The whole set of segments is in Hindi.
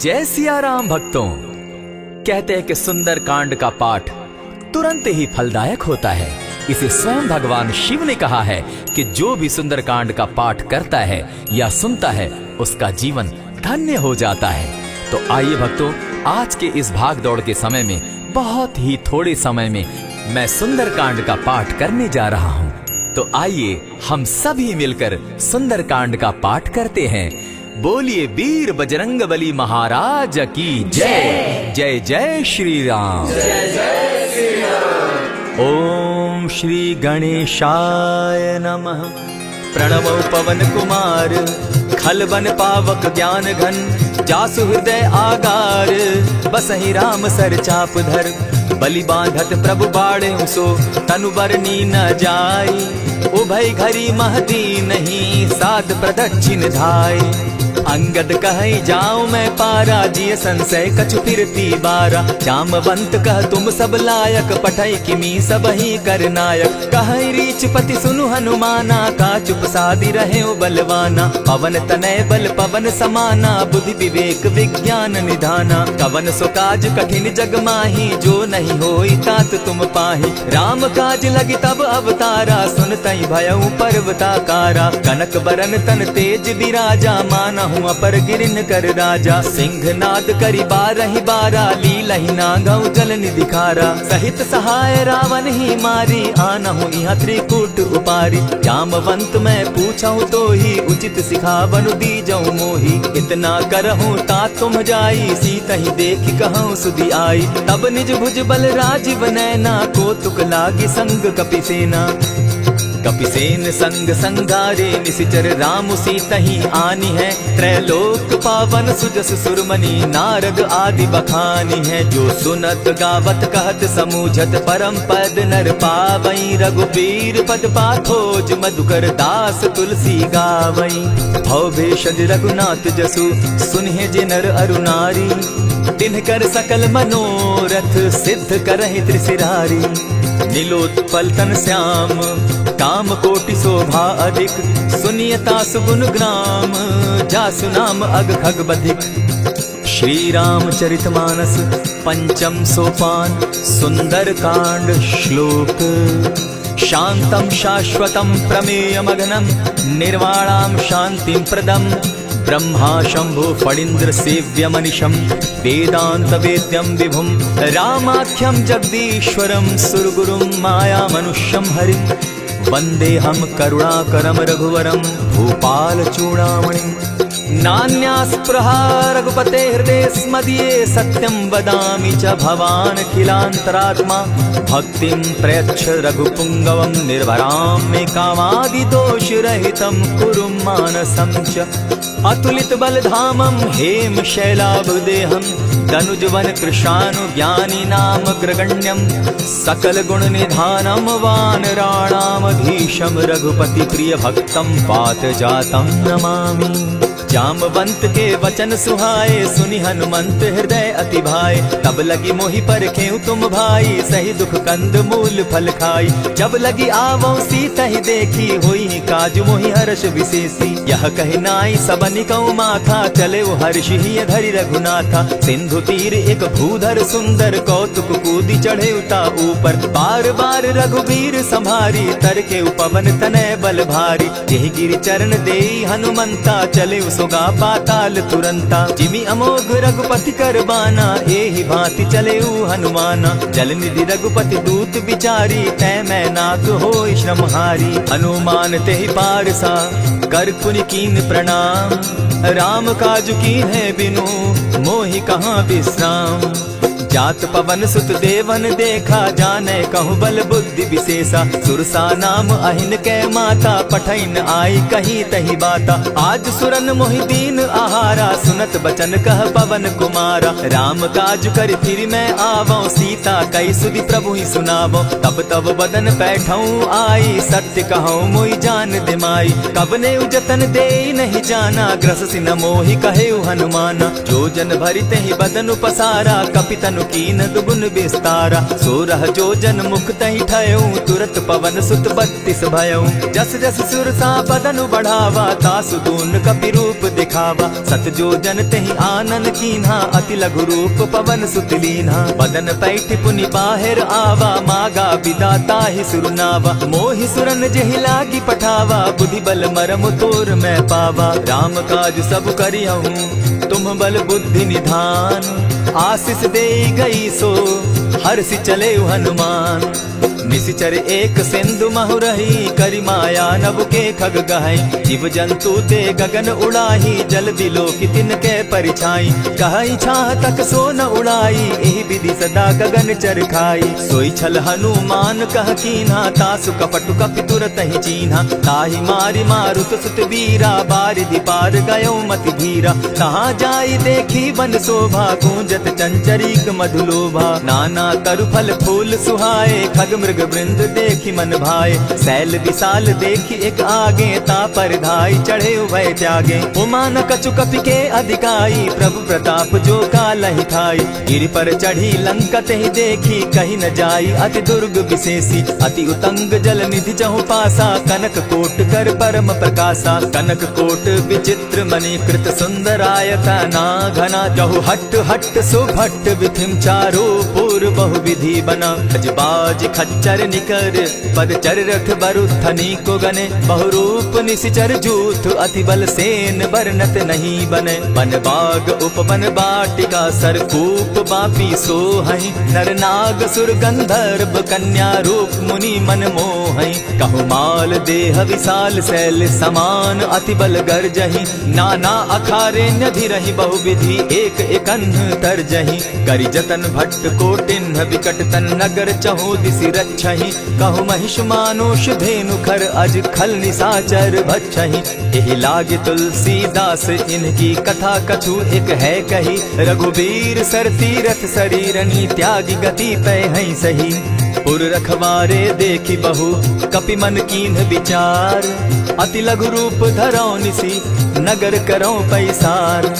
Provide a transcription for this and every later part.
जय सिया राम भक्तों। कहते हैं कि सुंदर कांड का पाठ तुरंत ही फलदायक होता है। इसे स्वयं भगवान शिव ने कहा है कि जो भी सुंदर कांड का पाठ करता है या सुनता है उसका जीवन धन्य हो जाता है। तो आइए भक्तों, आज के इस भाग दौड़ के समय में बहुत ही थोड़े समय में मैं सुंदर कांड का पाठ करने जा रहा हूँ। तो आइए हम सभी मिलकर सुंदर कांड का पाठ करते हैं। बोलिए वीर बजरंगबली महाराज की जय। जय जय श्री राम। जय जय श्री राम। ओम श्री गणेशाय नमः। प्रणवो पवन कुमार, खल बन पावक ज्ञान घन, जासु हृदय आगार, बसहि राम सर चाप धर, बलि बांधत प्रभु बाढ़े सो, तनु बरनी न जाई, उभय घरी महती नहीं, साध प्रदक्षिण धाय। अंगद कहे जाऊं मैं पारा, जिय संशय कछु फिरती बारा, जामवंत कह तुम सब लायक, पठई किमी सब ही कर नायक, कहे रीच पति सुनु हनुमाना, का चुप सादी रहे बलवाना, पवन तनय बल पवन समाना, बुद्धि विवेक विज्ञान निधाना, कवन सो काज कठिन जग माही, जो नहीं होई तात तुम पाही, राम काज लगी तब अवतारा, सुनतई भयउ पर्वताकारा, कनक बरन तन तेज विराजा, माना अपर गिरिन कर राजा, सिंहनाद करी बारहि बारा, लीलहि नागौ जल निधि खारा, सहित सहाय रावण ही मारी, आनहु इहाँ त्रिकूट उपारी, जामवंत मैं पूछऊं तो ही, उचित सिखावनु दीजऊं मोही, इतना करहूं तात तुम जाई, सीतहि देखि कहूं सुधि आई, तब निज भुज बल राजीव नैना, कौतुक लागी संग कपिसेना, कपिसेन संग संगारे, निशिचर राम सीतहि आनी है, त्रैलोक पावन सुजस सुरमणि, नारद आदि बखानी है, जो सुनत गावत कहत समूझत, परम पद नर पावई, रघुबीर पद पाथोज, मधुकर दास तुलसी गावई, भव भेषज रघुनाथ जसु, सुनिहे जे नर अरु नारी, तिनकर सकल मनोरथ, सिद्ध करहि त्रिशिरारी, नीलोत्पल तन श्याम, काम कोटि शोभा अधिक, सुनियता सुगुन ग्राम, जासु नाम अग खग बधिक। श्री रामचरितमानस पंचम सोपान, सुंदर कांड श्लोक। शांतम शाश्वतम प्रमेयमघनम, निर्वाणाम शांतिम प्रदम, ब्रह्मा शंभु फणीन्द्र सेव्य मनिषम, वेदांत वेद्यम विभुम, रामाख्यम जगदीश्वरम, सुरगुरुम माया मनुष्यम हरिम, वंदे हम करुणाकरम रघुवरम, भूपाल चूड़ामणि, नान्यास्पृहा रघुपते हृदय स्मदीये, सत्यं वदामि च भवान् खिलान्तरात्मा, भक्तिं प्रयच्छ रघुपुंगवं, निर्भरां मे कामादि दोषरहितं, कुरु मानसं च अतुलित बलधामं, हेम शैलाभदेहं, दनुजवन कृशानु ज्ञानी नाम ग्रगण्यं, सकल गुण निधानं, वानराणामधीशं, रघुपति प्रिय भक्तं, पात जातं नमामि। जामवंत के वचन सुहाए, सुनि हनुमंत हृदय अति भाए, तब लगी मोहि परखेउ तुम भाई, सही दुख कंद मूल फल खाई, जब लगी आवो सीतहि देखी, होई काज मोहि हर्ष विशेषी, यह कहि नाई सबनि कौ माथा, चले वो हर्ष ही धरि रघुनाथा, सिंधु तीर एक भूधर सुंदर, कौतुक कूदी चढ़े उता ऊपर, बार बार रघुबीर संभारी, तर के पवन तनय बल भारी, जेहि गिरि चरण देई हनुमंता, चले सोगा पाताल तुरंता, जिमि अमोघ रघुपति कर बाना, एहि भांति चले हनुमाना, जल निधि रघुपति दूत बिचारी, तै मैं नाथ होई श्रमहारी, हनुमान तेहि पारसा, कर पुनि कीन प्रणाम, राम काज कीन है बिनु, मोहि कहाँ विश्राम, जात पवन सुत देवन देखा, जाने कहूँ बल बुद्धि विशेषा, सुरसा नाम अहिन कै माता, पठैन आई कहीं तही बाता, आज सुरन मोहि दीन आहारा, सुनत बचन कह पवन कुमारा, राम काज कर फिर मैं आवो, सीता कई सुधि प्रभु ही सुनावो, तब तब बदन बैठऊं आई, सत्य कहूँ मोहि जान दिमाई, कब ने उजतन दे नहीं जाना, ग्रस सिन मोहि कहे हनुमाना, जो जन भरित ही बदन पसारा, कपितनु कीन दुगुन विस्तारा। 16 जोजन मुख तहि ठयऊ, तुरत पवन सुत 32 भयऊ। जस जस सुर सा बदन बढ़ावा, तासु दून कपि रूप दिखावा। 7 जोजन तेहि आनन कीन्हा, अति लघु रूप पवन सुत लीन्हा। बदन पैठ पुनि बाहिर आवा, मागा बिदा ताहि सुरनावा। मोहि सुरन जेहि लागी पठावा, बुद्धि बल मरम तोर मैं पावा। राम काज सब करियहूँ, तुम बल बुद्धि निधान। आशीष दे गई सो हर्षि चले हनुमान। निशिचर एक सिंधु महु रही, करि माया नभ के खग गहई। जीव जंतु ते गगन उड़ाही, जल दिलो कि तिनके परिछाई। कहई छाह तक सो न उड़ाई, एहि विधि सदा गगन चर खाई। सोई छल हनुमान कह कीन्हा, तासु कपटु कपि तुरत ही चीन्हा। ताहि मारि मारुत सुत वीरा, बारिधि पार गयो मति धीरा। कहाँ जाई देखी वन शोभा, गूंजत चंचरीक मधुलोभा। नाना तरु फल फूल सुहाए, खग मृग वृंद देखी मन भाए। सैल विशाल देखी एक आगे, ता पर धाई चढ़े भय त्यागे। उमान कछु कपि के अधिकाई, प्रभु प्रताप जो कालहि थाई। गिरि पर चढ़ी लंका तेहि देखी, कहीं न जाई अति दुर्ग विशेषी। अति उतंग जल निधि जहु पासा, कनक कोट कर परम प्रकाशा। कनक कोट विचित्र मणि कृत सुंदरायत ना घना। जहु हट हट सुभट विधिम चारो पूर्व बहु विधि बना। खजबाज खच्चर निकर पद चर रथ बरुथनी को गने। बहुरूप निशिचर जूथ अति बल सेन बरनत नहीं बने। वन बाग उपवन बाटिका सरकूप बापी सोहई। नर नाग सुर गंधर्व कन्या रूप मुनि मन मोहई। कहु माल देह विशाल शैल समान, अति बल गर्जहि। नाना अखारे न्यधिरहि, बहुविधि एक एकन्ह तरजहि। करि जतन भट्ट कोटिन्ह, विकट तन नगर चहु दिसि रक्षहि। कहु महिष मानुष धेनु खर, अज खल निशाचर भक्षहि। एहि लागे तुलसीदास, इनकी कथा कछु एक है कही। रघुबीर सर तीरथ शरीरनी, त्यागी गति पै हई सही। पुर रखवारे देखी बहु, कपि मन कीन्ह विचार। अति लघु रूप धरौ निसी, नगर करौ पैसार।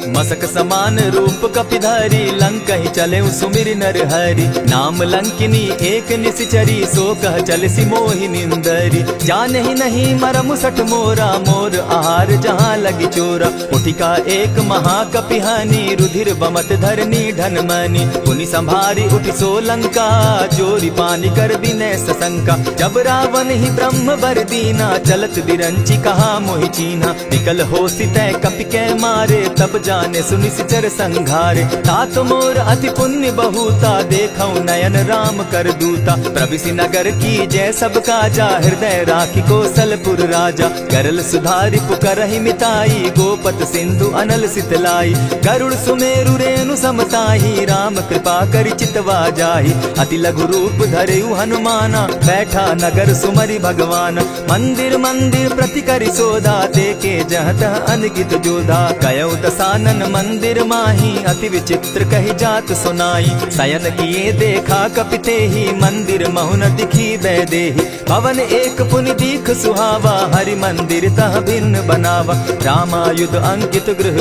मसक समान रूप कपिधारी, लंकहि चले सुमिर नर हरि। नाम लंकिनी एक निशिचरी, सो कह चल सी मोहि निंदरी। जानहि नहीं मरम सठ मोरा, मोर आहार जहाँ लगी चोरा। उठिका एक महाकपिहानी, रुधिर बमत धरनी धन मनी। पुनि संभारी उठि सो लंका, चोरी पानी कर बिनै सशंका। जब रावण ही ब्रह्म बर दीना, चलत बिरंची कहा मोहि चीन्हा। निकल होसि तै कपि कै मारे, तब जाने सुनि सिचर संघारे। तात मोर अति पुण्य बहुता, देखौ नयन राम कर दूता। प्रविशि नगर की जय सब काजा, हृदय राखी कौशलपुर राजा। करल सुधारि पुकरहि मिताई, गोपत सिंधु अनल सितलाई। गरुड़ सुमेरु रेणु समताही, राम कृपा करि चितवा जाहि। अति लघु रूप धरेउ हनुमाना, बैठा नगर सुमरि भगवान। मंदिर मंदिर प्रति करि सोधा, देखे जहाँ तह अनगित जोधा। कयौ दसानन मंदिर माही, अति विचित्र कही जात सुनाई। शयन किए देखा कपिते ही, मंदिर महु न दिखी वैदेही। भवन एक पुनि दीख सुहावा, हरि मंदिर तह भिन्न बनावा। रामायुध अंकित गृह,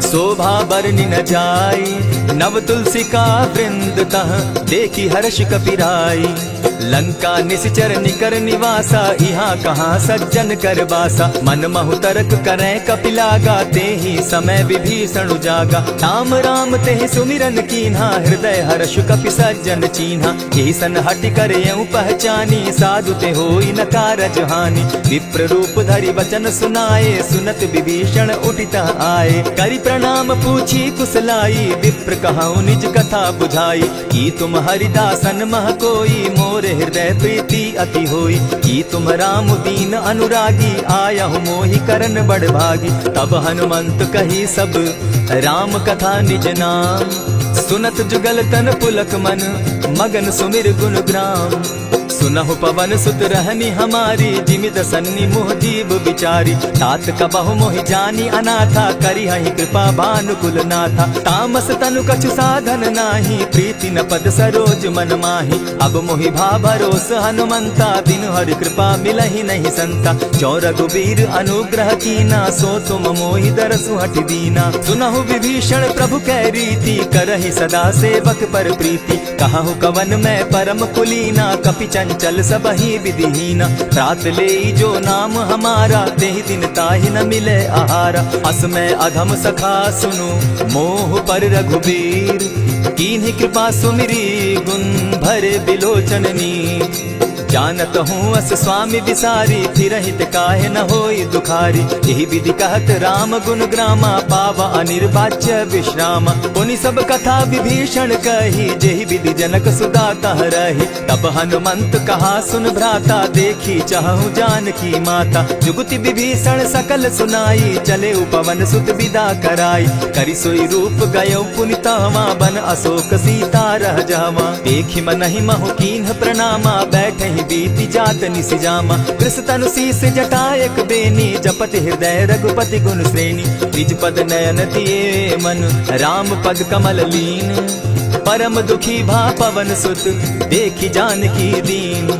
शोभा बरनि न जाई। नव तुलसी का वृंद तह, देखी हर्ष कपिराई। लंका निशिचर निकर निवासा, यहाँ कहाँ सज्जन कर बासा। मन महु तरक करै कपिलागा, तेहि समय विभीषण उजागा। राम राम तेहि सुमिरन कीन्हा, हृदय हर्ष कपि सज्जन चीन्हा। एहि सन हटि करयउ पहचानी, साधु ते होई न कारज हानि। विप्र रूप धरि वचन सुनाए, सुनत विभीषण उठित आए। करि प्रणाम पूछी कुशलाई, विप्र कहौ निज कथा बुझाई। की तुम हरिदासन मह कोई, मोर हृदय प्रीति अति होई। की तुम राम दीन अनुरागी, आयहु मोहि करन बड़ भागी। तब हनुमंत कही सब राम कथा निज नाम, सुनत जुगल तन पुलक मन, मगन सुमिर गुण ग्राम। सुनहु पवन सुत रहनी हमारी, जिमित सन्नी मोह जीव बिचारी। तात कबहु मोहि जानी अनाथा, करी हहि कृपा भानुकुल नाथा। तामस तनु कछु साधन नाही, प्रीति न पद सरोज मन माही। अब मोहि भा भरोस हनुमंता, बिनु हरि कृपा मिलहि नहीं संता। जो रघुबीर अनुग्रह कीना, सो तुम मोहि दरसु हटि दीना। सुनहु विभीषण प्रभु कै रीति, करहि सदा सेवक पर प्रीति। कहु कवन मैं परम कुलीना, कपि चंचल सबहि विधिहीना। रात ले जो नाम हमारा, तेहि दिन ताहि न मिले आहारा। अस मैं अधम सखा सुनु, मोह पर रघुबीर। कीन्ही कृपा सुमिरी, गुण भरे बिलोचननी। जानत हूँ अस स्वामी विसारी, फिरहित काहे न होई दुखारी। यही विधि कहत राम गुण ग्रामा, पावा अनिर्वाच्य विश्रामा। पुनि सब कथा विभीषण कही, जेहि विधि जनक सुता तह रही। तब हनुमंत कहा सुन भ्राता, देखी चाहूँ जानकी माता। जुगति विभीषण सकल सुनाई, चले पवन सुत विदा कराई। करि सोई रूप गयो पुनि तहवा, बन अशोक सीता रह जावा। देखि मनहि महु कीन्ह प्रणामा, बैठे बीती जात निसिजामा। कृष तनु शीस जटा एक बेनी, जपति हृदय रघुपति गुण श्रेणी। निज पद नयन दिए मन, राम पद कमल लीन। परम दुखी भा पवन सुत, देखी जानकी दीन।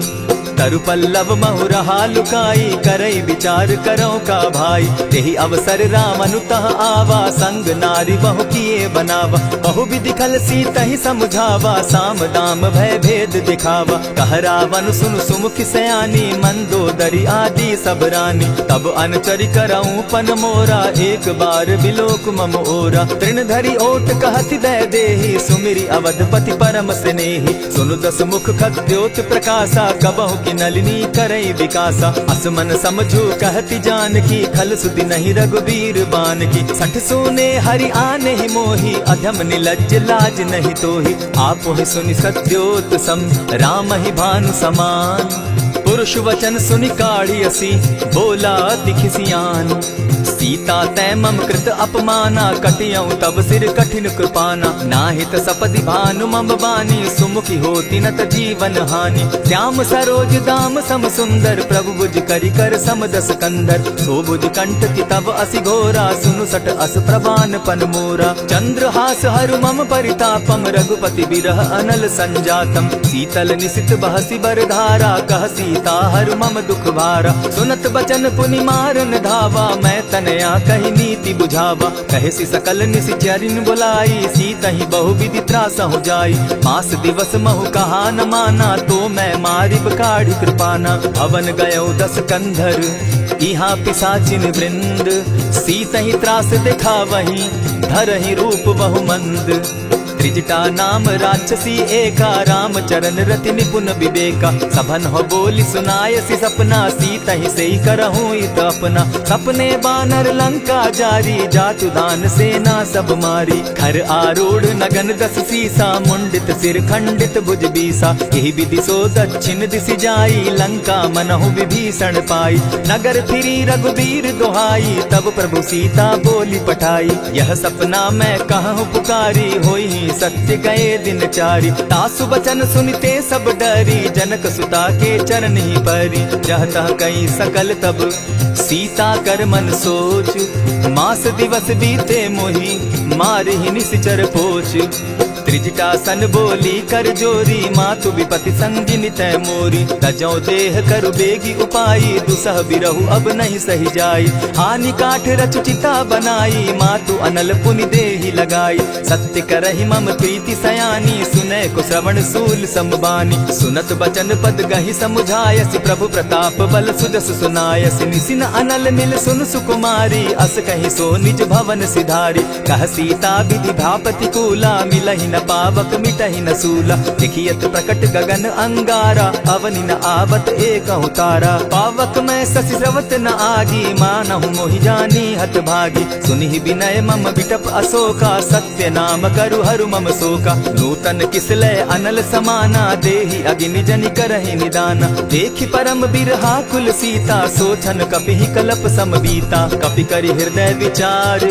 तरु पल्लव महु रहा लुकाई, करई विचार करो का भाई। तेहि अवसर राम अनुतः आवा, संग नारी बहु किए बनावा। बहु विधि खल सीतहि समझावा, साम दाम भय भेद दिखावा। कह रावण सुन सुमुख सयानी, मंदोदरी आदि सब रानी। तब अनचरि करऊं पन मोरा, एक बार बिलोक मम ओरा। तृण धरि ओट कहति दय देहि, सुमिरि अवधपति परम स्नेही। सुनु दस मुख खद्योत प्रकाशा, कबहु की नलिनी करई विकासा। असमन समझो कहती जानकी, खल सुधि नहीं रघुबीर बान की। सठ सोने हरि आने ही मोही, अधम निलज्ज लाज नहीं तोही। आप ही सुनि सत्योत सम, राम ही भानु समान। पुरुष वचन सुनि काढ़ी असी, बोला अति खिसियान। सीता तै मम कृत अपमाना, कटियऊं तब सिर कठिन कृपाना। नाहित सपदि भानु मम बानी, सुमुखी होती न त जीवन हानि। श्याम सरोज दाम सम सुंदर, प्रभु बुझ करि कर सम दस कंधर। सो बुझ कंठ की तब असि घोरा, सुनु सट अस प्रवान पन मोरा। चंद्रहास हरु मम परितापम, रघुपति बिरह अनल संजातम। शीतल निशित बहसी बरधारा, कह सीता हरु मम दुख भारा। सुनत बचन पुनि मारन धावा, मैं तनया कही नीति बुझावा। कहे सी सकल निशिचरिन बुलाई, सीता ही बहु विधि त्रास हो जाई। मास दिवस महु कहा न माना, तो मैं मारिब काढ़ी कृपाना। भवन गयो दस कंधर, इहा पिशाचिन वृंद। सीता ही त्रास देखा वही, धरहि रूप बहु मंद। त्रिजटा नाम राक्षसी एका, राम चरण रति निपुण विवेका। सभन हो बोली सुनायसी सपना, सीता ही से करहूँ इत अपना। सपने बानर लंका जारी, जातु दान सेना सब मारी। खर आरूढ़ नगन दस सीसा, मुंडित सिर खंडित भुज बीसा। यही विधि सो दक्षिण दिशि जाई, लंका मनहु विभीषण पाई। नगर फिरी रघुबीर दुहाई, तब प्रभु सीता बोली पठाई। यह सपना मैं कहूँ पुकारी, होई सत्य गए दिन चारी। तासु बचन सुनते सब डरी, जनक सुता के चरण ही परी। जहता कई सकल तब सीता कर मन सोच, मास दिवस बीते मोही, मारहि निश्चर पोच। त्रिजटा सन बोली कर जोरी, मातु विपति संगिनी तै मोरी। तजौ देह करु बेगी उपाई, दुसह बिरहु अब नहीं सही जाई। हानि काठ रच चिता बनाई, मातु अनल पुनि देहि लगाई। सत्य करहि मम प्रीति सयानी, सुनै को श्रवण सूल संबानी। सुनत बचन पद गहि समुझायसि, प्रभु प्रताप बल सुजस सुनायसि। निसिन अनल मिल सुन सुकुमारी, अस कहि सो निज भवन सिधारी। कह सीता विधि भापति कूला, मिलहि न पावक मिटहि न सूला। देखियत प्रकट गगन अंगारा, अवनि न आवत एक तारा। पावक मैं शशि स्रवत न आगी, मानहु मोहि जानी हत भागी। सुनि विनय मम विटप अशोका, सत्य नाम करु हरु मम शोका। नूतन किसलय अनल समाना, देहि अगिनि जनि करहि निदाना। देखि परम बिरहा कुल सीता, सोचन कपिहि कलप सम बीता। कपि करि हृदय विचार,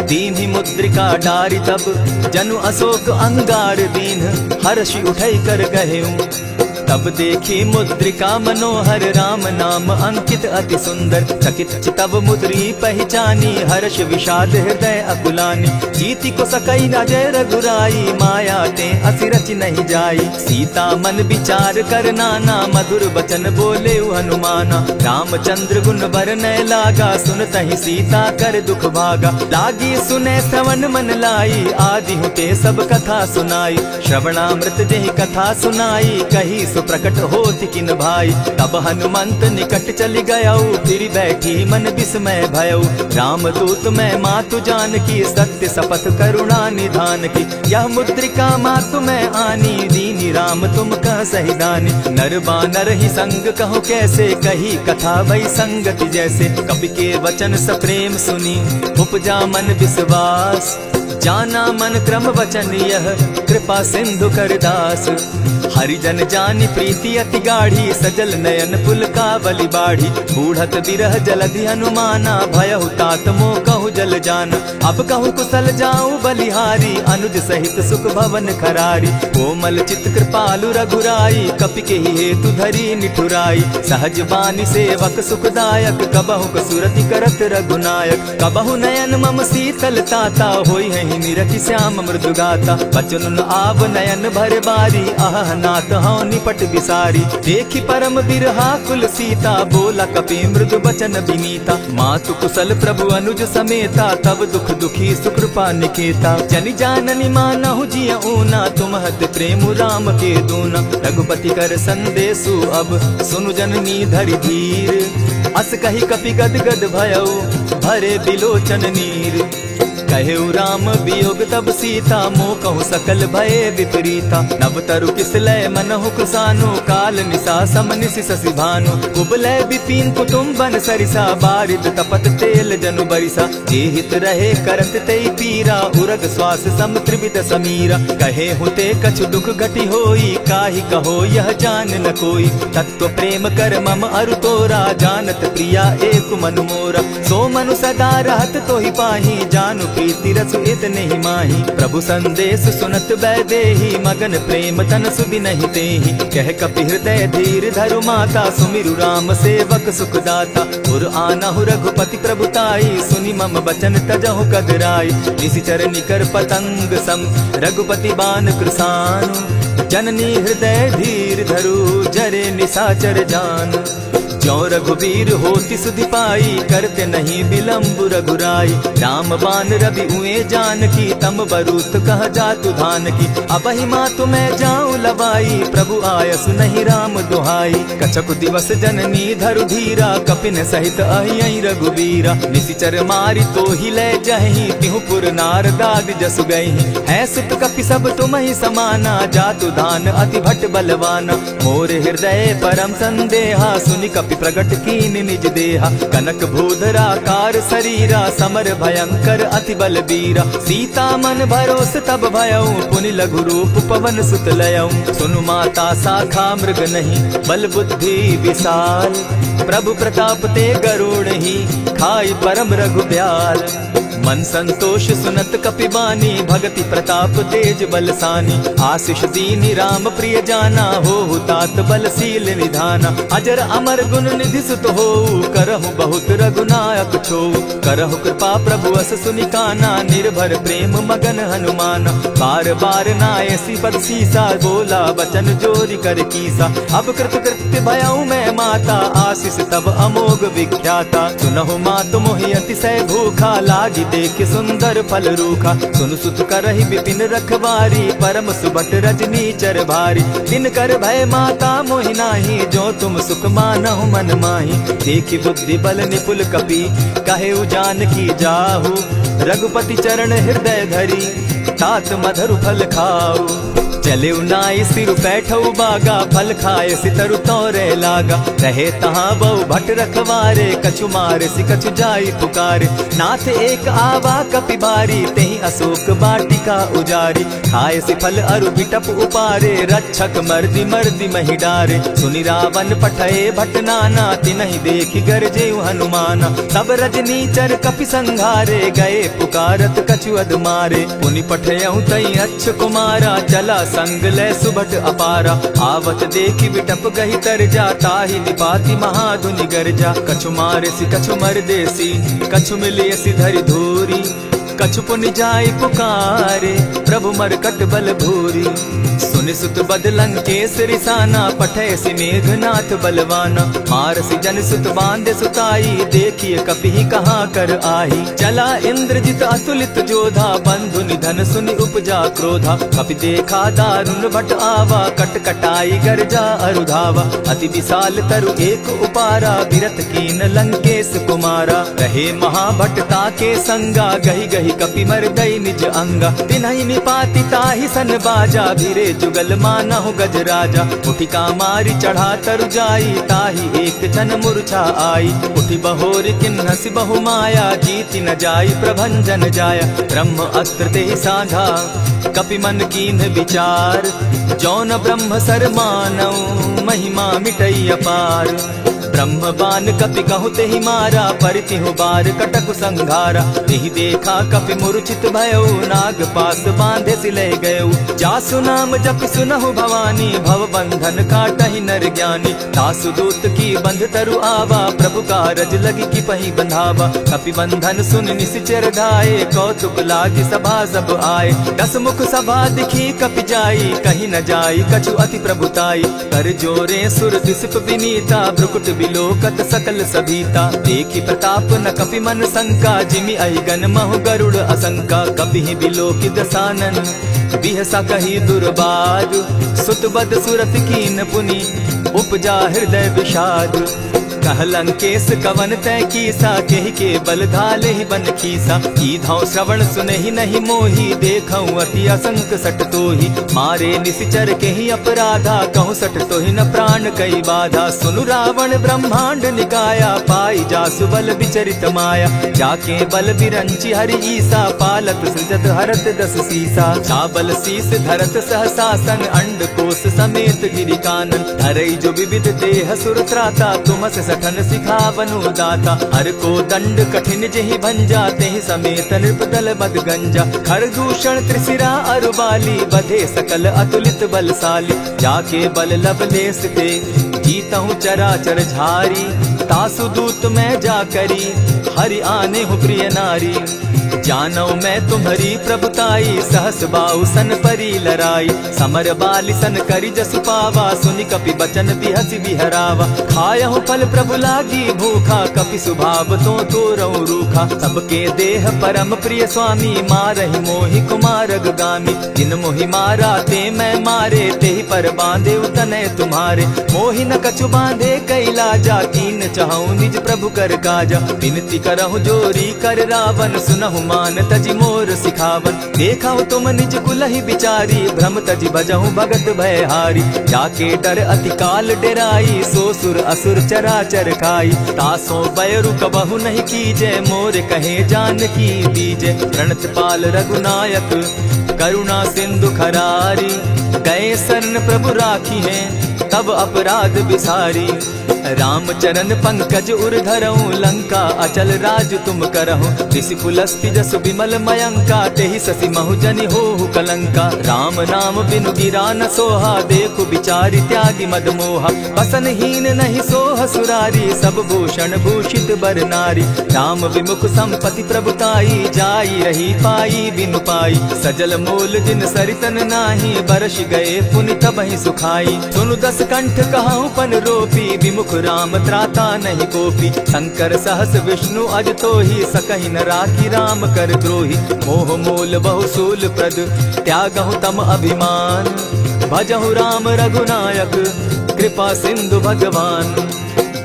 दीन्हि मुद्रिका डारि। तब जनु अशोक अंगार दीन, हर्षि उठै कर गहेऊ। तब देखी मुद्रिका मनोहर राम नाम अंकित अति सुंदर। चकित चितव मुद्री पहचानी हर्ष विषाद हृदय अकुलानी। जीति को सकई न जय रघुराई माया ते असिरच नहीं जाई। सीता मन विचार कर नाना मधुर बचन बोले हनुमाना। रामचंद्र गुण बरनय लागा सुनतहि सीता कर दुख भागा। लागी सुने श्रवण मन लाई आदि होते सब कथा सुनाई। श्रवणामृत जेहि कथा सुनाई कही सुप्रकट होति किन भाई। तब हनुमंत निकट चली गयऊ फिर बैठी मन विस्मय भयऊ। रामदूत मैं मातु जान की सत्य शपथ करुणा निधान की। यह मुद्रिका मातु मैं आनी दीनी राम तुम कह सही दानी। नर बानर ही संग कहो कैसे कही कथा वही संगति जैसे। कपि के वचन सप्रेम सुनी उपजा मन विश्वास। जाना मन क्रम वचन यह कृपा सिंधु कर दास। हरिजन जानी प्रीति अति गाढ़ी सजल नयन पुलकावली बाढ़ी। बूढ़त विरह जलधि हनुमाना भयहु तात मोह कहु जल जाना। अब कहु कुशल जाऊं बलिहारी अनुज सहित सुख भवन खरारी। कोमल चित कृपालु रघुराई कपि के ही हेतु धरी निठुराई। सहज बानी सेवक सुखदायक कबहु कसुरति करत रघुनायक। कबहु नयन मम शीतल ताता होई है निरखि श्याम मृदु गाता। बचन आव नयन भर बारी आह नाथ हौ निपट बिसारी। देखी परम बिरहा कुल सीता बोला कपि मृदु बचन विनीता। मातु कुशल प्रभु अनुज समेता तब दुख दुखी सुकृपा निकेता। जनि जाननी मानहु जिय ऊना तुम हत प्रेम राम के दूना। रघुपति कर संदेशु अब सुनु जननी धरि धीर। अस कही कपि गद गद भयऊ भरे बिलोचन नीर। कहेउ राम वियोग तब सीता मोह कहु सकल भये विपरीता। नव तरु किसलय मनहु कुसानु काल निशा सम निशि शशि भानु। कुबलय विपिन कुटुम्बन सरिसा बारिद तपत तेल जनु बरिसा। जे हित रहे करत तेई पीरा उरग श्वास सम त्रिविध समीरा। कहे हुते कछु दुख घटी होई काहि कहो यह जान न कोई। तत्व प्रेम कर मम अरु तोरा जानत प्रिया एक मनु मोरा। सो मनु सदा रहत तोहि पाही जानु प्रीति रसु इतने ही माही। प्रभु संदेश सुनत वैदेही मगन प्रेम तन सुधि नहीं तेहि। कह कपि हृदय धीर धरु माता सुमिरु राम सेवक सुखदाता। उर आनहु रघुपति प्रभुताई सुनि मम बचन तजहु कदराई। निशिचर निकर पतंग सम रघुपति बान कृसानु। जननी हृदय धीर धरु जरे निशाचर जान। ज्यों रघुवीर होति सुधि पाई करते नहीं विलम्ब रघुराई। राम बान रवि उए जान की तम बरूत कह जातु धान की। अबहि मातु मैं जाऊं लवाई प्रभु आयसु नहीं राम दुहाई। कछक दिवस जननी धरु धीरा कपिन सहित अहि रघुवीरा। निशिचर मारी तो ही ले जहि तिहु पुर नार दाग जसु गई। है सुत कपि सब तुम ही समाना जातु धान अति भट बलवाना। मोर हृदय परम संदेहा सुनि कपि प्रगट कीन निज देहा। कनक भूधराकार शरीरा समर भयंकर अति बल बीरा। सीता मन भरोस तब भयऊ पुनि लघु रूप पवन सुत लयऊ। सुनु माता शाखा मृग नहीं बल बुद्धि विशाल। प्रभु प्रताप ते गरुड़ ही खाई परम रघुब्याल। मन संतोष सुनत कपिबानी भगति प्रताप तेज बलसानी। आशीष दीनी राम प्रिय जाना हो तात बलशील निधाना। अजर अमर गुण निधि सुत हो करहु बहुत रघुनायक छो। करहु कृपा प्रभु अस सुनिकाना निर्भर प्रेम मगन हनुमाना। बार बार नायसी पद सीसा बोला बचन जोरी कर कीसा। अब कृत कृत्य भयऊ मैं माता आशीष तब अमोघ विख्याता। सुनहु मातु मोहि अतिशय भूखा लागी देख सुंदर फल रूखा। सुन सुत करहि विपिन रखवारी परम सुबट रजनी चर भारी। दिन कर भय माता मोहि नाही जो तुम सुख मानहु मन माही। देखी बुद्धि बल निपुल कपि कहेउ जानकी जाहु। रघुपति चरण हृदय धरी तात मधुर फल खाऊ। चले नाई सिर बैठऊ बागा फल खाए सितरु तोरे लागा। रहे तहाँ बहु भट रखवारे कछु मारे सि कछु जाई पुकारे। नाथ एक आवा कपि बारी तेहि तही अशोक बाटिका उजारी। खाए से फल अरु बिटप उपारे, रक्षक मर्दी मर्दी मही डारे। सुनि रावण पठये भट नाना, तिनहि देखि गरजे हनुमाना। सब रजनीचर कपि संघारे, गए पुकारत कछु अध मारे। पुनि पठयहु तई अच्छ कुमारा, चला संग लै सुभट अपारा। आवत देखि बिटप गहि तरजा, ताहि निपाति महाधुनि गरजा। कछु मारेसि कछु मरदेसी, कछु मिलियसि धरि धूरी। कछु पुनि जाय पुकारे, प्रभु मरकट बल भूरी। सुनि सुत बद लंकेश रिसाना, पठयसि मेघनाथ बलवाना। मारसि जन सुत बांधे सुताई, देखिए कपि कहाँ कर आही। चला इंद्रजित अतुलित जोधा, बंधु निधन सुनि उपजा क्रोधा। कपि देखा दारुण भट आवा, कट कटाई गरजा अरुधावा। अति विशाल तरु एक उपारा, बिरत कीन लंकेश कुमारा। रहे महाभट ताके संगा, गही गही कपि मर गई निज अंगा। तिन्हि निपाति ताहि सन बाजा, भिरे जुगल मानहु गज राजा। उठि कामारी चढ़ा तरु जाई, ताहि एक जन मूर्छा आई। उठि बहोर किन्हसि बहु माया, जीति न जाई प्रभंजन जाया। ब्रह्म अस्त्र तेहि साधा, कपि मन कीन्ह विचार। जौन ब्रह्म सर मानऊ, महिमा मिटई अपार। ब्रह्म बान कपि कहु तेहि मारा, परितिहु बार कटकु संघारा। तेहि देखा कपि मूर्छित भयउ, नाग पास बांधे सिले गयउ। जासु नाम जपि सुनहु भवानी, भव बंधन काटहि नर ज्ञानी। तासु दूत की बंध तरु आवा, प्रभु कारज लगी कि पहि बंधावा। कपि बंधन सुन निसिचर धाये, कौतुक लागी सभा सब आए। दस मुख सभा दिखी कपि जाई, कहीं न जाई कछु अति प्रभुताई। कर जोरे सुर दिसप विनीता, भ्रुकुट बिलोकत सकल सभीता। देखि प्रताप न कपि मन शंका, जिमि अहिगन महु गरुड़ असंका। कपि बिलोकि दसानन, बिहसा कही दुर्बाद। सुत बद सुरत कीन पुनि, उपजा हृदय विषाद। कह लंकेश कवन तै कीसा, केहि के बल धाले ही बन खीसा। कीधौ श्रवण सुनहि नहीं मोही, देखऊं अति असंक सट तोही। मारे निसिचर केहि अपराधा, कहूँ सट तोहि न प्राण कई बाधा। सुनु रावण ब्रह्मांड निकाया, पाई जासु बल विचरित माया। जाके बल बिरंचि हरि ईसा, पालत सृजत हरत दस सीसा। चावल शीस धरत सहसासन, अंड कोश समेत गिरि कानन। धरई जो विविध देह सुर त्राता, तुमस सठन सिखावनु दाता। हर को दंड कठिन जेहि भंजा, तेहि समेत नृपदल बद गंजा। खरदूषण त्रिशिरा अरुबाली, बधे सकल अतुलित बलशाली। जाके बल लवलेस ते, जीतहु चराचर झारी। तासु दूत मैं जा करी, हरि आने हूँ प्रिय नारी। जानौ मैं तुम्हारी प्रभुताई, सहस बाहु सन परी लराई। समर बाली सन करि जसु पावा, सुनि कपि बचन बिहसि बिहरावा। खायहु फल प्रभु लागी भूखा, कपि सुभाव तो तोरहु रूखा। सबके देह परम प्रिय स्वामी, मारहि मोहि कुमारग गामी। जिन मोहि मारा ते मैं मारे, तेहि पर बांधे तनय तुम्हारे। मोहि न कछु बांधे कैलाजा, कीन चहु निज प्रभु कर काजा। विनती करहु जोरी कर रावण, सुनहु मान तजि मोर सिखावन। देखा तुम निज कुलहि बिचारी, भ्रम तजि भजहु भगत भयहारी। जाके डर अति काल डेराई, सो सुर असुर चराचर खाई। तासो बैरु कबहु नहीं कीजे, मोर कहे जानकी बीजे। प्रणत पाल रघुनायक, करुणा सिंधु खरारी। गए शरण प्रभु राखी है, तब अपराध बिसारी। रामचरण पंकज उर धरऊं, लंका अचल राज तुम करहु। ऋषि पुलस्ति जस विमल मयंका, तेहि ससि महु जनि होहु कलंका। राम नाम बिनु गिरा न सोहा, देखु बिचारी त्यागी मद मोहा। बसन हीन नहीं सोह सुरारी, सब भूषण भूषित बर नारी। राम विमुख संपति प्रभुताई, जाई रही पाई बिनु पाई। सजल मोल जिन सरितन नाही, बरस गए पुनि तबहि सुखाई। सुनु दस कंठ कहूँ पन रोपी, विमुख राम त्राता नहीं कोपी। शंकर सहस विष्णु अज तोहि, सकहि न राखी राम कर द्रोही। मोह मोल बहुसूल प्रद, त्यागहु तम अभिमान। भजहु राम रघुनायक, कृपा सिंधु भगवान।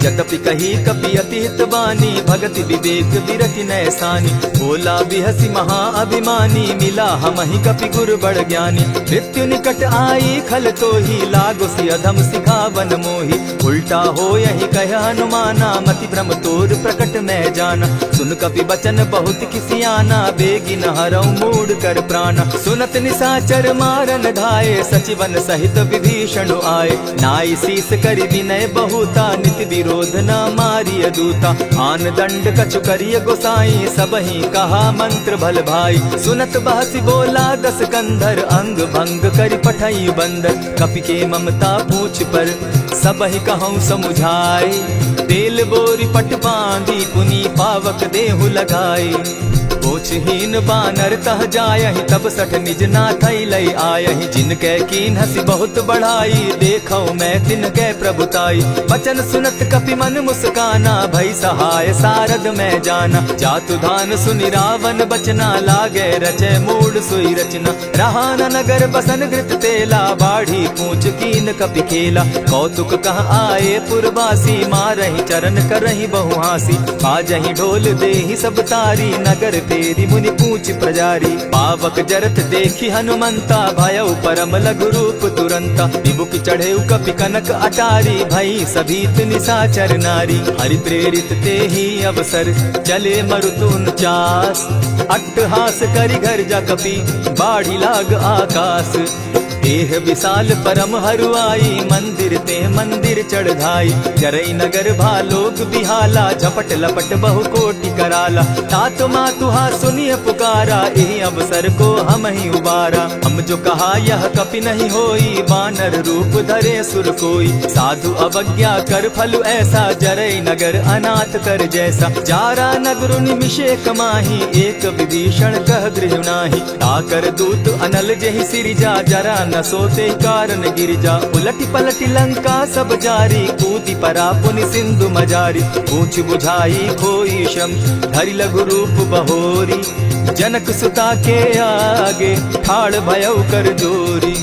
यद्यपि कही कपि अति हित बानी, भगति विवेक विरति नैसानी। बोला बिहसी महा अभिमानी, मिला हमहि कपि गुरु बड़ ज्ञानी। मृत्यु निकट आई खल तो ही, लागो सि अधम सिखावन मोही। उल्टा हो यही कह हनुमाना, मति भ्रम तोर प्रकट मैं जाना। सुन कपि बचन बहुत किसियाना, बेगी न हरऊ मूड कर प्राणा। सुनत निशाचर मारन धाये, सचिवन सहित विभीषण आए। नाई शीस करि विनय बहुता, नित विरोध न मारिय दूता। आन दंड कछु करिय गोसाई, सबहि कहा मंत्र भल भाई। सुनत बहसी बोला दस कंधर, अंग भंग करि पठई बंदर। कपि के ममता पूछ पर, सबहि कहूँ समुझाए। तेल बोरी पट बांधी, पुनि पावक देहु लगाई। पूछहीन बानर तह जायहि, तब सठ निज नाथई लई आयहि। जिनके कीन हसी बहुत बढ़ाई, देखौ मैं तिनके प्रभुताई। बचन सुनत कपि मन मुस्काना, भई सहाय सारद मैं जाना। जातु धान सुनि रावण बचना, लागे रचे मूड सोई रचना। रहा न नगर बसन घृत तेला, बाढ़ी पूछ कीन कपि खेला। कौतुक कह आए पुरवासी, मारहि चरण करहि बहुहासी। बाजहि ढोल देहि सब तारी, नगर तेरी मुनि पूछ प्रजारी। पावक जरत देखी हनुमंता, भयउ परम लघु रूप तुरंता। विमुख चढ़े कपि कनक अटारी, भई सभीत निशाचर नारी। हरि प्रेरित ते ही अवसर, चले मरुतु 49। अट्टहास करि घर जा कपि, बाढ़ी लाग आकाश। देह विशाल परम हरुआई, मंदिर ते मंदिर चढ़ाई। जरई नगर भालोक बिहाला, झपट लपट बहु कोटि कराला। तात मातुहा सुनिय पुकारा, यही अवसर को हम ही उबारा। हम जो कहा यह कपि नहीं होई, बानर रूप धरे सुर कोई। साधु अवज्ञा कर फल ऐसा, जरई नगर अनाथ कर जैसा। जारा नगर निमिषे कमाही, एक विभीषण कह गृह नाही। ताकर दूत अनल जहि सिरिजा, जरा न सोते कारण गिरिजा। उलटी पलटी लंका सब जारी, कूदी परा पुनि सिंधु मजारी। पूछ बुझाई खोई शम, धरि लघु रूप बहोरी। जनक सुता के आगे, ठाड़ भयउ कर जोरी।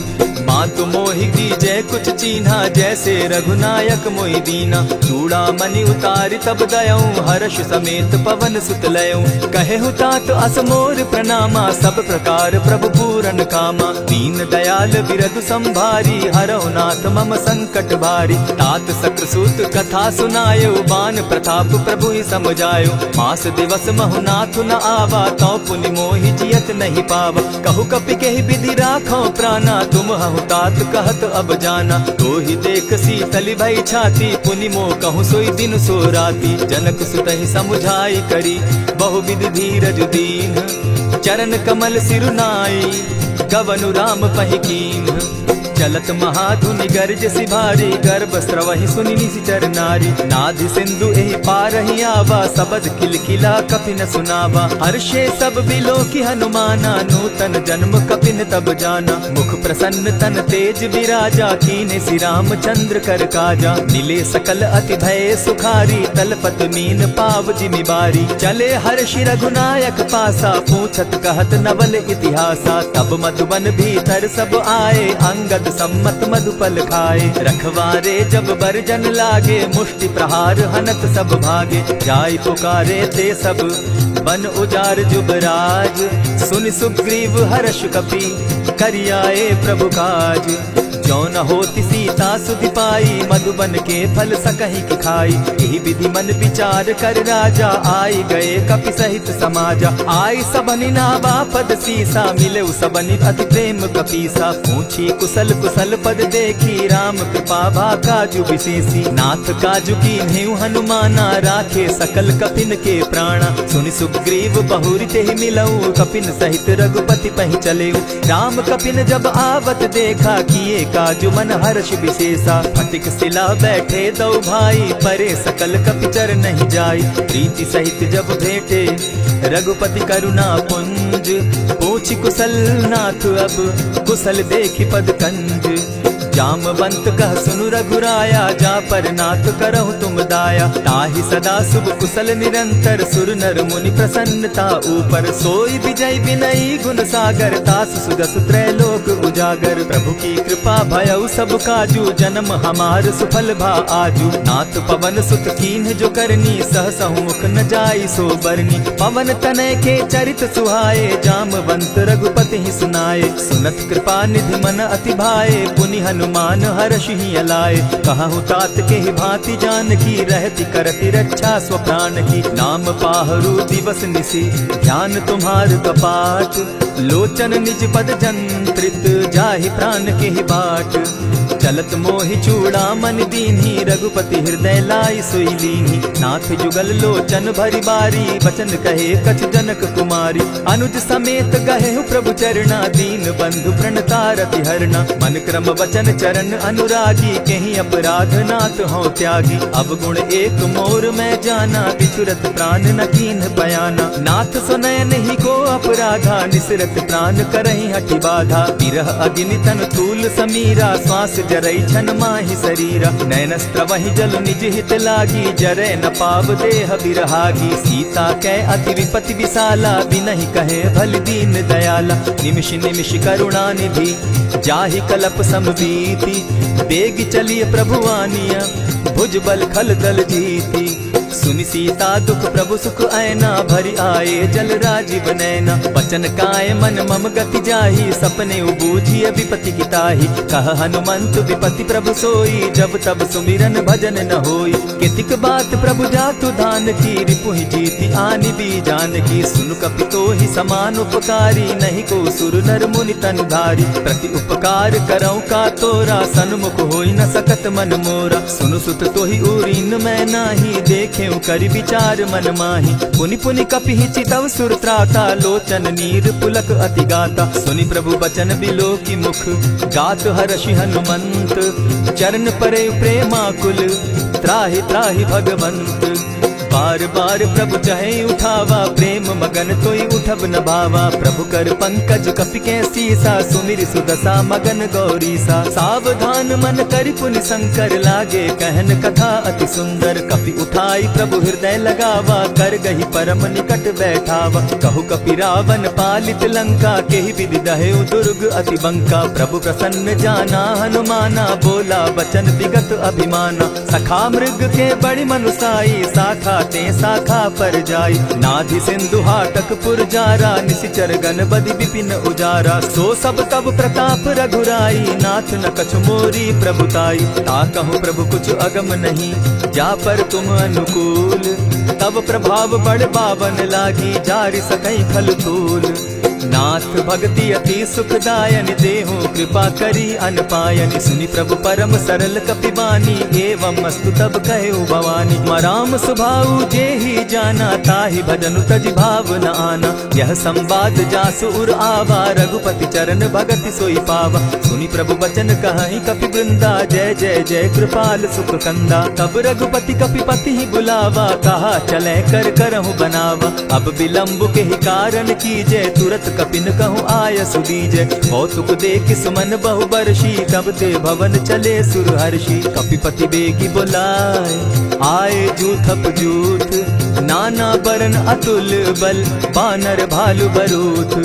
मातु मोहि दीजै कुछ चीन्हा, जैसे रघुनायक मोहि दीना। चूड़ामणि उतारि तब दयऊं, हर्ष समेत पवन सुत लयऊं। कहे तात असमोर प्रणामा, सब प्रकार प्रभु पूरन कामा। दीन दयाल बिरधु संभारी, हरहु नाथ मम संकट भारी। तात सक्रसूत कथा सुनायो, बान प्रताप प्रभु ही समझायो। मास दिवस महु नाथ न आवा, तौ पुनि मोहि जियत नहीं पावा। कहु कपि केहि विधि राखो प्राणा, तुम हहु तात कहत अब जाना। तो ही देख शीतल भई छाती, पुनि मो कहूँ सोई दिन सो राती। जनक सुतहि समुझाई करी, बहु विधि धीरज दीन। चरण कमल सिरुनाई, गवनु राम पहि कीन। चलत महाधुनि गर्ज सिभारी, गर्भ स्रवहि सुनि निशिचर नारी। नाधि सिंधु एहि पारहि आवा, सबद किलकिला कपि न सुनावा। हर्षे सब बिलोकी हनुमाना, नूतन जन्म कपि न तब जाना। मुख प्रसन्न तन तेज विराजा, कीने सि रामचंद्र कर काजा। मिले सकल अति भय सुखारी, तलपत मीन पाव जिमि बारी। चले हर्षि रघुनायक पासा, पूछत कहत नवल इतिहासा। तब मधुबन भीतर सब आए, अंगद सम्मत मधुपल खाए। रखवारे जब बरजन लागे, मुष्टि प्रहार हनत सब भागे। जाय पुकारे ते सब, बन उजार जुबराज। सुनि सुग्रीव हर्ष कपि, करियाए प्रभु काज। जो न होती सीता सुधि पाई, मधुबन के फल सकहि की खाई। यही विधि मन विचार कर राजा, आई गए कपि सहित समाजा। आई सबनि नावा पद सीसा, मिले सबनि अति प्रेम कपीसा। पूछी कुशल कुशल पद देखी, राम कृपा भा काजु विशेषी। नाथ काजु कीन्हेउ हनुमाना, राखे सकल कपिन के प्राणा। सुनि सुग्रीव बहुरी तेहि मिलऊ, कपिन सहित रघुपति पहि चलेऊ। राम कपिन जब आवत देखा, किए काजु मन हर्ष विशेषा। फटिक सिला बैठे दो भाई, परे सकल कपिचर नहीं जाई। प्रीति सहित जब भेटे, रघुपति करुणा पुंज। पूछ कुशल नाथ अब, कुशल देखि पद कंज। जामवंत कह सुनु रघुराया, जा पर नाथ करहु तुम दाया। ताहि सदा शुभ कुशल निरंतर, सुर नर मुनि प्रसन्नता ऊपर। सोई विजय विनयी गुण सागर, तास सुदस त्रैलोक उजागर। प्रभु की कृपा भयउ सब काजू, जन्म हमार सुफल भा आजू। नाथ पवन सुत कीन्ह जो करनी, सहसहु मुख न जाई सो बरनी। पवन तनय के चरित सुहाए, जामवंत रघुपति ही सुनाए। सुनत कृपा निधि मन अति भाए, पुनि हनुमान हर्षि अलाए। कहु तात के ही भांति जानकी, रहति करति रक्षा स्व प्राण की। नाम पाहरु दिवस निसी, ध्यान तुम्हार कपाट। लोचन निज पद जंत्रित, जाहि प्राण के ही बाट। चलत मोहि चूड़ामन दीन्ही, रघुपति हृदय लाई सोई लीन्ही। नाथ जुगल लोचन भरी बारी, बचन कहे कछ जनक कुमारी। अनुज समेत गहे प्रभु चरणा, दीन बंधु प्रणतारति हरना। मन क्रम वचन चरण अनुरागी, केहि अपराध नाथ हो त्यागी। अब गुण एक मोर मैं जाना, बिछुरत प्राण न कीन्ह बयाना। नाथ सुनय नहीं को अपराधा, निसरत प्राण करहि हठि बाधा। विरह अग्नि तन तूल समीरा, श्वास जरई छन माहि शरीरा। नैनस्त्र वही जल निज हित लागी, जरै न पाव देह बिरहागी। सीता कै अति विपति विशाला, बिनहि कहे भल दीन दयाला। निमिष निमिष करुणा निधि, जाहि कलप समबीति। बेग चलिए प्रभु आनिया, भुज बल खल दल जीती। सुनि सीता दुख प्रभु सुख ऐना, भरि आए जल राजीव नैना। बचन काय मन मम गति जाहि, सपने बूझिए विपति की ताहि। कह हनुमंत विपति प्रभु सोई, जब तब सुमिरन भजन न होई। कितिक बात प्रभु जातु धान की, रिपुहि जीति आनि भी जानकी। सुनु कपि तोहि समान उपकारी, नहीं को सुर नर मुनि तनु धारी। प्रति उपकार करऊँ का तोरा, सन्मुख होई न सकत मन मोरा। सुनु सुत तोहि उरीन मैं नाही, देखे करि विचार मन माही। पुनि पुनि कपिहि चितव सुर त्राता, लोचन नीर पुलक अति गाता। सुनि प्रभु बचन बिलो की मुख, गात हर्षि हनुमंत। चरण परे प्रेमाकुल, त्राहि त्राहि भगवंत। बार बार प्रभु चहे उठावा, प्रेम मगन तोई उठब न भावा। प्रभु कर पंकज कपि के सीसा, सुमिर सुदशा मगन गौरीसा। सावधान मन करि पुनि शंकर, लागे कहन कथा अति सुंदर। कपि उठाई प्रभु हृदय लगावा, कर गही परम निकट बैठावा। कहु कपि रावण पालित लंका, केहि विधि दहेउ दुर्ग अति बंका। प्रभु प्रसन्न जाना हनुमाना, बोला बचन विगत अभिमाना। सखा मृग के बड़ी मनुसाई, साखा ते शाखा पर जाई। नाधि सिंधु हाटक पुर जारा, निशिचर गण बदि विपिन उजारा। सो सब तब प्रताप रघुराई, नाथ न कछु मोरी प्रभुताई। ताकहु प्रभु कुछ अगम नहीं, जा पर तुम अनुकूल। तब प्रभाव बड़ पावन लागी, जारि सकई फल फूल। नाथ भक्ति अति सुखदायनि, देहु कृपा करी अनपायनि। सुनि प्रभु परम सरल कपिबानी, एवं अस्तु तब कहु भवानी। राम सुभाऊ जेहि जाना, ताहि भजनु तजि भाव न आना। यह संवाद जासु उर आवा, रघुपति चरण भगति सोई पावा। सुनि प्रभु बचन कहि कपि वृंदा, जय जय जय कृपाल सुख कंदा। तब रघुपति कपिपति ही बुलावा, कहा चले कर करहु बनावा। अब विलंब के ही कारण कीजे, तुरत कपिन कहूँ आय सुदीजे। कौतुक देख सुमन बहु बरसी, तब ते भवन चले सुर हर्षि। कपिपति बेगी बुलाए, आए जूथप जूथ। नाना बरन अतुल बल, बानर भालु बरूथ।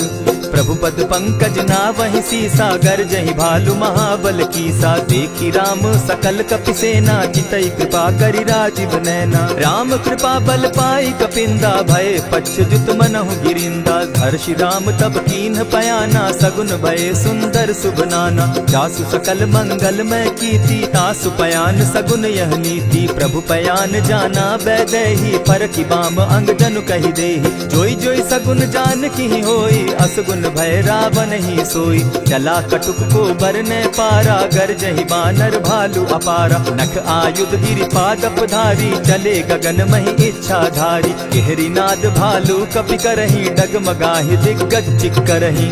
प्रभु पद पंकज नावहि सीसा, गर्जहि भालु महाबल कीसा। देखी राम सकल कपि सेना, जितई कृपा करि राजीव नैना। राम कृपा बल पाई कपिंदा, भय पच्छ जुत मनहु गिरिंदा। हर्षि राम तब कीन्ह पयाना, सगुन भय सुंदर शुभ नाना। जासु सकल मंगल मैं कीर्ति, तासु पयान सगुन यह नीति। प्रभु पयान जाना बैदेही, फरकि बाम अंग जनु कहि देहि। जोई जोई सगुन जान की होई, असगुन भय रावण ही सोई। चला कटुक को बरने पारा, गरजहि बानर भालु अपारा। नख आयुध गिरि पादप धारी, चले गगन महि इच्छा धारी। केहरी नाद भालु कपि करहि, डगमगाहि दिग्गज चिक्करहि।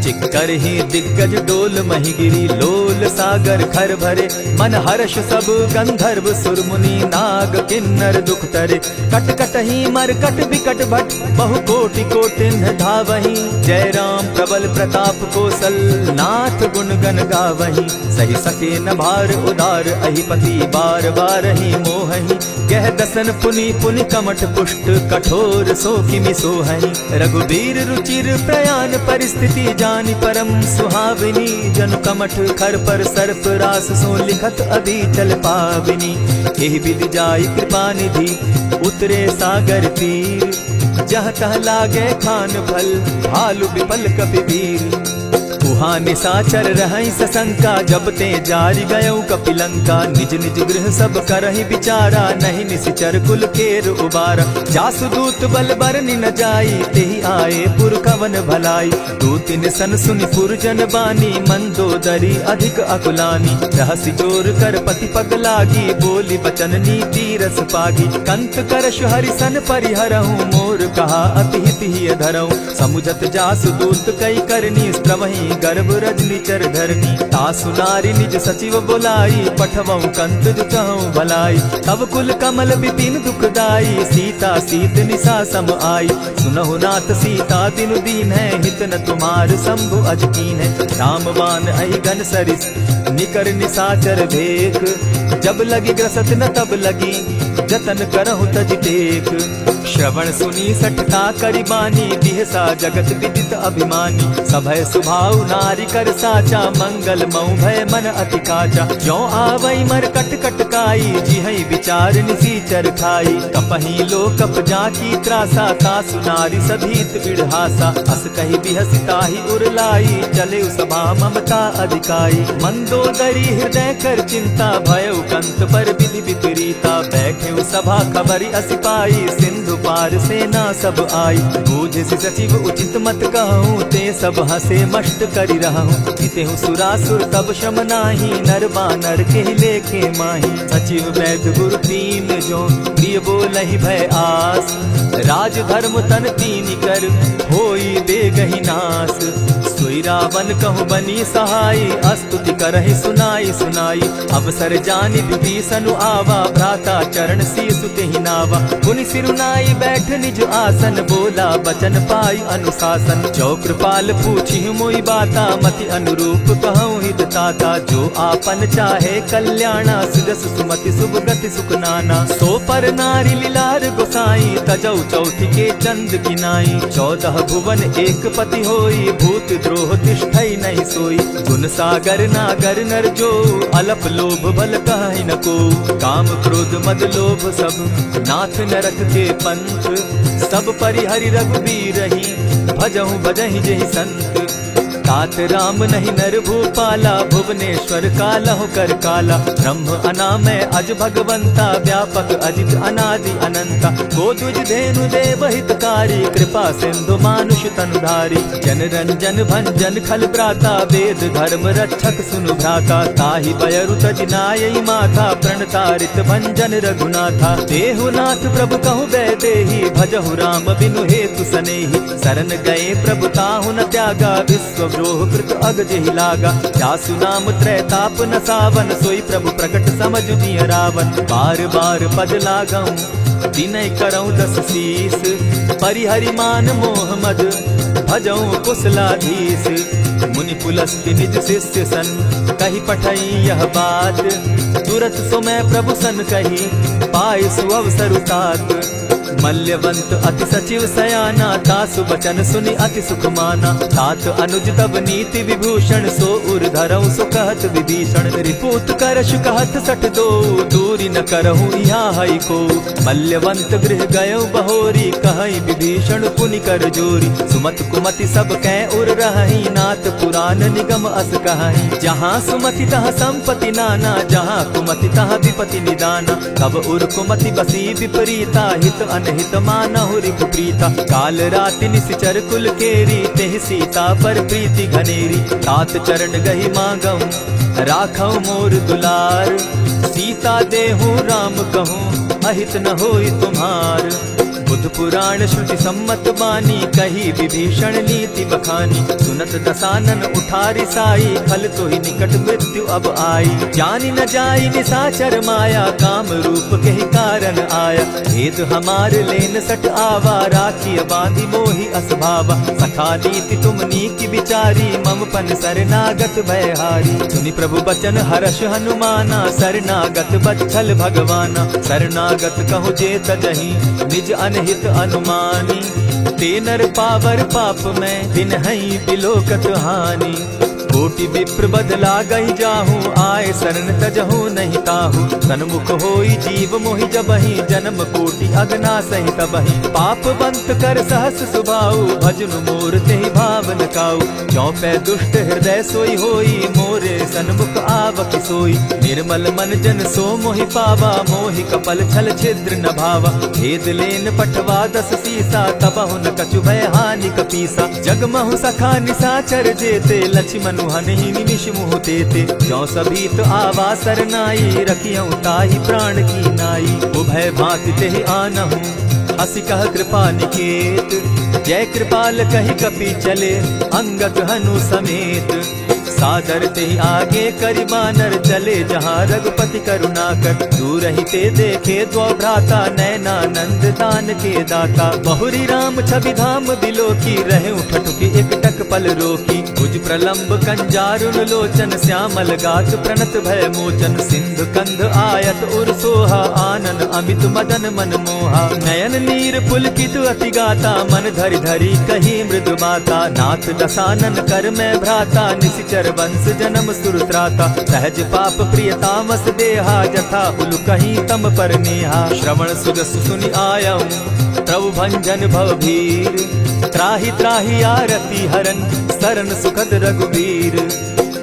चिक्कर ही दिग्गज डोल मही गिरी, लोल सागर खर भरे, मन हर्ष सब गंधर्व सुर मुनि, नाग किन्नर दुख तरे। कट कट ही मरकट विकट भट, बहु कोटि कोटिन्ह धावही, जय राम प्रबल प्रताप कौशल, नाथ गुण गण गावही। सही सके न भार उदार अहिपति, बार बार ही मोहही, कह दसन पुनि पुनि कमठ पुष्ट, कठोर सो किमि सोहहि। रघुबीर रुचिर प्रयाण परिस्थिति, जानि परम सुहाविनी, जनु कमठ खर पर सर्प रास, सो लिखत अभी चल पाविनी। एहि विधि जाई कृपा निधि, उतरे सागर तीर, जहाँ तह लागे खान फल, भालु विपल कपिवीर। उहाँ निशाचर रहई सशंका, जब ते जारी गयऊ कपिलंका, निज निज गृह सब करहि विचारा, नहीं निशिचर कुल केर उबारा। जासुदूत बल बरनि न जाई, तेहि आए पुर कवन भलाई, दूतिन सन सुनि पुरजन बानी, मंदोदरी अधिक अकुलानी। रहसि जोर कर पति पग लागी, बोली बचन नीति रस पागी, कंत करश हरिसन परिहरहूँ, मोर कहा अति हित ही धरऊँ। समुझत जासुदूत कई करनी, स्त्रवही गर्भ रजनी चर धरनी, तासु नारी निज सचिव बोलाई, पठवऊ कंत दुचहु भलाई। तब कुल कमल विपिन दुखदाई, सीता सीत निशा सम आई, सुनहु नाथ सीता दिनु दीन है, हित न तुम्हार शंभु अज कीन है। रामबान अहि घन सरिस, निकर निशाचर भेक, जब लगी ग्रसत न तब लगी, जतन करहु तज टेक। श्रवण सुनी सठता करिबानी, दिहसा जगत विदित अभिमानी, सभय सुभाव नारी कर साचा, मंगल मऊ भय मन अति काचा। जो आवई मर कट कट काई, जिहई विचार निसीचर खाई, कपही लो कप जाकी त्रासा, तासु नारी सधीत बिढ़ासा। अस कही बिहसिता ही उरलाई, चले सभा ममता अधिकाई, मंदोदरी हृदय कर चिंता, भयउ कंत पर विधि विपरीता। बैठे सभा खबरी असी पाई, सिंधु पार सेना सब आई, बूझ सचिव उचित मत कहूँ, ते सब हसे मष्ट करि रहूँ। जितेहु सुरासुर तब शम नाही, नर बानर के लेखे माही। सचिव वैद्य गुरु तीन जो, प्रिय बोलहि भय आस, राज धर्म तन तीन कर, होई देगहि नास। सोई रावण कहु बनी सहाय, अस्तुति करहि सुनाई सुनाई, अवसर जानि विभीषण आवा, भ्राता चरण शीस तेहि नावा। पुनि सिरुनाई बैठ निज आसन, बोला बचन पाई अनुशासन। जो कृपाल पूछि मोई बाता, मति अनुरूप कहूँ हित ताता। जो आपन चाहे कल्याणा, सुजस सुमति शुभ गति सुख नाना। सो पर नारी लीलार गोसाई, तजौ चौथि के चंद किनाई। 14 भुवन एक पति होई, भूत द्रोह तिष्ठई नहीं सोई। गुण सागर नागर नर जो, अलप लोभ बल कहि न को। काम क्रोध मद लोभ सब, नाथ नरक के पंथ। सब परिहरि रघुबीर ही, भजहु भजहि जेहि संत। तात राम नहीं नर भूपाला, भुवनेश्वर कालहु कर काला। ब्रह्म अनामय अज भगवंता, व्यापक अजित अनादि अनंता। गोदुज धेनु देव हितकारी, कृपा सिंधु मानुष तनुधारी। जन रंजन भंजन खल प्राता, वेद धर्म रक्षक सुनु भ्राता। ताहि बयरु तज नायई माथा, प्रणतारित भंजन रघुनाथा। देहुनाथ प्रभु कहु बैदेही, भजहु राम बिनु हेतु सनेही। शरण गए प्रभु ताहु न त्यागा, विश्व द्रोह कृत अग जेहि लागा। जासु नाम त्रैताप न सावन, सोई प्रभु प्रकट समझ दिय रावण। बार बार पद लागऊं, विनय करऊं 10 शीस। परिहरि मान मोह मद, भजऊं कुशलाधीश। मुनि पुलस्ति निज शिष्य सन, कही पठई यह बात। तुरत सो मैं प्रभु सन कही, पाए सुअवसर तात। मल्यवंत अति सचिव सयाना, तासु बचन सुनि अति सुख माना। तात अनुज तब नीति विभूषण, सो उर धरऊं सो कहत विभीषण। रिपुत करश कहत सठ दो, दूरी न करहूँ यहाँ हई को। मल्यवंत गृह गयो बहोरी, कहई विभीषण पुनि कर जोरी। सुमत कुमति सब कै उर रहई, नाथ पुराण निगम अस कहई। जहाँ सुमति तहाँ संपत्ति नाना, जहाँ कुमति तहाँ विपति निदाना। तब उर कुमति बसी विपरीता, हित अनहित मानहु रिपु प्रीता। काल राति निशिचर कुल केरी, तेहि सीता पर प्रीति घनेरी। तात चरण गहि मांगऊं, राखऊं मोर दुलार। सीता देहूं राम कहूं, अहित न होई तुम्हार। बुध पुराण श्रुति सम्मत बानी, कही विभीषण नीति बखानी। सुनत दसानन उठारी साई, फल तो ही निकट मृत्यु अब आई। जानी न जाई निशाचर माया, काम रूप के ही कारण आया। भेद हमार लेन सट आवा, राखी बांधी मोहि असभावा। सखा नीति तुम नीति विचारी, मम पन शरणागत भयहारी। सुनि प्रभु बचन हर्ष हनुमाना, शरणागत बच्छल भगवाना। शरणागत कहु जे तजहि, निज अनहित अनुमानी। ते नर पावर पाप में, दिन हई बिलोकत हानि। कोटि विप्र बदला गई जाहू, आए शरण तजहू नहीं ताहू। सन्मुख होई जीव मोहि जबहि, जन्म कोटि अगना सहि तबहि। पाप बंत कर सहस सुभाऊ, भजनु मोर तेहि भावन काऊ। चौपै दुष्ट हृदय सोई होई, मोरे सन्मुख आवक सोई। निर्मल मन जन सो मोहि पावा, मोहि कपल छल छिद्र न भावा। भेद लेन पठवा दस सीसा, तबहु न कछु भय हानि कपीसा। जगमहु सखा निशाचर जेते, लक्ष्मण हनहि निमिष मुह तेते। जो सभीत आवा सरनाई, रखियऊ ताहि प्राण की नाई। उभय भांति तेहि आनहु, हसी कह कृपा निकेत। जय कृपाल कहि कपि चले, अंगद हनु समेत। सादर ते आगे करि बानर, चले जहाँ रघुपति करुणाकर। दूर ही ते देखे द्वौ भ्राता, नैनानंद दान के दाता। बहुरी राम छवि धाम बिलोकी, रहे ठठुकी एक टक पल रोकी। भुज प्रलंब कंजारुन लोचन, श्यामल गात प्रणत भय मोचन। सिंधु कंध आयत उर सोहा, आनन अमित मदन मन मोहा। नयन नीर पुलकित अति गाता, मन धरि धरि कही मृदु माता। नाथ दसानन कर मैं भ्राता, निशिचर वंश जन्म सुरत्राता। सहज पाप प्रिय तामस देहा, जथा उलु कहीं तम पर नेहा। श्रवण सुजस सुनि आयऊं, प्रभु भंजन भव भीर। त्राहि त्राहि आरती हरन, सरन सुखद रघुबीर।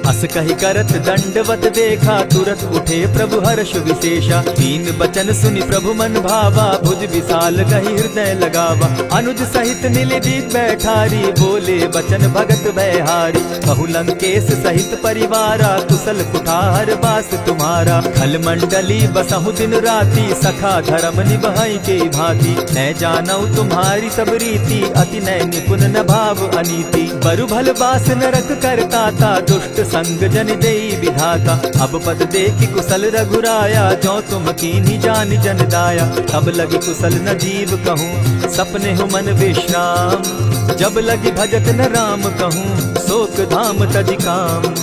अस कहि करत दंडवत देखा, तुरत उठे प्रभु हर्ष विशेषा। दीन बचन सुनि प्रभु मन भावा, भुज विशाल कहि हृदय लगावा। अनुज सहित नीलदीप बैठारी, बोले बचन भगत भयहारी। कहु लंकेश सहित परिवारा, कुशल कुठार बास तुम्हारा। खल मंडली बसहु दिन राति, सखा धर्म निभाई के भांति। न जानऊ तुम्हारी सब रीति, अति नय निपुण न भाव अनीति। बरु भल बास नरक करताता, दुष्ट संग जन देई विधाता। अब पद देखि कुशल रघुराया, जो तुम कीन्ही जान जन दाया। तब लगी कुशल न जीव कहूँ, सपने हो मन विश्राम। जब लगी भजत न राम कहूँ, शोक धाम तज काम।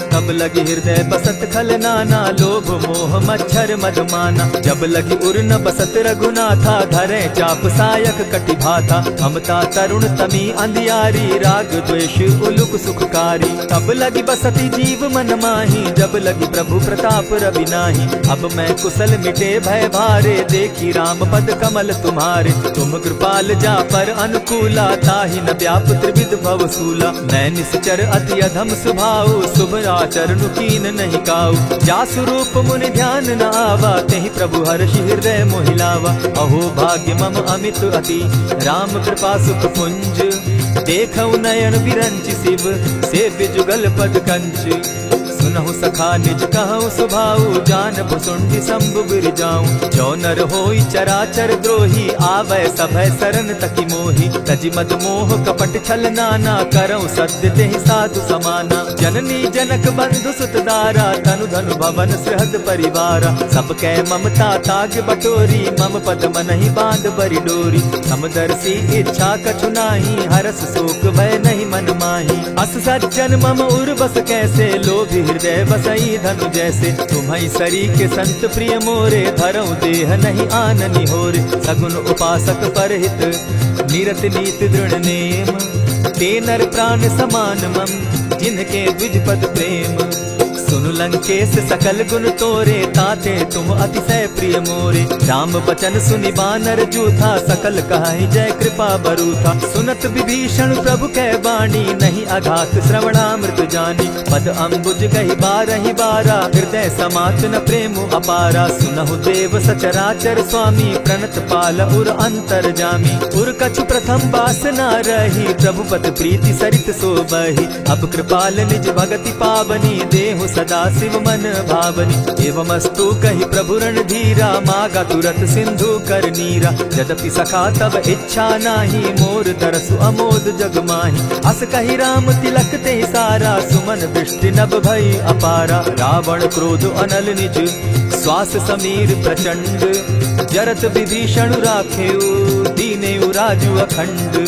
तब लगी हृदय बसत खल नाना, लोभ मोह मच्छर मद माना। जब लगी उर न बसत रघुनाथा, धरे चाप सायक कटि भाता। ममता तरुण तमी अंधियारी, राग द्वेष उलुक सुखकारी। तब लगी बसती जीव मन माही, जब लगी प्रभु प्रताप रवि नाही। अब मैं कुशल मिटे भय भारे, देखी राम पद कमल तुम्हारे। तुम कृपाल जा पर अनुकूला, ताहि न व्याप त्रिविध भव सूला। मैं निश्चर अति अधम सुभाऊ, शुभ चरणु कीन नहीं काऊ। जासु रूप मुनि ध्यान न आवा, तेहि प्रभु हर्षि हृदय मोहिलावा। अहो भाग्य मम अमित अति, राम कृपा सुख पुंज। देखऊ नयन विरंचि शिव, सेव्य जुगल पद कंच। सुनहु सखा निज कहूँ सुभाऊ, जान भुसुंडी शंभु गिर जाऊं। जो नर होई चराचर द्रोही, आवे सभय शरण तकी मोही। तजि मद मोह कपट छल नाना, करऊं सत्य तेहि साधु समाना। जननी जनक बंधु सुत दारा, तनु धनु भवन सृहद परिवारा। सब कै ममता ताग बटोरी, मम पद मनहि बांध बरि डोरी। समदर्शी इच्छा कछु नाही, हरस शोक भय नहीं मन माही। अस सज्जन मम उर बस कैसे, लोभी हृदय बसई धनु जैसे। तुम्हारी सरी के संत प्रिय मोरे, धरऊ देह नहीं आननि होरे। सगुन उपासक परहित, निरत नीत दृढ़ नेम। ते नर प्राण समान मम, जिनके द्विज पद प्रेम। सुनु लंकेश सकल गुण तोरे, ताते तुम अतिशय प्रिय मोरे। राम बचन सुनि बानर जूथा, सकल कहाई जय कृपा बरूथा। सुनत विभीषण प्रभु कै बाणी, नहीं अघात श्रवणामृत जानी। पद अम्बुज कहि बारहि बारा, हृदय समात न प्रेम अपारा। सुनहु देव सचराचर स्वामी, प्रणत पाल उर अंतर जामी। उर कछु प्रथम बास न रही, प्रभु पद प्रीति सरित सोबहि। अब कृपाल निज भगति पावनी, देहु सदा शिव मन भावनी। एवमस्तु कहि प्रभु रणधीरा, मागा तुरत सिंधु कर नीरा। यद्यपि सखा तब इच्छा नाही, मोर तरसु अमोद जग माही। अस कहि राम तिलक ते सारा, सुमन दृष्टि नभ भई अपारा। रावण क्रोध अनल निज, श्वास समीर प्रचंड। जरत विभीषण राखेउ, दीनेउ राजु अखंड।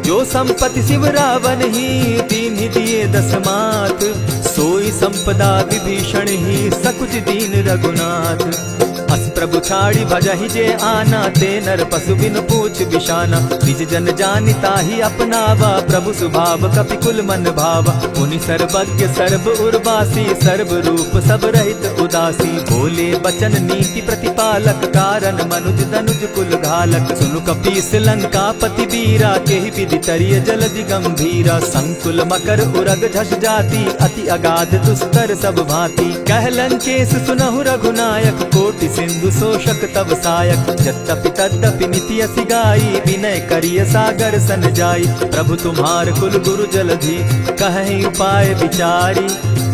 जो संपत्ति शिव रावण ही, दीन्हि दिए दस मात। सोई संपदा विभीषण ही, सकुच दीन रघुनाथ। अस प्रभु छाड़ी भजहि जे आना, ते नर पशु बिन पूछ बिशाना। निज जन जानि ताहि अपनावा, प्रभु स्वभाव कपि कुल मन भावा। मुनि सर्वज्ञ सर्व उर्वासी, सर्व रूप सब रहित उदासी। बोले बचन नीति प्रतिपालक, कारण मनुज दनुज कुल घालक। सुनु कपीस लंका पति बीरा, केहि विधि तरिय जलधि गंभीरा। संकुल मकर उरग झस जाति, अति अगाध दुस्तर सब भांति। कह लंकेश सुनहु रघुनायक, कोटि सिंधु शोषक तब सायक। यद्यपि तद्यपि निति असि गाई, विनय करिय सागर सन जाई। प्रभु तुम्हार कुल गुरु जलधि, कहि उपाय विचारी।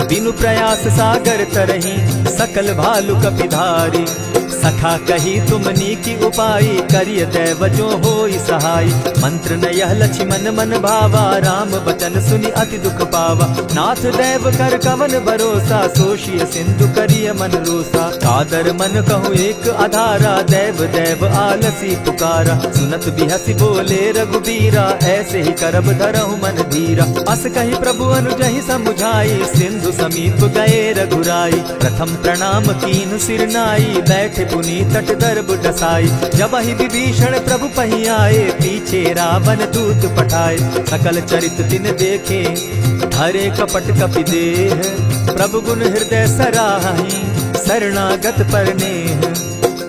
बिनु प्रयास सागर तरही, सकल भालु कपिधारी। सखा कही तुमनी की उपाय, करिय दैव जो होई सहाय। मंत्र न यह लक्ष्मण मन भावा, राम बचन सुनि अति दुख पावा। नाथ दैव कर कवन भरोसा, सोषिय सिंधु करिय मन रोसा। कादर मन कहूँ एक आधारा, दैव दैव आलसी पुकारा। सुनत बिहसी बोले रघुबीरा, ऐसे ही करब धरहु मन धीरा। अस कही प्रभु अनुजहि समुझाई, सिंधु समीप गए रघुराई। प्रथम प्रणाम कीन सिर नाई, बैठे पुनि तट दर्भ डसाई। जब ही विभीषण प्रभु पही आए, पीछे रावण दूत पठाए। सकल चरित तिन देखे, हरे कपट कपि देह। प्रभु गुण हृदय सराहि, शरणागत पर नेह।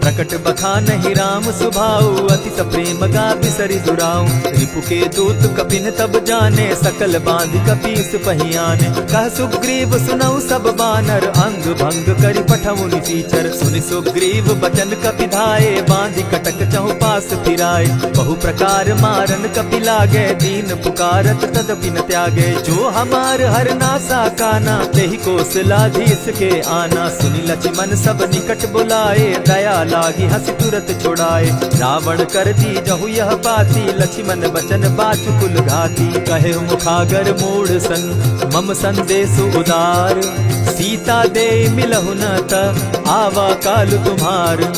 प्रकट बखानहि राम सुभाऊ, अति सप्रेम गा बिसरि दुराऊ। रिपु के दूत कपिन तब जाने, सकल बांधि कपीस पहियाने। कह सुग्रीव सुनऊ सब बानर, अंग भंग करि पठऊ निसीचर। सुनि सुग्रीव बचन कपि धाये, बांधि कटक चहु पास फिराए। बहु प्रकार मारन कपि लागे, दीन पुकारत तदपि न त्यागे। जो हमार हर नासा काना, तेहि कौशलाधीश के आना। सुनि लक्ष्मण सब निकट बुलाए, दया लागी हंस तुरत छुड़ाए। रावण कर दी जहु यह बाती, लक्ष्मण बचन बाचु कुल घाती। कहे मुखागर मूढ़ सन, मम संदेश उदार। सीता दे मिलहु न त, आवा काल तुम्हार।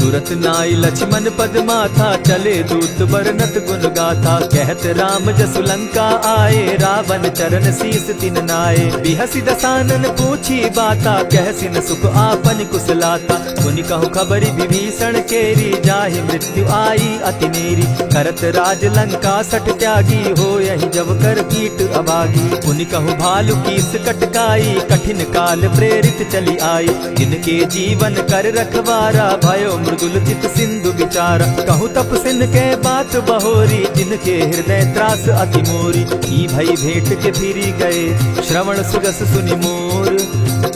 तुरत नाई लक्ष्मण पद माथा, चले दूत बरनत गुण गाथा। कहत राम जसु लंका आए, रावण चरण शीस तिन नाये। बिहसि दसानन पूछी बाता, कहसिन सुख आपन कुशलाता। मुनि कहु खबरि विभीषण केरी, जाहि मृत्यु आई अति नेरी। करत राज लंका सठ त्यागी, हो यही जब कर कीट अभागी। मुनि कहु भालु कीस कटकाई, कठिन काल प्रेरित चली आई। जिनके जीवन कर रखवारा, भयो मृदुल चित सिंधु विचार। कहु तपसिन के बात बहोरी, जिनके हृदय त्रास अति मोरी। की भई भेंट के फिरी गए, श्रवण सुजस सुनि मोर।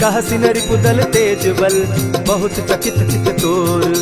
कहसिन रिपुदल तेज बल, बहुत चकित चित तोर।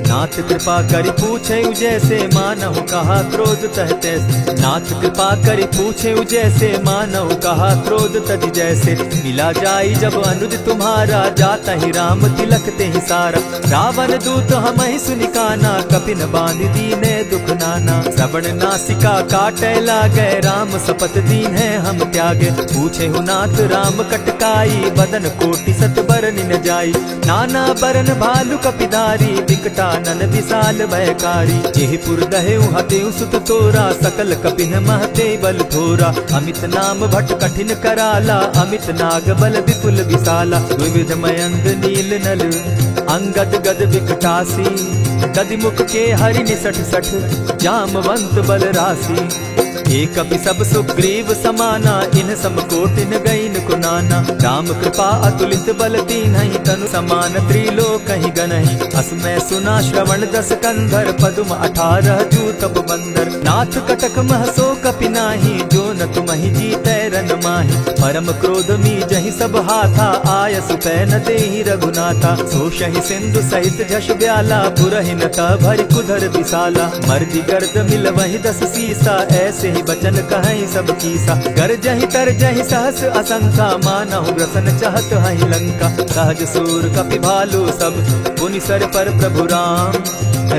नाथ कृपा करि पूछे जैसे, मानहु कहा क्रोध तह तैसे। नाथ कृपा करि पूछे जैसे, मानहु कहा क्रोध तज जैसे। मिला जाई जब अनुज तुम्हारा, जाता ही राम तिलक ते ही सारा। रावण दूत हम ही सुनि काना, कपिन बांधि दीने दुख नाना। श्रवण नासिका काटे लागे, राम सपत दीन है हम त्यागे। पूछे हु नाथ राम कटकाई, बदन कोटि सत बरन न जाई। नाना बरन भालु कपिधारी, विकटा नन विशाल भयकारी। जेहिपुर दहेउ हतेउ सुत तोरा, सकल कपिन महते बल थोरा। अमित नाम भट कठिन कराला, अमित नाग बल विपुल विशाला। द्विविध मयंद नील नल, अंगद गद विकटासी। गद मुख के हरि निसठ सठ, जामवंत बल राशि। एक कपि सब सुग्रीव समाना, इन सम कोटिन गईन कुनाना। राम कृपा अतुलित बल तीन्हि, तनु समान त्रिलोक ही गनहि। असमय सुना श्रवण दस कंधर, पदुम 18 जूतप बंदर। नाथ कटक महसो कपि नाही, जो न तुमहि जीतै बैरन माही। परम क्रोध मी जहि सब हाथा, आयस पै न देहि रघुनाथा। सोषहि सिंधु सहित झष ब्याला, पुरहि न भरि कुधर विसाला। मर्दि गर्द मिल वही 10 सीसा, ऐसे ही बचन कहीं सब कीसा। गर्जहि तरजहि सहस असंका, मानहु ग्रसन चाहत हहि लंका। सहज सूर कपि भालु सब, पुनि सर पर प्रभु राम।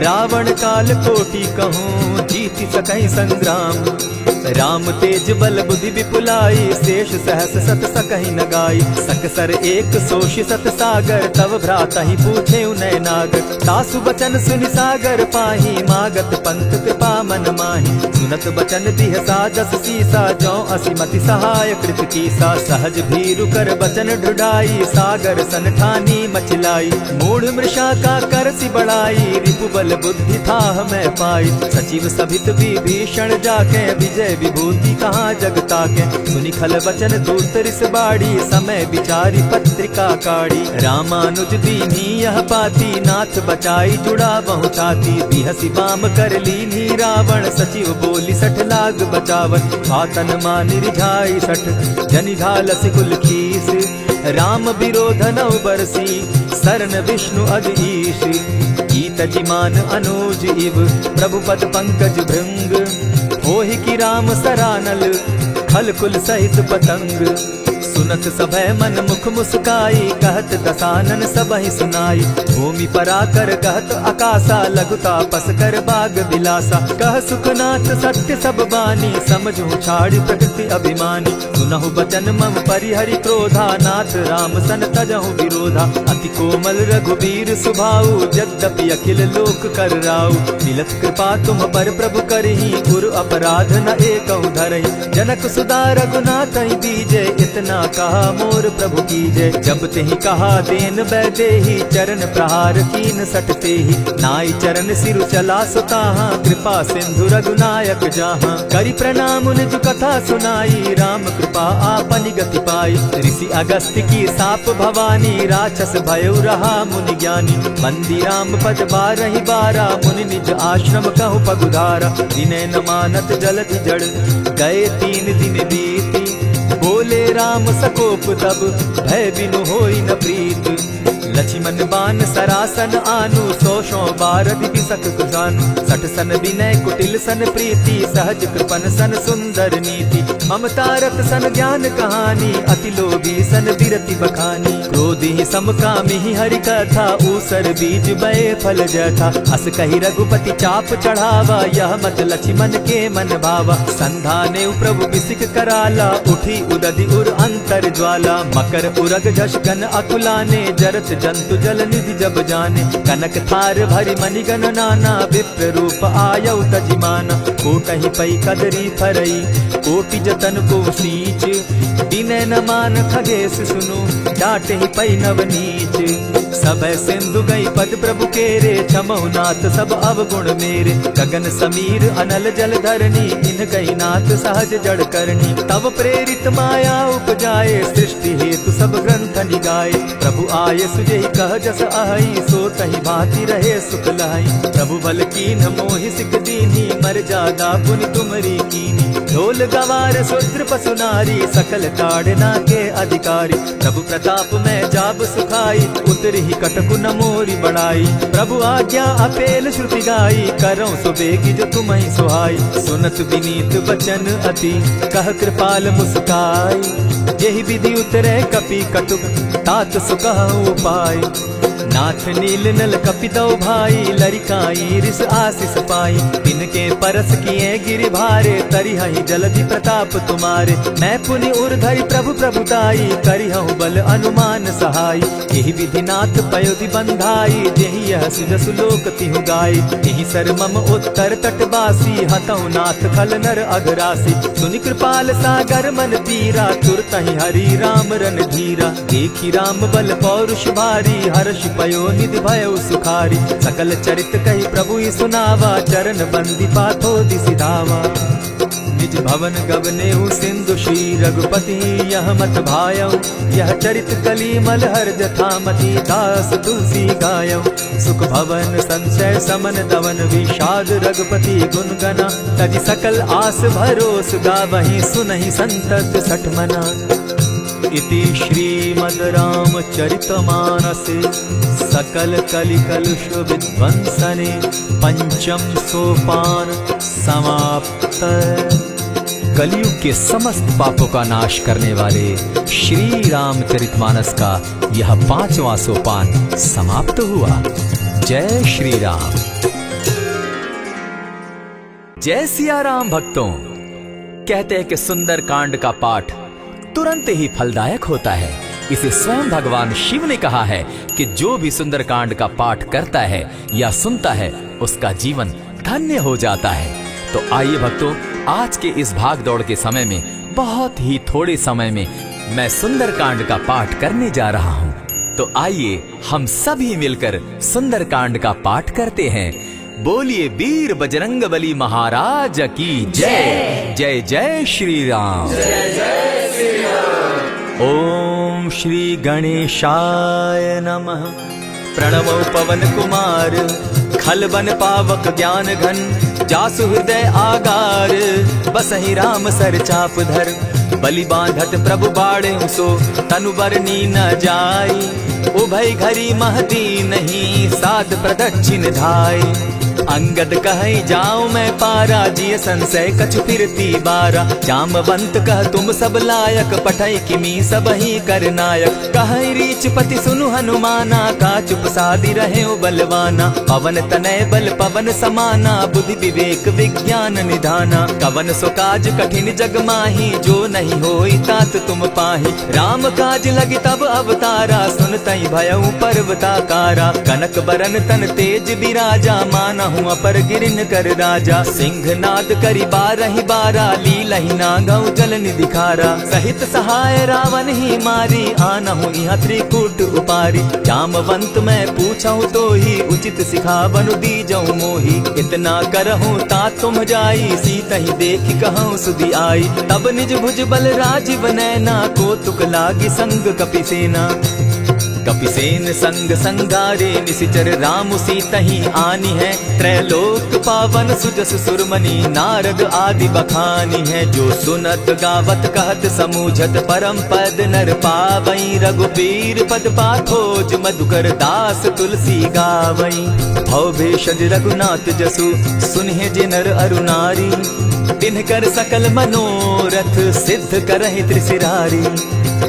रावण काल कोटि कहूँ, जीति सकहि संग्राम। राम तेज बल बुद्धि विपुलाई, शेष सहस सत सकहि न गाई। सकसर एक सोष सत सागर, तव भ्राता ही पूछे उनय नागर। तासु बचन सुनि सागर पाही, मागत पंथ कृपा मन माही। सुनत बचन बिहसा 10 सीसा, जौ असिमति सहाय कृत कीसा। सहज भीरु कर बचन ढुढ़ाई, सागर सन ठानी मचिलाई। मूढ़ मृषा का कर सी बढ़ाई, रिपु बल बुद्धि थाह मैं पाई। सचिव सभित विभीषण जाके, विजय विभूति कहाँ जगता के। सुनि खल बचन दूत रिस बाड़ी, समय विचारी पत्रिका काढ़ी। रामानुज दीनी यह पाती, नाथ बचाई जुड़ा बहु छाती। बिहसी बाम कर लीनी रावण, सचिव बोली 60 लाग बचावन। आतन मानि रिझाई 60, जनि ढालस कुल खीस। राम विरोध नौ बरसी, सरन विष्णु अज ईश। गीत जिमान अनुज इव, प्रभु पद पंकज भृंग। होहि की राम सरानल, खल कुल सहित पतंग। सुनत सभय मन मुख मुस्काई, कहत दसानन सबहि सुनाई। भूमि पराकर कहत आकाशा, लघुता पस कर बाग बिलासा। कह सुखनाथ सत्य सब बानी, समझू छाड़ प्रकृति अभिमानी। सुनहु बचन मम परिहरि क्रोधा, नाथ राम सन तजहु विरोधा। अति कोमल रघुबीर सुभाऊ, यद्यपि अखिल लोक कर राऊ। मिलत कृपा तुम पर प्रभु करही, गुरु अपराध न एकहु धरहि। जनक सुदा रघुनाथ ही दीजे, इतना कहा मोर प्रभु कीजय। जब तेहि कहा देन बैदेही, चरण प्रहार कीन सटते ही। नाई चरण सिरु चला सुताहा, कृपा सिंधु रघुनायक जाहा। करि प्रणाम निज कथा सुनाई, राम कृपा आपनि गति पाई। ऋषि अगस्त की साप भवानी, राक्षस भयउ रहा मुनि ज्ञानी। बंदी राम पद 12 बारा, मुनि निज आश्रम कहु पगुधारा। विनय न मानत जलधि जड़, गए 3 दिन बीती। बोले राम सकोप तब, भय बिनु होई न प्रीत। लक्ष्मण बान सरासन आनु, 100 बारदि बिसक कुजानु। 60 सन विनय कुटिल सन प्रीति, सहज कृपन सन सुंदर नीति। ममता रत सन ज्ञान कहानी, अति लोभी सन बिरति बखानी। क्रोधि समकामी हरि कथा, ऊसर बीज बय फल जथा। अस कहि रघुपति चाप चढ़ावा, यह मत लक्ष्मण के मन भावा। संधाने प्रभु बिसिक कराला, उठी उदधि उर अंतर ज्वाला। मकर उरग झष गन अकुलाने, जरत जंतु जल निधि जब जाने। कनक थार भरि मणिगण नाना, विप्र रूप आयौ तजिमाना। कोटहि पै कदरी फरई, कोटि जतन को सींच। विनय न मान खगेश सुनु, डांटहि पै नव नीच। सब सिंधु गई पद प्रभु केरे, छमहु नाथ सब अवगुण मेरे। गगन समीर अनल जल धरनी, इन गई नाथ सहज जड़ करनी। तब प्रेरित माया उपजाए, सृष्टि हेतु सब ग्रंथ निगाए। प्रभु आये सुजेहि कह जस आहई, सो तहि भांति रहे सुख लाई। प्रभु बल कीन्ह मोहि सिख दीन्ही, मर जादा पुनि तुमरी कीन्ही। ढोल गवार शूद्र पशु नारी, सकल ताड़ना के अधिकारी। प्रभु प्रताप में जाब सुखाई, उतरहि कटकु न मोरी बढ़ाई। प्रभु आज्ञा अपेल श्रुति गाई, करौ सो बेगी जो तुम्हि सुहाई। सुनत विनीत बचन अति, कह कृपाल मुस्काई। जेहि विधि उतरे कपि कटुक, तात सो कहु उपाय। नाथ नील नल कपि दो भाई, लरिकाई रिस आशीष पाई। तिनके परस किए गिरि भारे, तरिहहि जलधि प्रताप तुम्हारे। मैं पुनि उर धरि प्रभु प्रभुताई, करिहु बल अनुमान सहाय। यही विधि नाथ पयोधि बंधाई, जेहि यह सुजसु लोक तिहु गाई। यही सर मम उत्तर तटवासी, हतहु नाथ खल नर अघरासी। सुनि कृपाल सागर मन तीरा, तुरतहि हरि राम रन धीरा। देखी राम बल पौरुष भारी, हर्ष पयो निधि भयो सुखारी। सकल चरित कही प्रभु ही सुनावा, चरण बंदी पाथो दिसि धावा। निज भवन गगनेउ सिंधु श्री रघुपति यह मत भायौ। यह चरित कली मलहर जथामति दास तुलसी गायौ। सुख भवन संशय समन दवन विषाद रघुपति गुण गना। तज सकल आस भरोस गावहि सुनहि संतत सठ मना। इति श्रीमद् रामचरितमानसे सकल कलि कलुष विध्वंसने पंचम सोपान समाप्त। कलयुग के समस्त पापों का नाश करने वाले श्री रामचरितमानस का यह 5वां सोपान समाप्त हुआ। जय श्री राम। जय सिया राम। भक्तों, कहते हैं कि सुंदर कांड का पाठ तुरंत ही फलदायक होता है। इसे स्वयं भगवान शिव ने कहा है कि जो भी सुंदर कांड का पाठ करता है या सुनता है उसका जीवन धन्य हो जाता है। तो आइए भक्तों, आज के इस भाग दौड़ के समय में बहुत ही थोड़े समय में मैं सुंदर कांड का पाठ करने जा रहा हूँ। तो आइए हम सभी मिलकर सुंदर कांड का पाठ करते हैं। बोलिए वीर बजरंगबली महाराज की जय। जय जय श्री राम। जय जय श्री राम। ओम श्री गणेशाय नमः। प्रणवो पवन कुमार खल बन पावक ज्ञान घन। जासु हृदय आगार बसहि राम सर चाप धर। बलि बांधत प्रभु बाढ़े सो तनु बरनी न जाई। उभय घरी महती नहीं साध प्रदक्षिण धाई। अंगद कहे जाऊं मैं पारा जिय संशय कछु फिरती बारा। जामवंत कह तुम सब लायक पठै किमी सब ही कर नायक। कहे रीच पति सुनु हनुमाना का चुप सादी रहे बलवाना। पवन तनय बल पवन समाना बुद्धि विवेक विज्ञान निधाना। कवन सो काज कठिन जग माही जो नहीं होई तात तुम पाही। राम काज लगी तब अवतारा सुन तई भयउ पर्वताकारा। कनक बरन तन तेज बिराजा माना हुआ पर गिरिन कर राजा। सिंह नाद करी बारहि बारा लीलहि नागौ जल निधि खारा। सहित सहाय रावण ही मारी आनहु इहाँ त्रिकूट उपारी। जामवंत मैं पूछऊं तो ही उचित सिखावनु दीजऊं मोही। इतना करहूं ता तुम जाई सीतहि देखि कहूं सुधि आई। तब निज भुज बल राजीव नैना को तुक लागी संग कपिसेना। कपिसेन संग संगारे निशिचर राम सीतहि आनी है। त्रैलोक पावन सुजस सुरमणि नारद आदि बखानी है। जो सुनत गावत कहत समूझत परम पद नर पावई। रघुबीर पद पाथोज मधुकर दास तुलसी गावई। भव भेषज रघुनाथ जसु सुनहि जे नर अरु नारी। तिनकर सकल मनोरथ सिद्ध करहि त्रिशिरारी।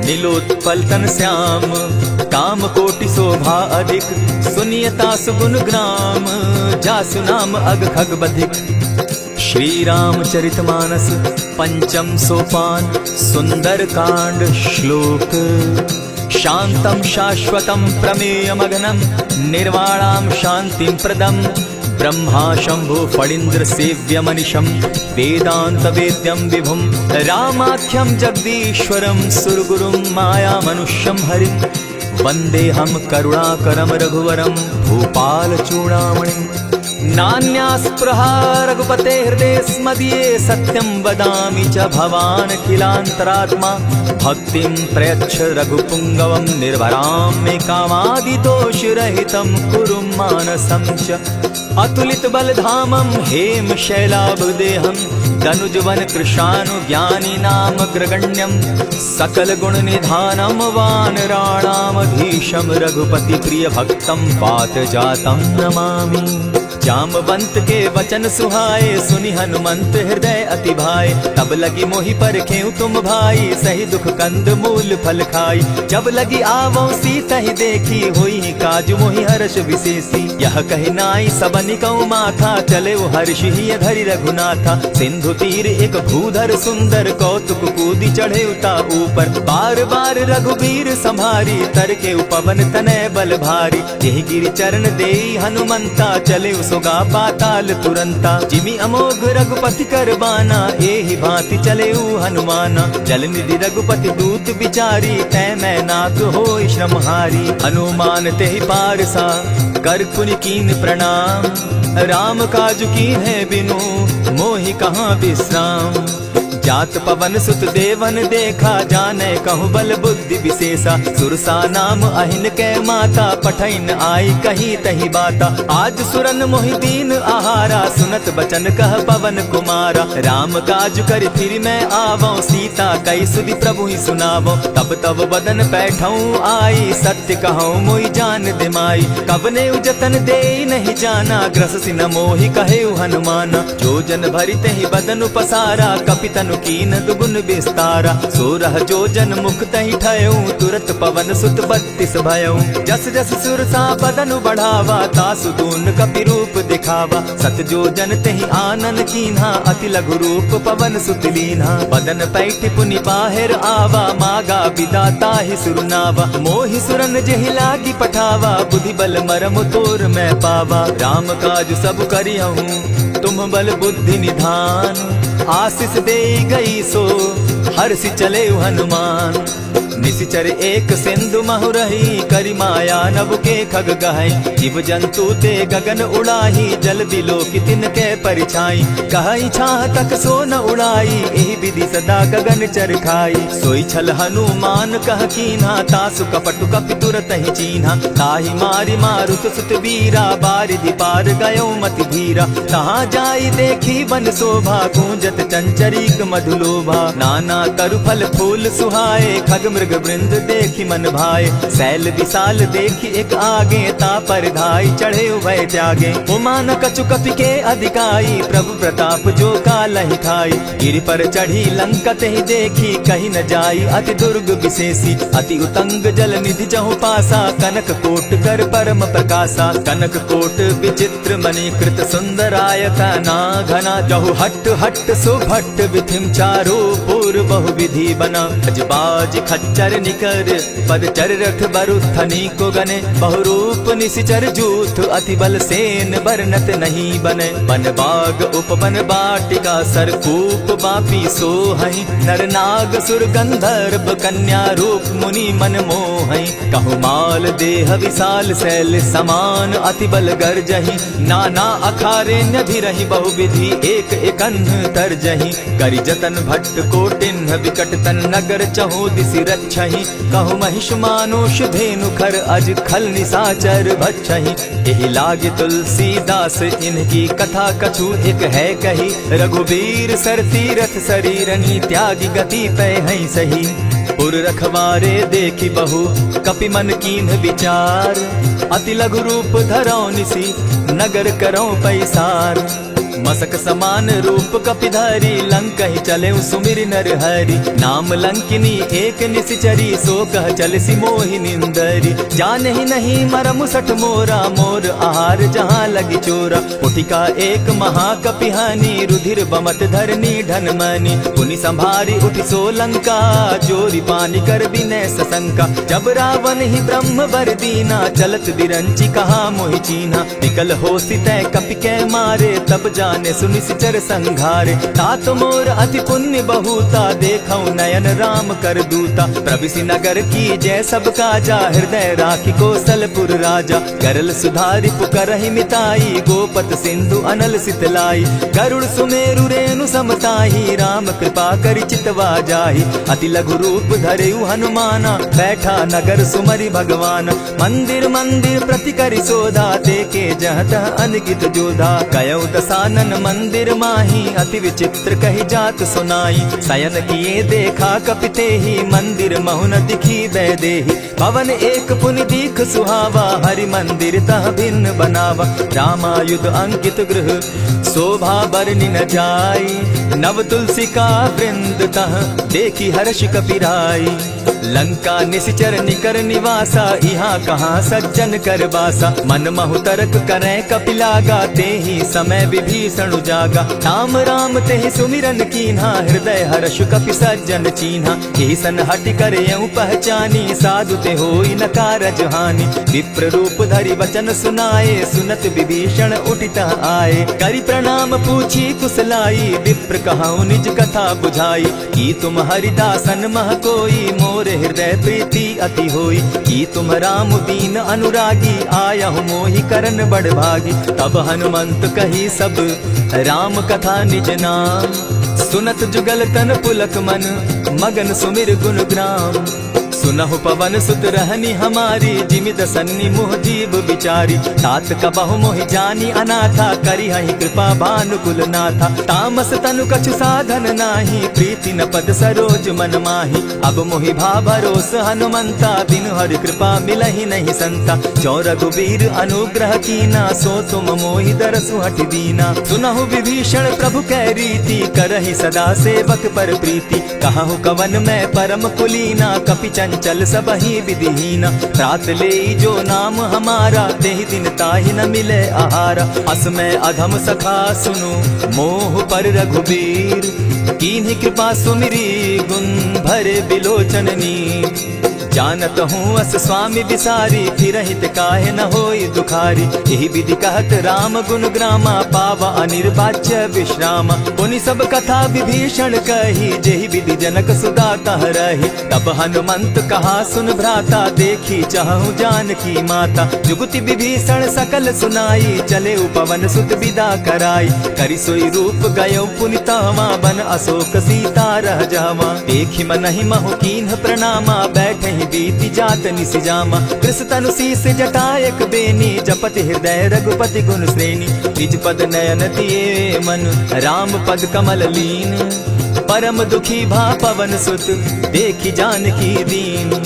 नीलोत्पल तन श्याम काम कोटि शोभा अधिक। सुनियता सुगुन ग्राम जासु नाम अग खग बधिक। श्री रामचरितमानस पंचम सोपान सुंदर कांड श्लोक। शांतम शाश्वतम प्रमेयमगनम निर्वाणाम शांतिम प्रदम। ब्रह्मा शंभु फणीन्द्र सेव्य मनिषम वेदांत वेद्यम विभुम। रामाख्यम जगदीश्वरम सुरगुरुम माया मनुष्यम हरिम। वंदे हम करुणाकरम रघुवरम भूपाल चूड़ामणिम। नान्यास्पृहा रघुपते हृदय स्मदीये सत्यं वदामि च भवान् किलान्तरात्मा। भक्तिं प्रयच्छ रघुपुङ्गवं निर्भरां मे कामादिदोषरहितं कुरु मानसं च। अतुलित बलधामं हेम शैलाभदेहं दनुजवन कृशानुज्ञानी नामग्रगण्यं। सकल गुण निधानं वानराणामधीशं रघुपति प्रिय भक्तं पातजातं नमामि। जामवंत के वचन सुहाए सुनि हनुमंत हृदय अति भाए। तब लगी मोहि परखेउ तुम भाई सही दुख कंद मूल फल खाई। जब लगी आवो सीतहि देखी होई काज मोहि हर्ष विशेषी। यह कहि नाई सबनि कौ माथा चले वो हर्षि ही धरि रघुनाथा। सिंधु तीर एक भूधर सुंदर कौतुक कूदी चढ़े उता ऊपर। बार बार रघुबीर संभारी तर के उपवन तनय बल भारी। यही गिरि चरण देई हनुमंता चले सोगा पाताल तुरंता। जिमि अमोघ रघुपति कर बाना एहि भांति चले हनुमाना। जल निधि रघुपति दूत विचारी तै मैं नाथ होई श्रमहारी। हनुमान तेहि पारसा कर पुनि कीन प्रणाम। राम काज कीन्हे बिनु मोहि कहाँ विश्राम। जात पवन सुत देवन देखा, जाने कहूँ बल बुद्धि विशेषा। सुरसा नाम अहिन के माता, पठैन आई कहीं तही बाता। आज सुरन मोहि दीन आहारा, सुनत बचन कह पवन कुमारा। राम काज कर फिर मैं आवो, सीता कई सुधि प्रभु ही सुनावो। तब तब बदन बैठऊं आई, सत्य कहूँ मोहि जान दिमाई। कब ने उजतन दे नहीं जाना, ग्रस सिन मोहि कहे हनुमाना। जो जन भरि तहि बदन पसारा, कपितनु कीन दुगुन विस्तारा। 16 जो जन मुख तहि ठयऊं, तुरत पवन सुत 32 भयऊं। जस जस सुरसा बदन बढ़ावा, तासु दून कपि रूप दिखावा। सत जो जन तहि आनन कीन्हा, अति लघु रूप पवन सुत लीन्हा। बदन पैठ पुनि बाहिर आवा, मागा विदाता ही सुरनावा। मोहि सुरन जेहि लागी पठावा, बुद्धि बल मरम तोर मैं पावा। राम काज सब करियहूँ, तुम बल बुद्धि निधान। आशीष दे गई सो हर्षि चले हनुमान। निशिचर एक सिंधु महु रही, करि माया नभ के खग गहै। जीव जंतु ते गगन उड़ाही, जल बिलो की तिनके परिछाई। कहई छाह तक सो न उड़ाई, एहि विधि सदा गगन चर खाई। सोई छल हनुमान कह कीन्हा, तासु कपटु कपि तुरत ही चीन्हा। ताहि मारि मारुत सुत वीरा, बारिधि पार गयो मति धीरा। तहाँ जाई देखी वन शोभा, गूंजत चंचरीक मधुलोभा। नाना तरु फल फूल सुहाए, खग मृग वृंद देखी मन भाए। सैल विशाल देखी एक आगे, ता पर धाई चढ़े उभय त्यागे। उमान कछु कपि के अधिकाई, प्रभु प्रताप जो कालहि खाई। गिरि पर चढ़ी लंका तेहि देखी, कहीं न जाई अति दुर्ग विशेषी। अति उतंग जल निधि जहु पासा, कनक कोट कर परम प्रकाशा। कनक कोट विचित्र मणि कृत सुंदरायता ना घना। जहु हट हट सुभट विधिम चारो पूर्व बहु विधि बना। अजबाज खच्चर निकर पद चर रथ बरुथनी को गने। बहुरूप निशिचर जूथ, अति बल सेन बरनत नहीं बने। बन बाग उपवन बाटिका, सरकूप बापी सोहई। नर नाग सुर गंधर्व कन्या, रूप मुनि मन मोहई। कहु माल देह विशाल शैल समान, अति बल गर्जहि। नाना अखारे नभिरहि बहुविधि, एक एकन्ह तरजहि। करि जतन भट्ट कोटिन्ह विकट तन, नगर चहु दिसि रक्षहि। कहु महिष मानुष धेनु खर, अज खल निसाचर भक्षहि। एहि लागे तुलसीदास, इनकी कथा कछु एक है कही। रघुबीर सर तीरथ शरीरनि, त्यागी गति पै हैं सही। पुर रखवारे देखी बहु, कपि मन कीन्ह विचार। अति लघु रूप धरौ निसी, नगर करौ पैसार। मसक समान रूप कपिधारी, लंकहि चले सुमिर नर हरि। नाम लंकिनी एक निशिचरी, सो कह चल सी मोहि निंदरी। जानहि नहीं मरम सठ मोरा, मोर आहार जहाँ लगी चोरा। उठिका एक महाकपिहानी, रुधिर बमत धरनी ढन मनी। पुनि संभारी उठि सो लंका, जोरी पानी कर बिनै सशंका। जब रावण ही ब्रह्म बर दीना, चलत बिरंची कहा मोहि चीन्हा। निकल होसी तै कपि कै मारे, तब जाने सुनिश्चर संघारे। तात मोर अति पुण्य बहुता, देखऊं नयन राम कर दूता। प्रविशि नगर की जय सब काजा, हृदय राखी कौशलपुर राजा। करल सुधारि पुकरहि मिताई, गोपत सिंधु अनल सितलाई। गरुड़ सुमेरु रेणु समताही, राम कृपा करि चितवा जाहि। अति लघु रूप धरेउ हनुमाना, बैठा नगर सुमरि भगवान। मंदिर मंदिर प्रति करि सोधा, देखे जहत अनगित जोधा। कयउ दसानन मंदिर माही, अति विचित्र कही जात सुनाई। शयन किए देखा कपिते ही, मंदिर महु न दिखी वैदेही। भवन एक पुनि दीख सुहावा, हरि मंदिर तह भिन्न बनावा। रामायुध अंकित गृह, शोभा बरनि न जाई। नव तुलसी का वृंद तह, देखी हर्ष कपिराई। लंका निशिचर निकर निवासा, यहाँ कहाँ सज्जन कर बासा। मन महु तरक करै कपिलागा, तेहि समय विभीषण जागा। राम राम तेहि सुमिरन कीन्हा, हृदय हर्ष कपि सज्जन चीन्हा। ईसन हटि कर यूं पहचानी, साधु ते होई न कारज हानि। विप्र रूप धरि वचन सुनाए, सुनत विभीषण उठित आए। करि प्रणाम पूछी कुशलाई, विप्र कहऊँ निज कथा बुझाई। की तुम हरिदासन मह कोई, मोर हृदय प्रीति अति होई। की तुम राम दीन अनुरागी, आयहु मोहि करन बड़ भागी। तब हनुमंत कही सब राम कथा निज नाम, सुनत जुगल तन पुलक मन, मगन सुमिर गुण ग्राम। सुनहु पवन सुत रहनी हमारी, जिमित सन्नी मुह जीव बिचारी। तात कबहु मोहि जानी अनाथा, करी हहि कृपा भानुकुल नाथा। तामस तनु कछु साधन नाही, प्रीति न पद सरोज मन माही। अब मोहि भा भरोस हनुमंता, बिनु हरि कृपा मिलहि नहीं संता। जो रघुबीर अनुग्रह कीना, सो तुम मोहि दरसु हठि दीना। सुनहु विभीषण प्रभु कै रीति, करहि सदा सेवक पर प्रीति। कहु कवन मैं परम कुलीना, कपि चंचल सबहि विधिहीना। रात ले जो नाम हमारा, तेहि दिन ताहि न मिले आहारा। अस मैं अधम सखा सुनु, मोह पर रघुबीर। कीन्ही कृपा सुमिरी, गुण भरे बिलोचन नीर। जानत हूँ अस स्वामी बिसारी, फिरहित काहे न होई दुखारी। यही विधि कहत राम गुण ग्रामा, पावा अनिर्वाच्य विश्रामा। पुनि सब कथा विभीषण कही, जेहि विधि जनक सुता तह रही। तब हनुमंत कहा सुन भ्राता, देखी चाहूँ जानकी माता। जुगति विभीषण सकल सुनाई, चले पवन सुत विदा कराई। करि सोई रूप गयो पुनि तहवा, बन अशोक सीता रह जावा। देखी मनहि महु कीन्ह प्रणामा, बैठे बीति जात निसि जामा। कृष तनु शीस जटा एक बेनी, जपति हृदय रघुपति गुण श्रेणी। निज पद नयन दिए मन, राम पद कमल लीन। परम दुखी भा पवन सुत, देखी जानकी दीन।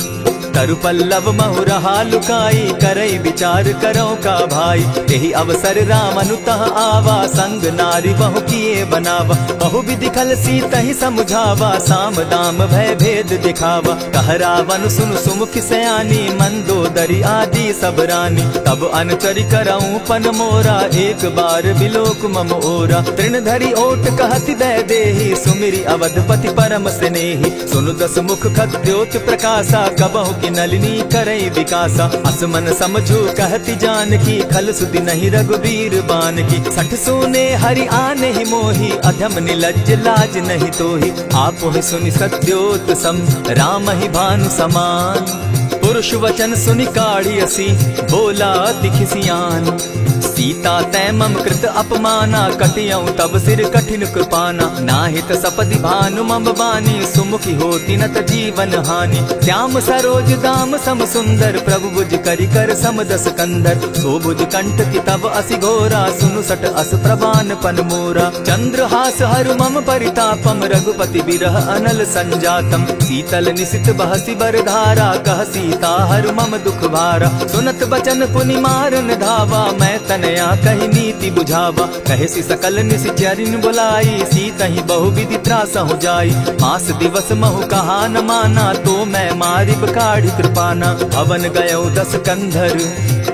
तरु पल्लव महु रहा लुकाई, करई विचार करो का भाई। यही अवसर राम अनुतः आवा, संग नारी बहु किए बनावा। बहु विधि खल सीतहि समुझावा, साम दाम भय भेद दिखावा। कह रावण सुन सुमुख सयानी, मंदोदरी आदि सब रानी। तब अनचरि करऊं पन मोरा, एक बार बिलोक मम ओरा। तृण धरि ओट कहति दय देहि, सुमिरि अवधपति परम स्नेही। सुनु दस मुख खद्योत प्रकाशा, कबहु नलिनी करई विकासा। असमन समझो कहति जानकी, खल सुधि नहीं रघुबीर बान की। सठ सोने हरि आने ही मोही, अधम निलज्ज लाज नहीं तोही। आपो ही सुनि सत्योत सम, राम ही भानु समान। पुरुष वचन सुनि काढ़ी असी, बोला अति खिसियान। सीता तै मम कृत अपमाना, कटियऊं तब सिर कठिन कृपाना। नाहित सपदि भानु मम बानी, सुमुखी होती न त जीवन हानि। श्याम सरोज दाम सम सुंदर, प्रभु भुज करि कर सम दस कंधर। सो भुज कंठ की तब असि घोरा, सुनु सट अस प्रवान पन मोरा। चंद्रहास हरु मम परितापम, रघुपति बिरह अनल संजातम। शीतल निशित बहसी बरधारा, कह सीता हरु मम दुख भारा। सुनत बचन पुनि मारन धावा, मैं तनया कही नीति बुझावा। कहे सी सकल निशिचरिन बुलाई, सीतहि बहु विधि त्रास हो जाई। मास दिवस महु कहा न माना, तो मैं मारिब काढ़ी कृपाना। अवन गयो दस कंधर,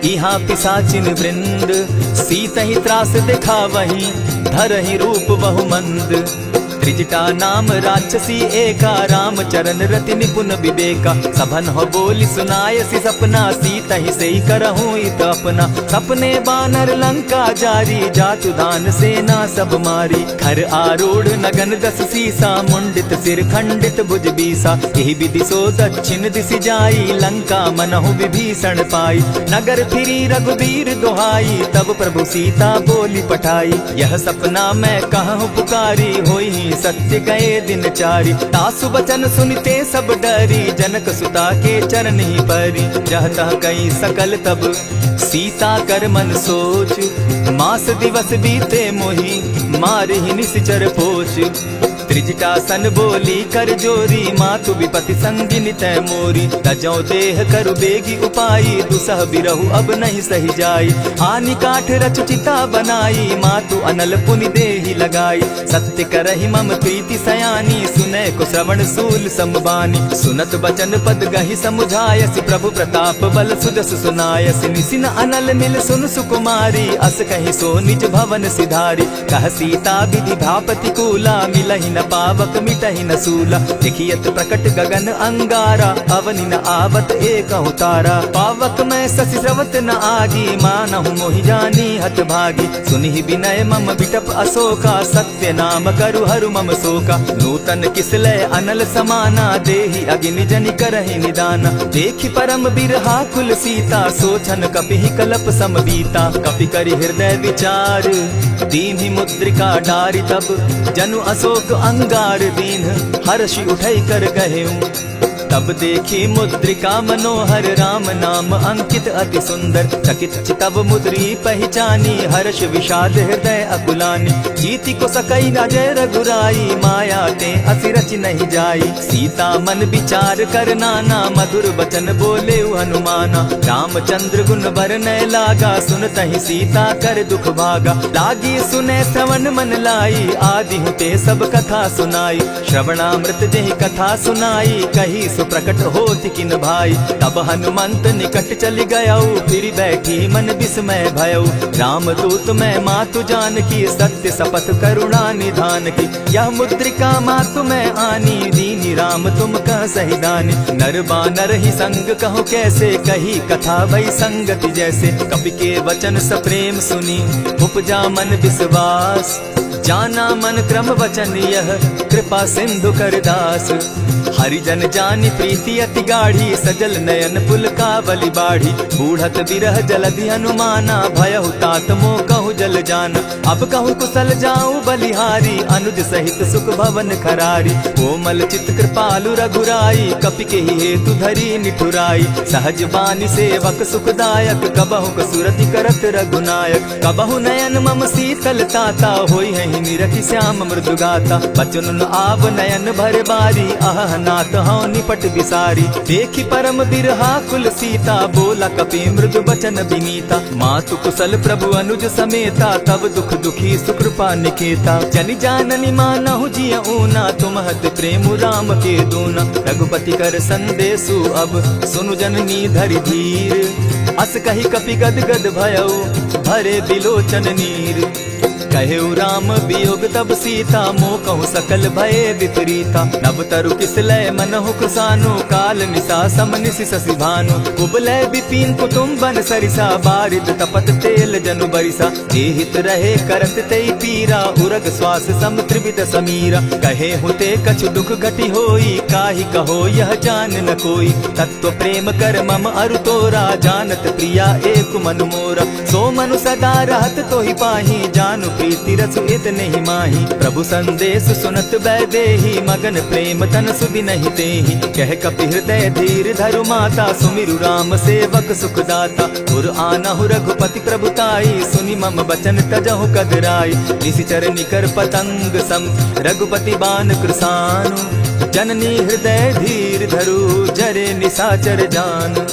इहाँ पिशाचिन वृंद। सीतहि त्रास दिखावहि, धरहि रूप बहु मंद। त्रिजटा नाम राक्षसी एका, राम चरण रति निपुण विवेका। सभन हो बोली सुनायसी सपना, सीतहि सेई करहूँ इत अपना। सपने बानर लंका जारी, जातु दान सेना सब मारी। खर आरूढ़ नगन दस सीसा, मुंडित सिर खंडित भुज बीसा। यही विधि सो दक्षिण दिशि जाई, लंका मनहु विभीषण पाई। नगर फिरी रघुबीर दुहाई, तब प्रभु सीता बोली पठाई। यह सपना मैं कहूँ पुकारी, होई सत्य गए दिन चारी। तासु बचन सुनते सब डरी, जनक सुता के चरण ही परी। जहता कई सकल तब सीता कर मन सोच, मास दिवस बीते मोही, मारे ही निश्चर पोच। त्रिजटा सन बोली कर जोरी, मातु विपति संगिनी तै मोरी। तजौ देह करु बेगी उपाई, दुसह बिरहु अब नहीं सही जाई। हानि काठ रच चिता बनाई, मातु अनल पुनि देहि लगाई। सत्य करहि मम प्रीति सयानी, सुनै को श्रवण सूल समबानी। सुनत बचन पद गहि समुझायसि, प्रभु प्रताप बल सुजस सुनायसि। निसिन अनल मिल सुन सुकुमारी, अस कहि सो निज भवन सिधारी। कह सीता विधि भापति कूला, मिलहि न पावक मिटहि न सूला। देखियत प्रकट गगन अंगारा, अवनि न आवत एकहु तारा। पावक मैं शशि स्रवत न आगी, मानहु मोहि जानी हत भागी। सुनिहि विनय मम बिटप अशोका, सत्य नाम करु हरु मम शोका। नूतन किसलय अनल समाना, देहि अग्नि जनि करहि निदाना। देखि परम बिरहा कुल सीता, सोचन कपिहि कलप सम बीता। कपि करि हृदय विचार, दीन्हि मुद्रिका डारि तब, जनु अशोक अंगार दीन हर्षि उठै कर गहेऊ। तब देखी मुद्रिका मनोहर राम नाम अंकित अति सुंदर। चकित तब मुद्री पहचानी हर्ष विषाद हृदय अकुलानी। जीति को सकई न जय रघुराई माया ते अति रच नहीं जाई। सीता मन विचार कर नाना मधुर बचन बोले हनुमाना। रामचंद्र गुण बरनय लागा सुनतहि सीता कर दुख भागा। लागी सुने श्रवण मन लाई आदि हुते सब कथा सुनाई। श्रवणामृत जेहि कथा सुनाई कही प्रकट होति किन भाई। तब हनुमंत निकट चली गयऊ फिर बैठी मन विस्मय भयऊ। राम दूत मैं मातु जान की सत्य शपथ करुणा निधान की। यह मुद्रिका मातु मैं आनी दीनी राम तुम कह सही दानी। नर बानर ही संग कहो कैसे कही कथा भई संगति जैसे। कपि के वचन सप्रेम सुनी उपजा मन विश्वास। जाना मन क्रम वचन यह कृपा सिंधु कर दास। हरिजन जानी प्रीति अति गाढ़ी सजल नयन पुलकावली बाढ़ी। बूढ़त बिरह जलधि हनुमाना भयहु तात मोह कहु जल जाना। अब कहु कुशल जाऊं बलिहारी अनुज सहित सुख भवन खरारी। कोमल चित कृपालु रघुराई कपि के ही हेतु धरी निठुराई। सहज बानी सेवक सुखदायक कबहु कसुरति करत रघुनायक। कबहु नयन मम शीतल ताता होई है निरखि श्याम मृदु गाता। बचन आव नयन भर बारी आह नाथ हौ निपट बिसारी। देखी परम बिरहा कुल सीता बोला कपि मृदु बचन विनीता। मातु कुशल प्रभु अनुज समेता तब दुख दुखी सुकृपा निकेता। जनि जाननी मानहु जिय ऊना तुम हत प्रेम राम के दूना। रघुपति कर संदेशु अब सुनु जननी धरि धीर। अस कही कपि गद गद भयऊ भरे बिलोचन नीर। कहेउ राम वियोग तब सीता मोह कहु सकल भये विपरीता। नव तरु किस लय मनहु कुसानु काल निशा समनिशि शशि भानु। कुबलय विपिन कुटुम्बन सरिसा बारिद तपत तेल जनु बरिसा। जेहित रहे करत तेई पीरा उरग श्वास सम त्रिविध समीरा। कहे हुते कछु दुख घटी होई काहि कहो यह जान न कोई। तत्व प्रेम कर मम अरु तोरा जानत प्रिया एक मनु मोरा। सो मनु सदा रहत तोहि पाही जानु प्रीति रस इतने ही माही। प्रभु संदेश सुनत बैदेही मगन प्रेम तन सुधि नहीं तेहि। कह कपि हृदय धीर धरु माता सुमिरु राम सेवक सुखदाता। उर आनहु रघुपति प्रभुताई सुनि मम बचन तजहु कदराई। निशिचर निकर पतंग सम रघुपति बान कृसानु। जननी हृदय धीर धरु जरे निशाचर जान।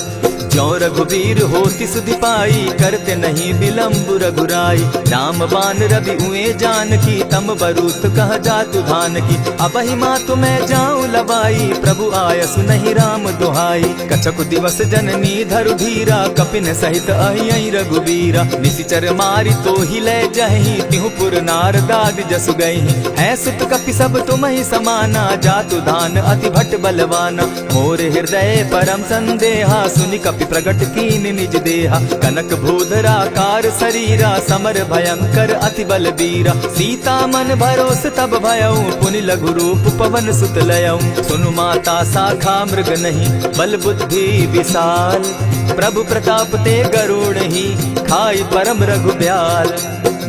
जो रघुवीर होति सुधि पाई करते नहीं विलम्ब रघुराई। राम बान रवि उए जान की तम बरूत कह जातु धान की। अबहि मातु मैं जाऊं लबाई प्रभु आयसु नहीं राम दुहाई। कछक दिवस जननी धरु धीरा कपिन सहित अहियहि रघुवीरा। निशिचर मारी तो ही ले जहि तिहु पुर नार दाद जसु गई। है सुत कपि सब तुम ही समाना जातु धान अति भट बलवाना। मोर हृदय परम संदेहा सुनि कपि प्रगट कीन निज देहा। कनक भूधरा कार शरीरा समर भयंकर अति बल बीरा। सीता मन भरोस तब भयऊ पुनि लघु रूप पवन सुत लयऊ। सुनु माता शाखा मृग नहीं बल बुद्धि विशाल। प्रभु प्रताप ते गरुड़ ही खाई परम रघु ब्याल।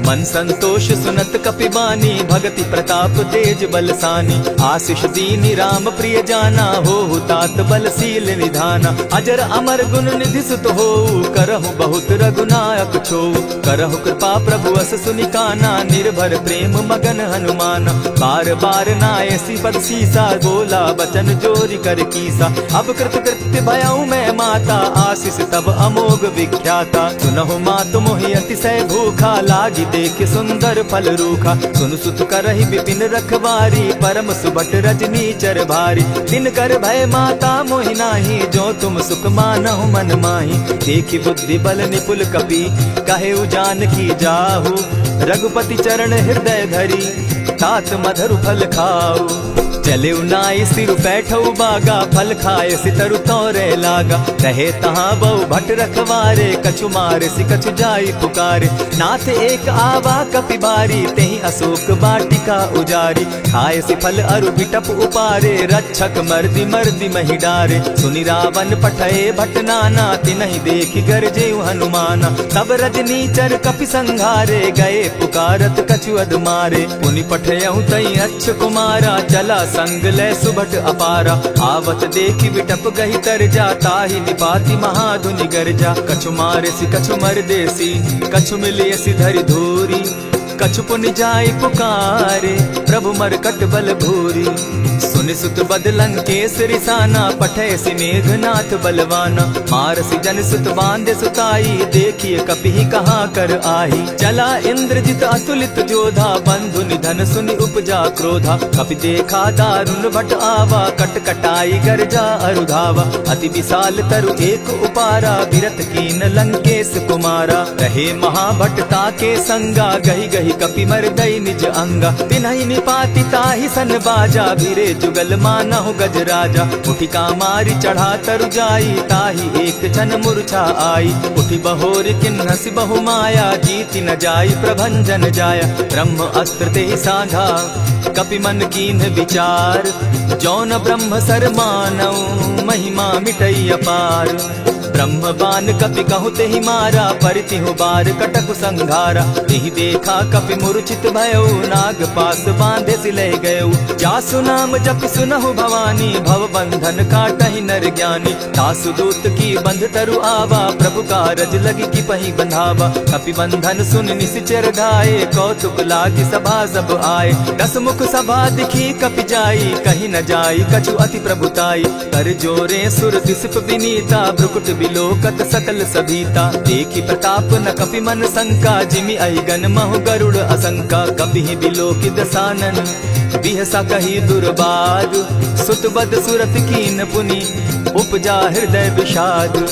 मन संतोष सुनत कपि बानी भगति प्रताप तेज बलसानी। आशीष दीनी राम प्रिय जाना हो तात बलशील निधाना। अजर अमर गुण निधि सुत हो करहु बहुत रघुनायक छो। करहु कृपा प्रभु अस सुनि काना निर्भर प्रेम मगन हनुमाना। बार बार नायसी पद सीसा बोला बचन जोरी कर कीसा। अब कृत कृत्य भयऊ मैं माता आशीष तब अमोघ विख्याता। सुनहु मातु मोहि अतिशय भूखा लागी देख सुंदर फल रूखा। सुन सुत करहि विपिन रखवारी परम सुबट रजनी चर भारी। दिन कर भय माता मोहि नाही जो तुम सुख मानहु मन माही। देखि बुद्धि बल निपुल कपि कहेउ जानकी जाहु। रघुपति चरण हृदय धरी तात मधुर फल खाऊ। चले नाई सिर बैठऊ बागा, फल खाए सितरु तौरे लागा। रहे तहाँ बहु भट रखवारे, कछु मारे सि कछु जाई पुकारे। नाथ एक आवा कपि बारी, तेहि अशोक बाटिका उजारी। खाए सि फल अरु बिटप उपारे, रक्षक मर्दि मर्दि महि डारे। सुनि रावण पठए भट नाना, तिनहि देखि गरजे हनुमाना। तब रजनीचर कपि संघारे, गए पुकारत कछु अध मारे। पुनि पठयहु तई अच्छ कुमारा, चला संग ले सुभट अपारा। आवत देखि बिटप गहि तरजा, ताहि निपाति महाधुनि गरजा। कछु मारे सि कछु मरदेसी, कछु मिलिय सि धरि धूरी। कछु पुनि जाई पुकारे, प्रभु मरकट बल भूरी। सुनि सुत बद लंकेश रिसाना, पठे सि मेघनाथ बलवाना। मारसि जन सुत बांधे सुताई, देखिए कपि कहाँ कर आही। चला इंद्रजित अतुलित जोधा, बंधु निधन सुनि उपजा क्रोधा। कपि देखा दारुण भट आवा, कट कटाई गरजा अरुधावा। अति विशाल तरु एक उपारा, बिरत कीन लंकेश कुमारा। रहे महाभट ताके संगा, गही गही कपि मरदई निज अंगा। तिन्हि निपाति ताहि सन बाजा, भिरे जुगल मानहु गज राजा। उठिका मारी चढ़ा तरु जाई, ताहि एक क्षण मूर्छा आई। उठि बहोर किन्हसि बहु माया, जीति न जाई प्रभंजन जाया। ब्रह्म अस्त्र तेहि साधा, कपि मन कीन्ह विचार। जौन ब्रह्म सर मानऊ, महिमा मिटई अपार। ब्रह्म बान कपि कहु तेहि मारा, परितिहु बार कटकु संघारा। तेहि देखा कपि मूर्छित भयउ, नाग पास बांधे सिले गयउ। जासु नाम जपि सुनहु भवानी, भव बंधन काटहि नर ज्ञानी। तासु दूत की बंध तरु आवा, प्रभु कारज लगी की पहि बंधावा। कपि बंधन सुन निसिचर धाये, कौतुक लागी सभा सब आए। दस मुख सभा दिखी कपि जाई, कहीं न जाई कछु अति प्रभुताई। कर जोरे सुर दिसप विनीता, भ्रुकुट बिलोकत सकल सभीता। देखि प्रताप न कपि मन शंका, जिमि अहिगन महु गरुड़ असंका। कपि बिलोकि दसानन, बिहसा कही दुर्बाद। सुत बद सुरत कीन पुनि, उपजा हृदय विषाद।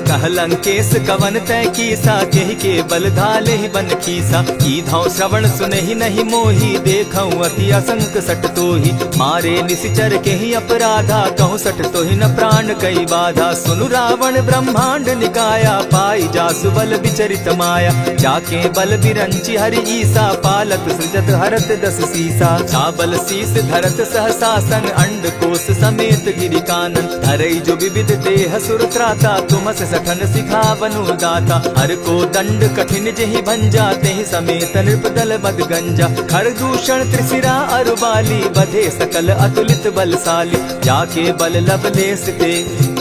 कह लंकेश कवन तय कीसा, केहि के बल धाले ही बन खीसा। की धौ श्रवण सुने ही नहीं मोही, देखऊं अति असंक सट तोही। मारे निसिचर के ही अपराधा, कहूँ सट तो ही न प्राण कई बाधा। सुनु रावण ब्रह्मांड निकाया, पाई जासु बल विचरित माया। जाके बल बिरंची हरि ईसा, पालत सृजत हरत दस सीसा। चाबल शीस धरत सहसासन, अंड कोश समेत गिरि कानन। धरई जो विविध देह सुर त्राता, तुमस सठन सिखावनु दाता। हर को दंड कठिन जेहि भंजा, तेहि समेत नृपदल मद गंजा। खर दूषण त्रिशिरा अरुबाली, बधे सकल अतुलित बलशाली। जाके बल लवलेस ते,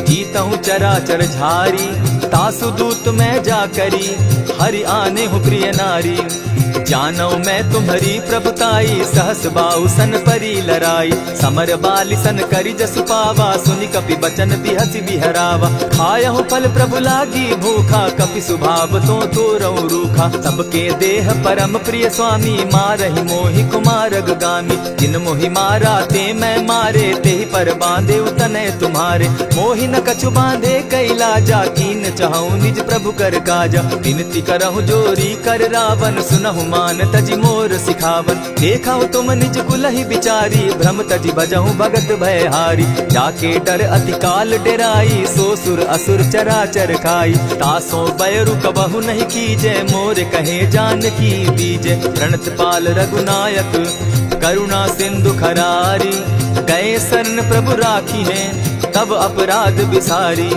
जीतहु चराचर झारी। तासु दूत मैं जा करी, हरि आने हूँ प्रिय नारी। जानो मैं तुम्हारी प्रभुताई, सहस बाहु सन परी लराई। समर बाली सन करी जसु पावा, सुनि कपि बचन बिहसि बिहरावा। खायहु फल प्रभु लागी भूखा, कपि सुभाव तो तोरहु रूखा। सबके देह परम प्रिय स्वामी, मारहि मोहि कुमारग गामी। जिन मोहि मारा ते मैं मारे, तेहि पर बांधे उतने तुम्हारे। मोहि न कछु बांधे कैलाजा, कीन चाहूं निज प्रभु कर काजा। विनती करहु जोरी कर रावण, सुनहु मान तजि मोर सिखावन। देखा तुम निज कुलहि बिचारी, भ्रम तजि बजहु भगत भयहारी। जाके डर अति काल डेराई, सो सुर असुर चराचर खाई। तासो बैरु कबहु नहीं कीजे, मोर कहे जानकी दीजे। प्रणत पाल रघुनायक, करुणा सिंधु खरारी। गए शरण प्रभु राखी है, तब अपराध बिसारी।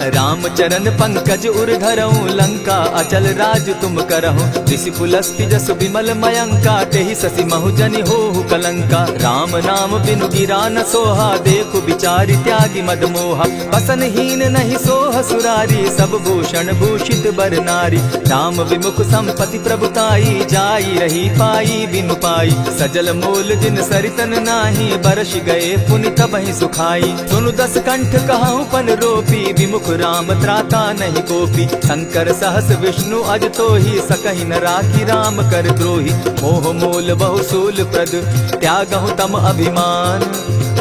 राम चरण पंकज उर धरऊं, लंका अचल राज तुम करहूं। ऋषि पुलस्ति जस विमल मयंका, तेहि ससि महु जनि होहु कलंका। राम नाम बिनु गिरा न सोहा, देखु बिचारी त्यागी मद मोहा। बसन हीन नहीं सोह सुरारी, सब भूषण भूषित बर नारी। राम विमुख संपति प्रभुताई, जाई रही पाई बिनु पाई। सजल मोल जिन सरितन नाही, बरस गए पुनि तबहि सुखाई। सुनु दस कंठ कहूं पन रोपी, विमुख राम त्राता नहीं कोपी। शंकर सहस विष्णु अज तो ही, सकहि न राखी राम कर द्रोही। मोह मोल बहु सूल प्रद, त्यागहु तम अभिमान।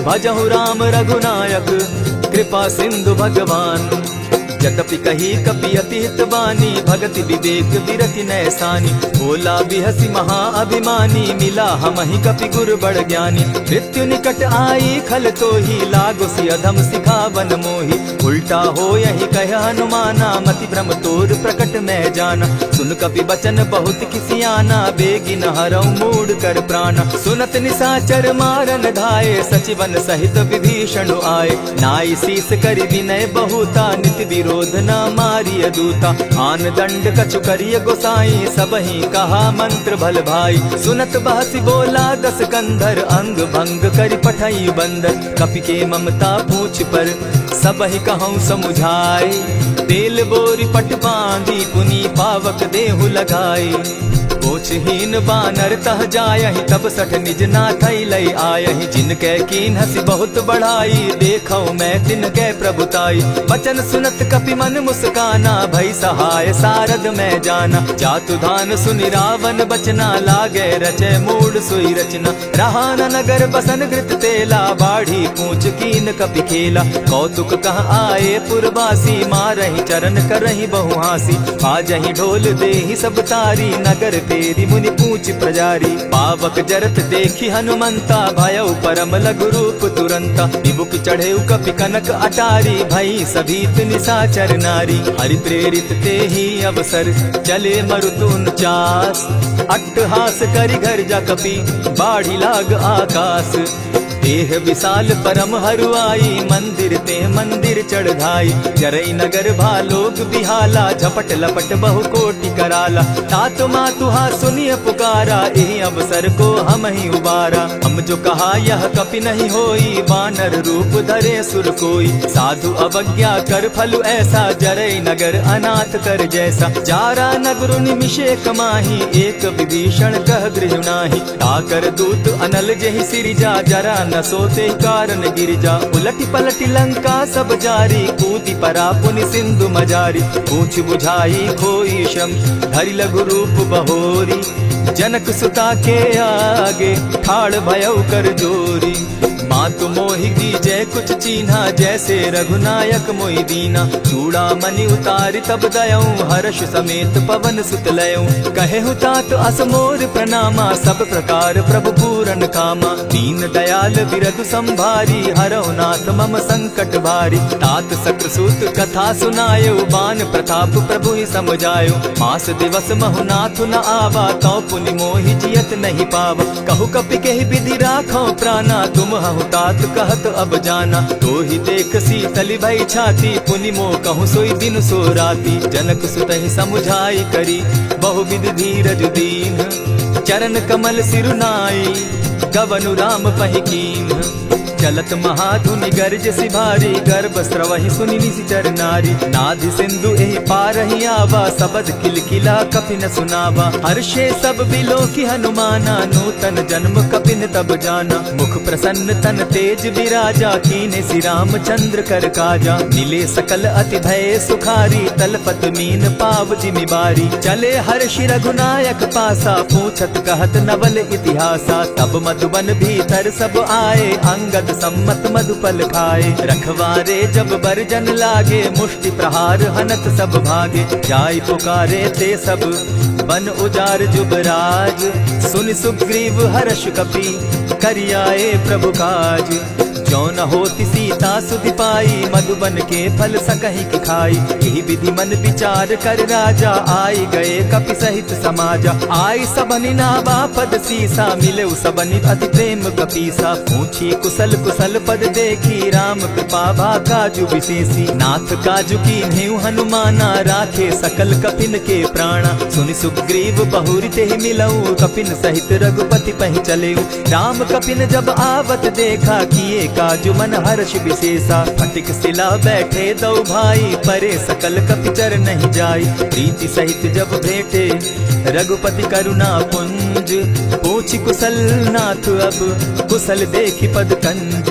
भजहु राम रघुनायक, कृपा सिंधु भगवान। यद्यपि कही कपि अति हितवानी, भगति विवेक विरति नैसानी। बोला बिहसी महाअभिमानी, मिला हमहि कपि गुर बड़ ज्ञानी। मृत्यु निकट आई खल तो ही, लागो सि अधम सिखावन मोही। उल्टा हो यही कह हनुमाना, मति भ्रम तोर प्रकट मैं जाना। सुन कपि बचन बहुत किसियाना, बेगी न हरऊ मूड कर प्राणा। सुनत निशाचर मारन धाये, सचिवन सहित विभीषण आए। नाई शीस करि विनय बहुता, नित विरोध न मारिय दूता। आन दंड कछु करिय गोसाई, सबहि कहा मंत्र भल भाई। सुनत बहसी बोला दस कंधर, अंग भंग करि पठई बंदर। कपि के ममता पूछ पर, सबहि कहूँ समुझाए। तेल बोरी पट बांधी, पुनि पावक देहु लगाए। पोछहीन बानर तह जायहि, तब सठ निज नाथ लई आयहि। जिनके कीन हसी बहुत बढ़ाई, देखौ मैं तिनके प्रभुताई। बचन सुनत कपि मन मुस्काना, भई सहाय सारद मैं जाना। जातु धान सुनि रावण बचना, लागे रचे मूड सोई रचना। रहा न नगर बसन घृत तेला, बाढ़ी पूछ कीन कपि खेला। कौतुक कह आए पुरवासी, मारहि चरण करहि बहु हासी। बाजहि ढोल देहि सब तारी, नगर तेरी मुनि पूछ प्रजारी। पावक जरत देखी हनुमंता, भयउ परम लघु रूप तुरंता। विबुक चढ़ेउ कपि कनक अटारी, भई सभीत निशाचर नारी। हरि प्रेरित ते ही अवसर, चले मरुत 49। अट्टहास करि घर जा कपि, बाढ़ी लाग आकाश। देह विशाल परम हरुआई, मंदिर ते मंदिर चढ़ाई। जरई नगर भालोग बिहाला, झपट लपट बहु कोटि कराला। तात मातुहा सुनिय पुकारा, यही अवसर को हम ही उबारा। हम जो कहा यह कपि नहीं होई, बानर रूप धरे सुर कोई। साधु अवज्ञा कर फल ऐसा, जरई नगर अनाथ कर जैसा। जारा नगर निमिषे कमाही, एक विभीषण कह गृह नाही। ताकर दूत अनल जहि सिरिजा, जरा न सोते कारण गिरिजा। उलटी पलटी लंका सब जारी, कूदी परा पुनि सिंधु मजारी। पूछ बुझाई खोई श्रम, धरि लघु रूप बहोरी। जनक सुता के आगे, ठाड़ भयउ कर जोरी। मातु मोहि दीजै कुछ चीन्हा, जैसे रघुनायक मोहि दीना। चूड़ा मणि उतारि तब दयऊं, हर्ष समेत पवन सुत लयऊं। कहेहु तात असमोर प्रणामा, सब प्रकार प्रभु पूरन कामा। दीन दयाल बिरधु संभारी, हरौ नाथ मम संकट भारी। तात सक्रसूत कथा सुनायो, बान प्रताप प्रभु ही समझायो। मास दिवस महु नाथ न आवा, तौ पुनि मोहि जियत नहीं पावा। कहु कपि केहि विधि राखो प्राणा, तुम हहु तात कहत अब जाना। तो ही देख शीतली भई छाती, पुनि मो कहूँ सोई दिन सो राती। जनक सुतहि समुझाई करी, बहुविधि धीरज दीन। चरण कमल सिरुनाई, गवनु राम पहि कीन। चलत महाधुनि गर्ज सिभारी, गर्भ स्रवहि सुनि निशिचर नारी। नाधि सिंधु एहि पारहि आवा, सबद किलकिला कपि न सुनावा। हर्षे सब बिलोकि हनुमाना, नूतन जन्म कपिन तब जाना। मुख प्रसन्न तन तेज विराजा, कीने सि रामचंद्र कर काजा। मिले सकल अति भय सुखारी, तलपत मीन पाव जिमि बारी। चले हर्षि रघुनायक पासा, पूछत कहत नवल इतिहासा। तब मधुबन भीतर सब आए, अंगद सम्मत मधुपल खाए। रखवारे जब बरजन लागे, मुष्टि प्रहार हनत सब भागे। जाय पुकारे ते सब, बन उजार जुबराज। सुन सुग्रीव हर्ष कपि, करियाए प्रभु काज। जो न होती सीता सुधि पाई, मधुबन के फल सकहि की खाई। यही विधि मन विचार कर राजा, आई गए कपि सहित समाजा। आई सबनि नावा पद सीसा, मिले सबनि अति प्रेम कपीसा। पूछी कुशल कुशल पद देखी, राम कृपा भा काजु विशेषी। नाथ काजु कीन्हेउ हनुमाना, राखे सकल कपिन के प्राणा। सुनि सुग्रीव बहुरि तेहि मिलऊ, कपिन सहित रघुपति पहि चलेऊ। राम कपिन जब आवत देखा, किए काजु मन हर्ष विशेषा। फटिक सिला बैठे दो भाई, परे सकल कपिचर नहीं जाई। प्रीति सहित जब भेटे, रघुपति करुणा पुंज। पूछ कुशल नाथ अब, कुशल देखि पद कंज।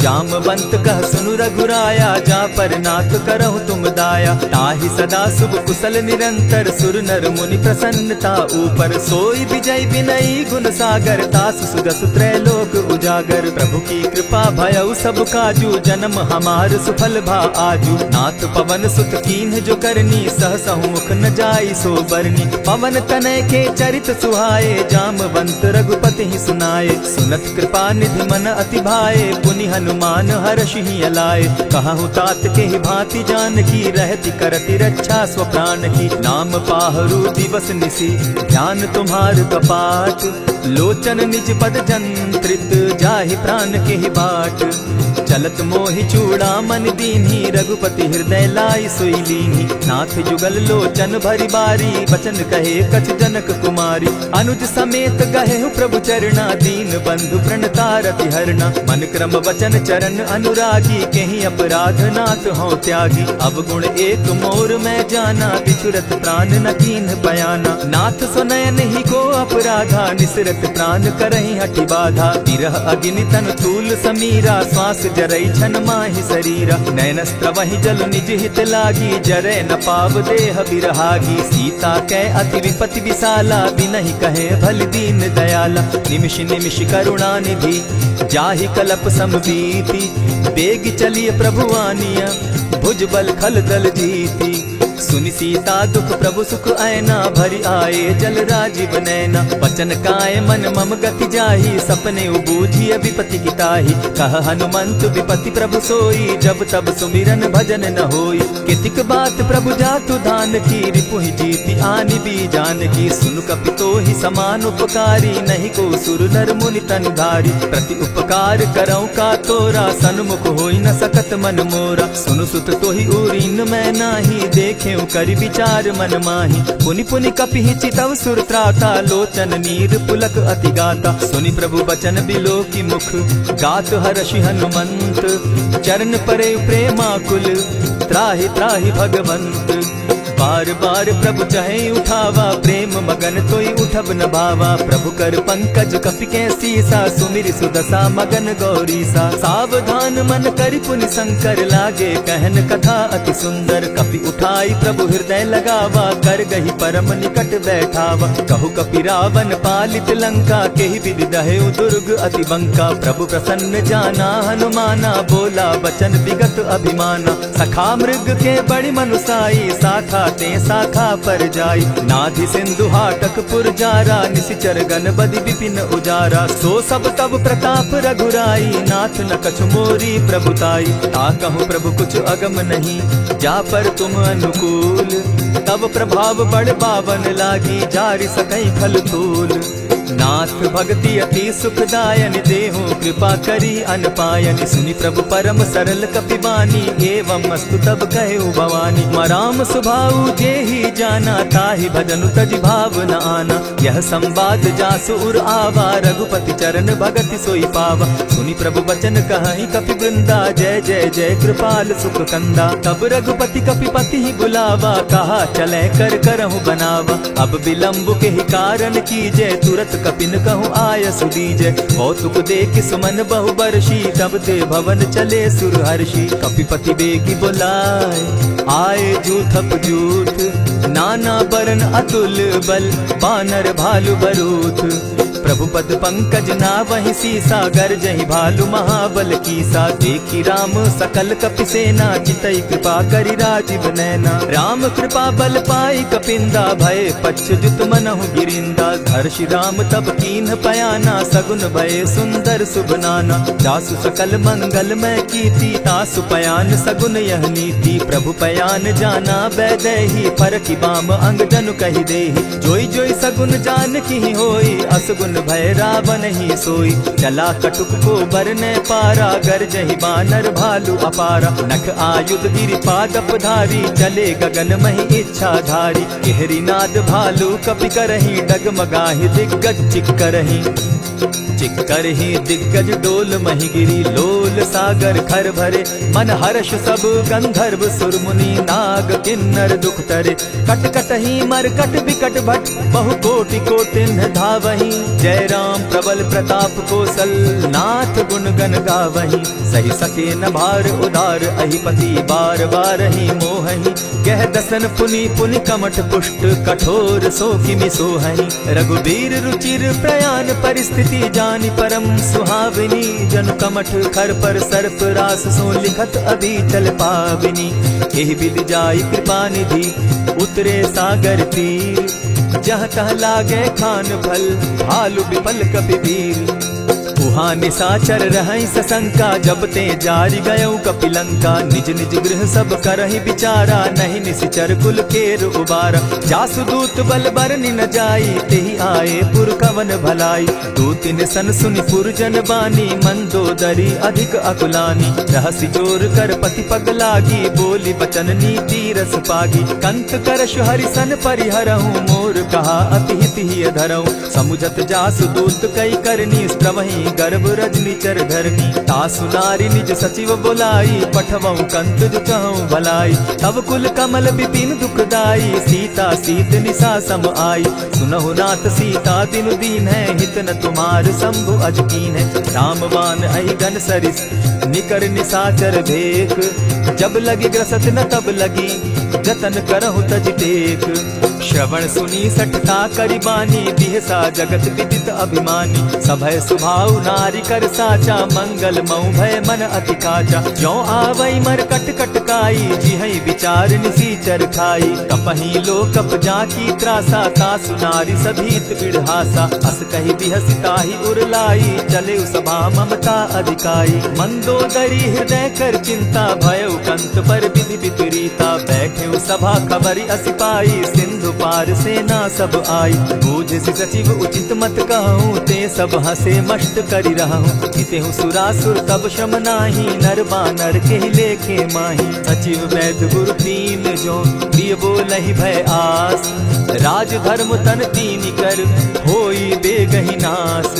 जामवंत कह सुनु रघुराया, जा पर नाथ करहु तुम दाया। ताहि सदा शुभ कुशल निरंतर, सुर नर मुनि प्रसन्नता ऊपर। सोई विजय विनयी गुण सागर, तासु सुजसु त्रैलोक उजागर। प्रभु की कृपा भयउ सब काजू, जन्म हमार सुफल भा आजू। नाथ पवन सुत कीन्ह जो करनी, सहसहु मुख न जाई सो बरनी। पवन तनय के चरित सुहाए, जामवंत रघुपति ही सुनाए। सुनत कृपा निधि मन अति भाए, पुनि हनुमान हर्षि अलाए। कहु तात के ही भांति जानकी, रहति करति रक्षा स्व प्राण की। नाम पाहरु दिवस निसी, ध्यान तुम्हार कपाट। लोचन निज पद जंत्रित, जाहि प्राण के ही बाट। चलत मोहि चूड़ामन दीन्ही, रघुपति हृदय लाई सोई लीन्ही। नाथ जुगल लोचन भरी बारी, बचन कहे कछ जनक कुमारी। अनुज समेत गहे प्रभु चरणा, दीन बंधु प्रणतारति हरना। मन क्रम वचन चरण अनुरागी, केहि अपराध नाथ हो त्यागी। अब गुण एक मोर मैं जाना, बिछुरत प्राण न कीन्ह बयाना। नाथ सुनयन ही को अपराधा, निसरत प्राण करहि हठि बाधा। विरह अग्नि तन तूल समीरा, श्वास जरई छन माहि शरीरा। नयनस्त्र वही जल निज हित लागी, जरै न पाव देह बिरहागी। सीता कै अति विपति विशाला, बिनहि कहे भल दीन दयाला। निमिष निमिष करुणा निधि, जाहि कलप समबीति। बेग चलिए प्रभु आनिया, भुज बल खल दल जीती। सुनि सीता दुख प्रभु सुख ऐना, भरी आए जल राजीव नैना। वचन काय मन मम गति जाहि, सपने बूझिय विपति किताहि। कह हनुमंत विपति प्रभु सोई, जब तब सुमिरन भजन न होई। कितिक बात प्रभु जातु धान की, रिपुहि जीति आनि भी जान की। सुनु कपितो ही समान उपकारी, नहीं को सुर नर मुनि तन धारी। प्रति उपकार करौ का तोरा, सन्मुख होई न सकत मन मोरा। सुनु सुत तोहि उरीन मैं नाही, देखे करि विचार मन माही। पुनि पुनि कपिहि चितव सुर त्राता, लोचन नीर पुलक अति गाता। सुनि प्रभु बचन बिलो की मुख, गात हर्षि हनुमंत। चरण परे प्रेमाकुल, त्राहि त्राहि भगवंत। बार बार प्रभु चहे उठावा, प्रेम मगन तोई उठब न भावा। प्रभु कर पंकज कपि के सीसा, सुमिरि सुदशा मगन गौरीसा। सावधान मन करि पुनि शंकर, लागे कहन कथा अति सुंदर। कपि उठाई प्रभु हृदय लगावा, कर गही परम निकट बैठावा। कहु कपि रावण पालित लंका, केहि विधि दहेउ दुर्ग अति बंका। प्रभु प्रसन्न जाना हनुमाना, बोला बचन विगत अभिमाना। सखा मृग के बड़ी मनुसाई, साखा ते शाखा पर जाई। नाधि सिंधु हाटक पुर जारा, निशिचर गण बदि विपिन उजारा। सो सब तब प्रताप रघुराई, नाथ न कछु मोरी प्रभुताई। ता कहूँ प्रभु कुछ अगम नहीं, जा पर तुम अनुकूल। तब प्रभाव बड़ पावन लागी, जारि सकई खल तूल। नाथ भक्ति अति सुखदायन, देहु कृपा करी अनपायन। सुनि प्रभु परम सरल कपिबानी, एवं अस्तु तब कहे भवानी। मराम सुभाऊ जेहि जाना, ताहि भजनु तज भाव न आना। यह संवाद जासु उर आवा, रघुपति चरण भगति सोई पावा। सुनि प्रभु बचन कहि कपि वृंदा, जय जय जय कृपाल सुख कंदा। तब रघुपति कपिपति ही बुलावा, कहा चले कर करहु बनावा। अब विलंब के ही कारण कीजय, तुरत कपिन कहूँ आय सुदीजय। कौतुक देख सुमन बहु बरसी, तब ते भवन चले सुर हर्षि। कपिपति बेगी बुलाए, आए जूथप जूथ। नाना बरन अतुल बल, बानर भालु बरूथ। प्रभु पद पंकज ना वही सीसा, गर्जहि भालु महाबल कीसा। देखी राम सकल कपि सेना, चितई कृपा करि राजीव नैना। राम कृपा बल पाई कपिंदा, भय पच्युत मनहु गिरिंदा। हर्षि राम तब कीन्ह पयाना, सगुन भय सुंदर शुभ नाना। दासु सकल मंगल मैं कीति, तासु पयान सगुन यह नीति। प्रभु पयान जाना बैदेही, फरकि बाम अंग जनु कहि देहि। जोई जोई सगुन जान की होई, असगुन भय रावण ही सोई। चला कटुक को बरने पारा, गरजहि बानर भालु अपारा। नख आयुध गिरिपादप धारी, चले गगन महि इच्छा धारी। केहरी नाद भालु कपि करहि, डगमगाहि दिग्गज चिक्करहि। चिक्कर ही दिग्गज डोल मही गिरी, लोल सागर खर भरे, मन हर्ष सब गंधर्व सुर मुनि, नाग किन्नर दुख तरे, कट कट ही मरकट विकट भट, बहु कोटि कोटिन धावही, जय राम प्रबल प्रताप कौशल, नाथ गुण गण गावही, सही सके न भार उदार, अहिपति बार बार ही मोहही, कह दसन पुनि पुनि कमठ पुष्ट, कठोर सो किमि सोहहि, रघुबीर रुचिर प्रयाण परिस्थिति, जानि परम सुहाविनी, जनु कमठ खर पर सर्प रास, सो लिखत अभी चल पाविनी, एहि विधि जाई कृपा निधि, उतरे सागर तीर, जह तह लागे खान फल, भालु विफल कपिवीर, उहाँ निशाचर रहै सशंका, जब ते जारि गयौ कपिलंका, निज निज गृह सब करहि विचारा, नहीं निशिचर कुल केर उबारा, जासु दूत बल बरनि न जाई, तेहि आए पुर कवन भलाई, दूतिन सन सुनि पुरजन बानी, मंदोदरी अधिक अकुलानी, रहसि जोर कर पति पग लागी, बोली बचन नीति रस पागी, कंत करश हरिसन परिहरहु, मोर कहा अति हित ही धरहु, समुझत जासु दूत कई करनी, प्रवहि गर्भ रजनी चर धरनी, तासु नारी निज सचिव बोलाई, पठवऊ कंत जो कहूँ भलाई, तब कुल कमल विपिन दुखदाई, सीता सीत निशा सम आई, सुनहु नाथ सीता दिनु दीन है, हित न तुम्हार शंभु अज कीन है, रामवान अहि गन सरिस, निकर निशाचर भेक, जब लगी ग्रसत न तब लगी, जतन करहु तज टेक, श्रवण सुनी सठता करिबानी, बिहसा जगत विदित अभिमानी, सभय सुभाव नारी कर साचा, मंगल मऊ भय मन अति काचा, जो आवई मर कट कटकाई, जिहै विचार निसीचर खाई, कपही लो कप जाकी त्रासा, तासु नारी सभीत बिढ़ासा, अस कही बिहसिताहि उरलाई, चले सभा ममता अधिकाई, मंदोदरी हृदय कर चिंता, भयउ कंत पर विधि विपरीता, बैठे सभा खबरी असिपाई, सिंधु पार सेना सब आई, बूझ सचिव उचित मत कहूँ, ते सब हसे मष्ट करि रहूँ, जितेहु सुरासुर तब श्रम नाही, नर बानर के लेखे माही, सचिव वैद्य गुरु तीन जो, प्रिय बोलहि भय आस, राज धर्म तन तीन कर, होई बेगहि नास,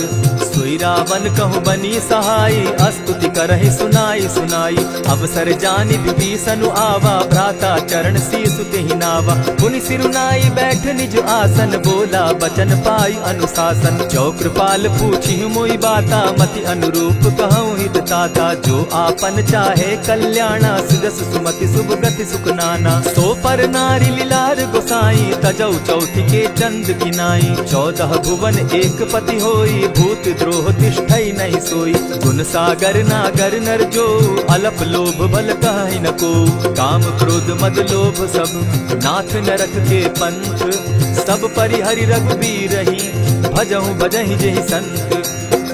सोई रावण कहु बनी सहाय, अस्तुति करहि सुनाई सुनाई, अवसर जानि विभीषण आवा, भ्राता चरण शीसु तेहि नावा, पुनि सिरुनाई बैठ निज आसन, बोला बचन पाई अनुशासन, जो कृपाल पूछि मोई बाता, मति अनुरूप कहूँ हित ताता, जो आपन चाहे कल्याणा, सुजस सुमति शुभ गति सुख नाना, सो पर नारी लीलार गोसाई, तजौ चौथि के चंद किनाई, 14 भुवन एक पति होई, भूत द्रोह तिष्ठै नहीं सोई, गुण सागर नागर नर जो, अलप लोभ बल कहै न को, काम क्रोध मद लोभ सब, नाथ नरक के पंथ, सब परिहरि रघुबीरहि, भजहु भजहि जेहि संत,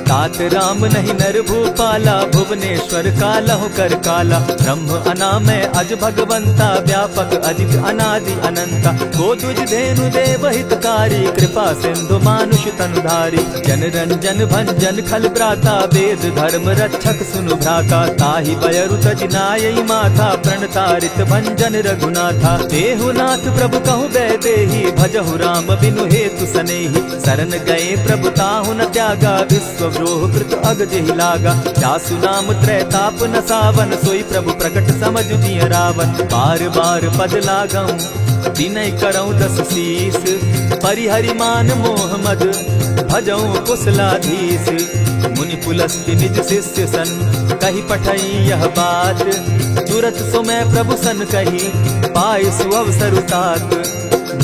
तात राम नहीं नर भूपाला, भुवनेश्वर कालहु कर काला, ब्रह्म अनामय अज भगवंता, व्यापक अजित अनादि अनंता, को तुझ धेनु देव हितकारी, कृपा सिंधु मानुष तनुधारी, जन रंजन भंजन खल भ्राता, वेद धर्म रक्षक सुनु भ्राता, ताहि बयरु तज नायई माथा, प्रणतारित भंजन रघुनाथा, देहु नाथ प्रभु कहु बैदेहि, भजहु राम बिनु हेतु सनेहि, शरण गए प्रभु ताहु न त्यागा, विश्व द्रोह कृत अग जेहि लागा, जासु नाम त्रैताप न सावन, सोई प्रभु प्रकट समझ दिय रावण, बार बार पद लागऊं, विनय करऊं 10 शीस, परिहरि मान मोह मद, भजऊं कुशलाधीश, मुनि पुलस्त्य निज शिष्य सन, कही पठई यह बात, तुरत सो मैं प्रभु सन कही, पाय सुअवसर तात,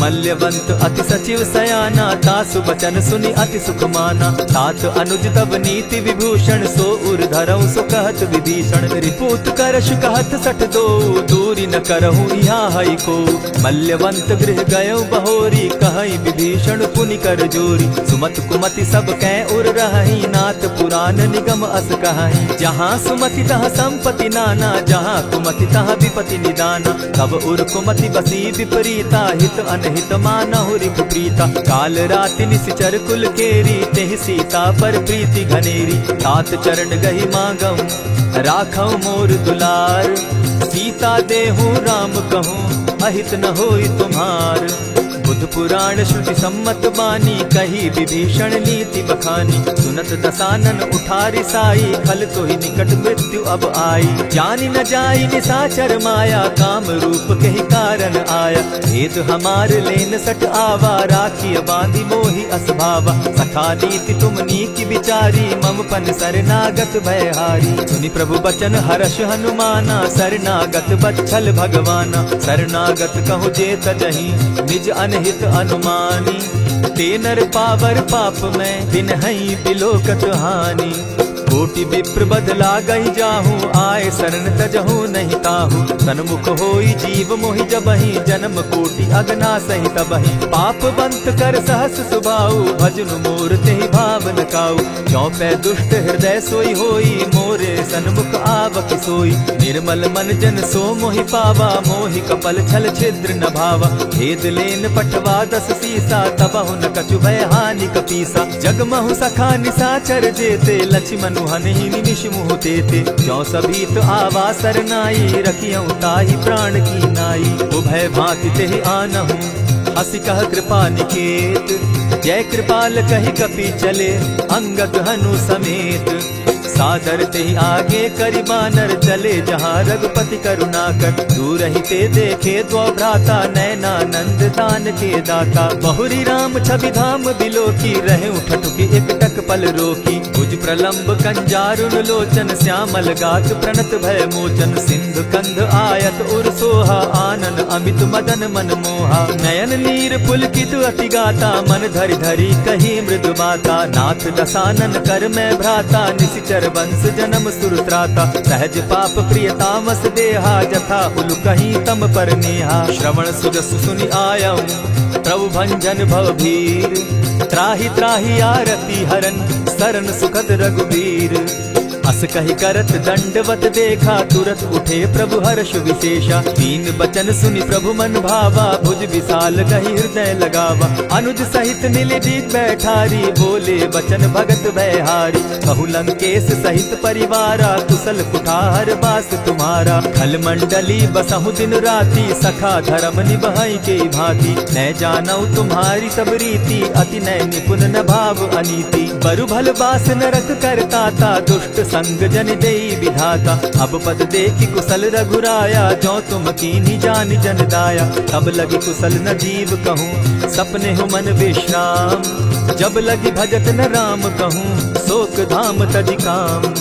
मल्यवंत अति सचिव सयाना, तासु बचन सुनि अति सुख माना, तात अनुज तब नीति विभूषण, सो उर धरऊ सो कहत विभीषण, रिपुत करश कहत सठ दो, दूरी न करहु यहाँ हई को, मल्यवंत गृह गयो बहोरी, कहई विभीषण पुनि कर जोरी, सुमत कुमति सब कै उर रहई, नाथ पुराण निगम अस कहई, जहाँ सुमति तहाँ संपत्ति नाना, जहाँ कुमति तहाँ विपति निदाना, तब उर कुमति बसी विपरीता, हित अनहित मानहु रिपु प्रीता, काल राति निशिचर कुल केरी, तेहि सीता पर प्रीति घनेरी, तात चरण गहि मांगऊं, राखऊं मोर दुलार, सीता देहु राम कहूँ, अहित न होई तुम्हार, बुध पुराण श्रुति सम्मत बानी, कही विभीषण नीति बखानी। सुनत दसानन उठारी साई, खल तो ही निकट मृत्यु अब आई। जानी न जाई निशाचर माया, काम रूप के ही कारण आया। भेद हमार लेन सट आवा, राखी बांधी मोहि असभावा। सखा नीति तुम नीति विचारी, मम पन शरणागत भयहारी। सुनि प्रभु बचन हर्ष हनुमाना, शरणागत बच्छल भगवाना। शरणागत कहु जे तजहि, निज अनहित अनुमानी। ते नर पावर पाप में, बिनहि बिलोकत हानि। कोटि विप्र बदला गहि जाहू, आए शरण तजहू नहीं ताहू। सन्मुख होई जीव मोहि जबहि, जन्म कोटि अगना सहि तबहि। पाप बंत कर सहस सुभाऊ, भजनु मोर तेहि भाव न काऊ। ज्यों पै दुष्ट हृदय सोई होई, मोरे सन्मुख आवक सोई। निर्मल मन जन सो मोहि पावा, मोहि कपल छल छिद्र न भावा। भेद लेन पठवा दस सीसा, तबहु न कछु भय हानि कपीसा। जगमहु सखा निशाचर जेते, लक्ष्मण हनहि निमिष मुह तेते। ज्यों सभीत आवा सरनाई, रखियौ ताहि प्राण की नाई। उभय भांति तेहि आनहु, हसी कह कृपा निकेत। जय कृपाल कहि कपि चले, अंगद हनु समेत। सादर तेहि आगे करि बानर, चले जहाँ रघुपति करुणाकर। दूर ही ते देखे द्वौ भ्राता, नयनानंद दान के दाता। बहुरी राम छवि धाम बिलोकी, रहे उठटुकी एकटक पल रोकी। भुज प्रलंब कंजारुन लोचन, श्यामल गात प्रणत भय मोचन। सिंधु कंध आयत उर सोहा, आनन अमित मदन मन मोहा। नयन नीर पुलकित अति गाता, मन धरि धरि कही मृदु बाता। नाथ दसानन कर मैं भ्राता, निशिचर वंश जन्म सुरत्राता। सहज पाप प्रियतामस देहा, जथा उलु कहीं तम पर नेहा। श्रवण सुजस सुनि आयऊ, प्रभु भंजन भव भीर। त्राहि त्राहि आरती हरन, सरन सुखद रघुबीर। अस कहि करत दंडवत देखा, तुरत उठे प्रभु हर्ष विशेषा। तीन बचन सुनि प्रभु मन भावा, भुज विशाल कहि हृदय लगावा। अनुज सहित मिले दीप बैठारी, बोले बचन भगत भयहारी। कहु लंकेश सहित परिवारा, कुशल कुठार बास तुम्हारा। खल मंडली बसहु दिन राति, सखा धर्म निभाई के भांति। न जानऊ तुम्हारी सब रीति, अति नय निपुण न भाव अनीति। बरु भल बास नरक करताता, दुष्ट संग जन देई विधाता। अब पद देखि कुशल रघुराया, जो तुम कीन्ही जानि जन दाया। तब लगी कुशल न जीव कहूँ, सपने हो मन विश्राम। जब लगी भजत न राम कहूँ, शोक धाम तजि काम।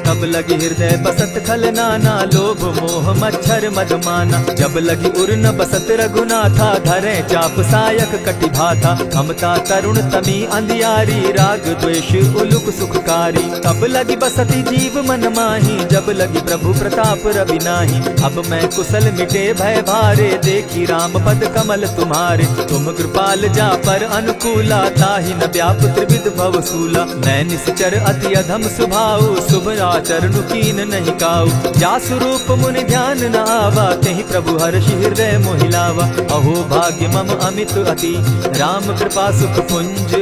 तब लगी हृदय बसत खल नाना, लोभ मोह मच्छर मदमाना। जब लगी उर न बसत रघुनाथा, धरे चाप सायक कटि भाथा। ममता तरुण तमी अंधियारी, राग द्वेष उलुक सुखकारी। तब लगी बसती जीव मन माही, जब लगी प्रभु प्रताप रवि नाही। अब मैं कुशल मिटे भय भारे, देखी राम पद कमल तुम्हारे। तुम कृपाल जा पर अनुकूला, ताहि न व्याप त्रिविध भव सूला। मैं निश्चर अति अधम सुभाऊ, शुभ चरण कीन नहीं काऊ। जासु रूप मुनि ध्यान न आवा, तेहि प्रभु हर्षि हृदय मोहिलावा। अहो भाग्य मम अमित अति, राम कृपा सुख पुंज।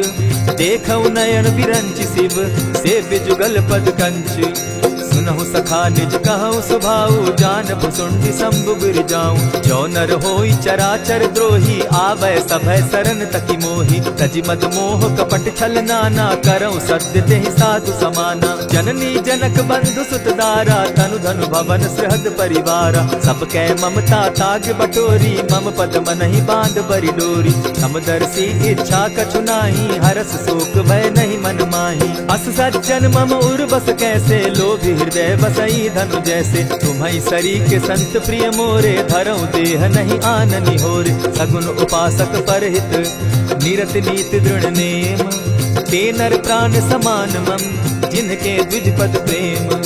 देखऊ नयन विरंचि शिव, सेव्य जुगल पद कंच। सुनहु सखा निज कहु सुभाऊ, जानबु सुंडि शंभु गिर जाऊं। जो नर होई चराचर द्रोही, आवे सभय सरन तकी मोही। तजि मद मोह कपट छल नाना, करऊं सत्य तेहि साधु समाना। जननी जनक बंधु सुत दारा, तनु धनु भवन सृहद परिवारा। सब कै ममता ताग बटोरी, मम पद मनहि बांध बरि डोरी। समदर्शी इच्छा कछु नाही, हरस शोक भय नहीं मन माही। अस सज्जन मम उर बस कैसे, लोभी हृदय बसई धनु जैसे। तुम्हई सरी के संत प्रिय मोरे, धरऊं देह नहीं आननि होरे। सगुन उपासक परहित, निरत नीति दृढ़ नेम। ते नर प्राण समान मम, जिनके द्विज पद प्रेम।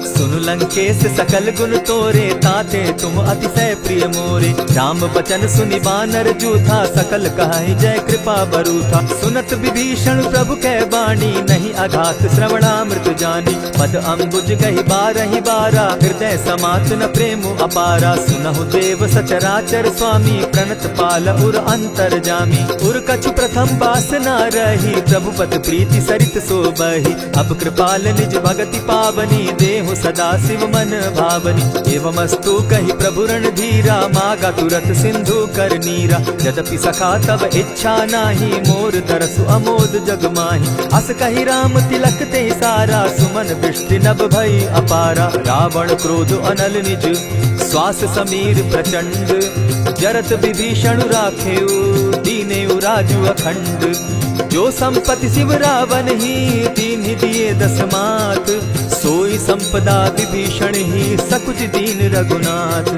सुनु लंकेश सकल गुण तोरे, ताते तुम अतिशय प्रिय मोरे। राम बचन सुनि बानर जूथा, सकल कहाहि जय कृपा बरूथा। सुनत विभीषण प्रभु कै बाणी, नहीं अघात श्रवणामृत जानी। पद अम्बुज गहि बारहि बारा, हृदय समात न प्रेम अपारा। सुनहु देव सचराचर स्वामी, प्रणत पाल उर अंतर जामी। उर कछु प्रथम बास न रही, प्रभु पद प्रीति सरित सोबहि। अब कृपाल निज भगति पावनी, देहु सदा शिव मन भावनी। एवमस्तु कहि प्रभु रणधीरा, मागा तुरत सिंधु कर नीरा। यद्यपि सखा तब इच्छा नाही, मोर तरसु अमोद जग माही। अस कहि राम तिलक ते सारा, सुमन दृष्टि नभ भई अपारा। रावण क्रोध अनल निज, श्वास समीर प्रचंड। जरत विभीषण राखेउ, दीनेउ राजु अखंड। जो संपत्ति शिव रावण ही, दीन दिए दस मात। सोई संपदा विभीषण ही, सकुच दीन रघुनाथ।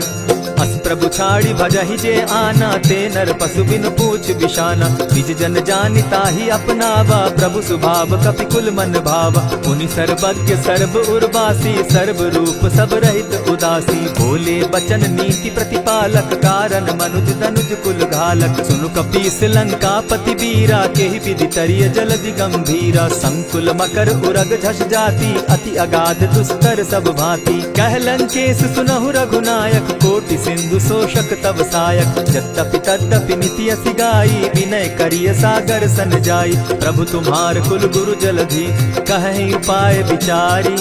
अस प्रभु छाड़ी भजहि जे आना, ते नर पशु बिनु पूछ बिशाना। निज जन जानिता ही अपनावा, प्रभु स्वभाव कपि कुल मन भावा। मुनि सर्वज्ञ सर्व उर्वासी, सर्व रूप सब रहित उदासी। बोले बचन नीति प्रतिपालक, कारण मनुज तनुज कुल घालक। सुनु कपीस लंकापति वीरा, केहि विधि तरिय जलधि गंभीरा। संकुल मकर उरग झष जाति, अति अगाध दुस्तर सब भांति। कह लंकेश सुनहु रघुनायक, कोटि सिंधु शोषक तब सायक। यद्यपि तद्यपि निति असि गाई, विनय करिय सागर सन जाई। प्रभु तुम्हार कुल गुरु जलधि, कहि उपाय विचारी।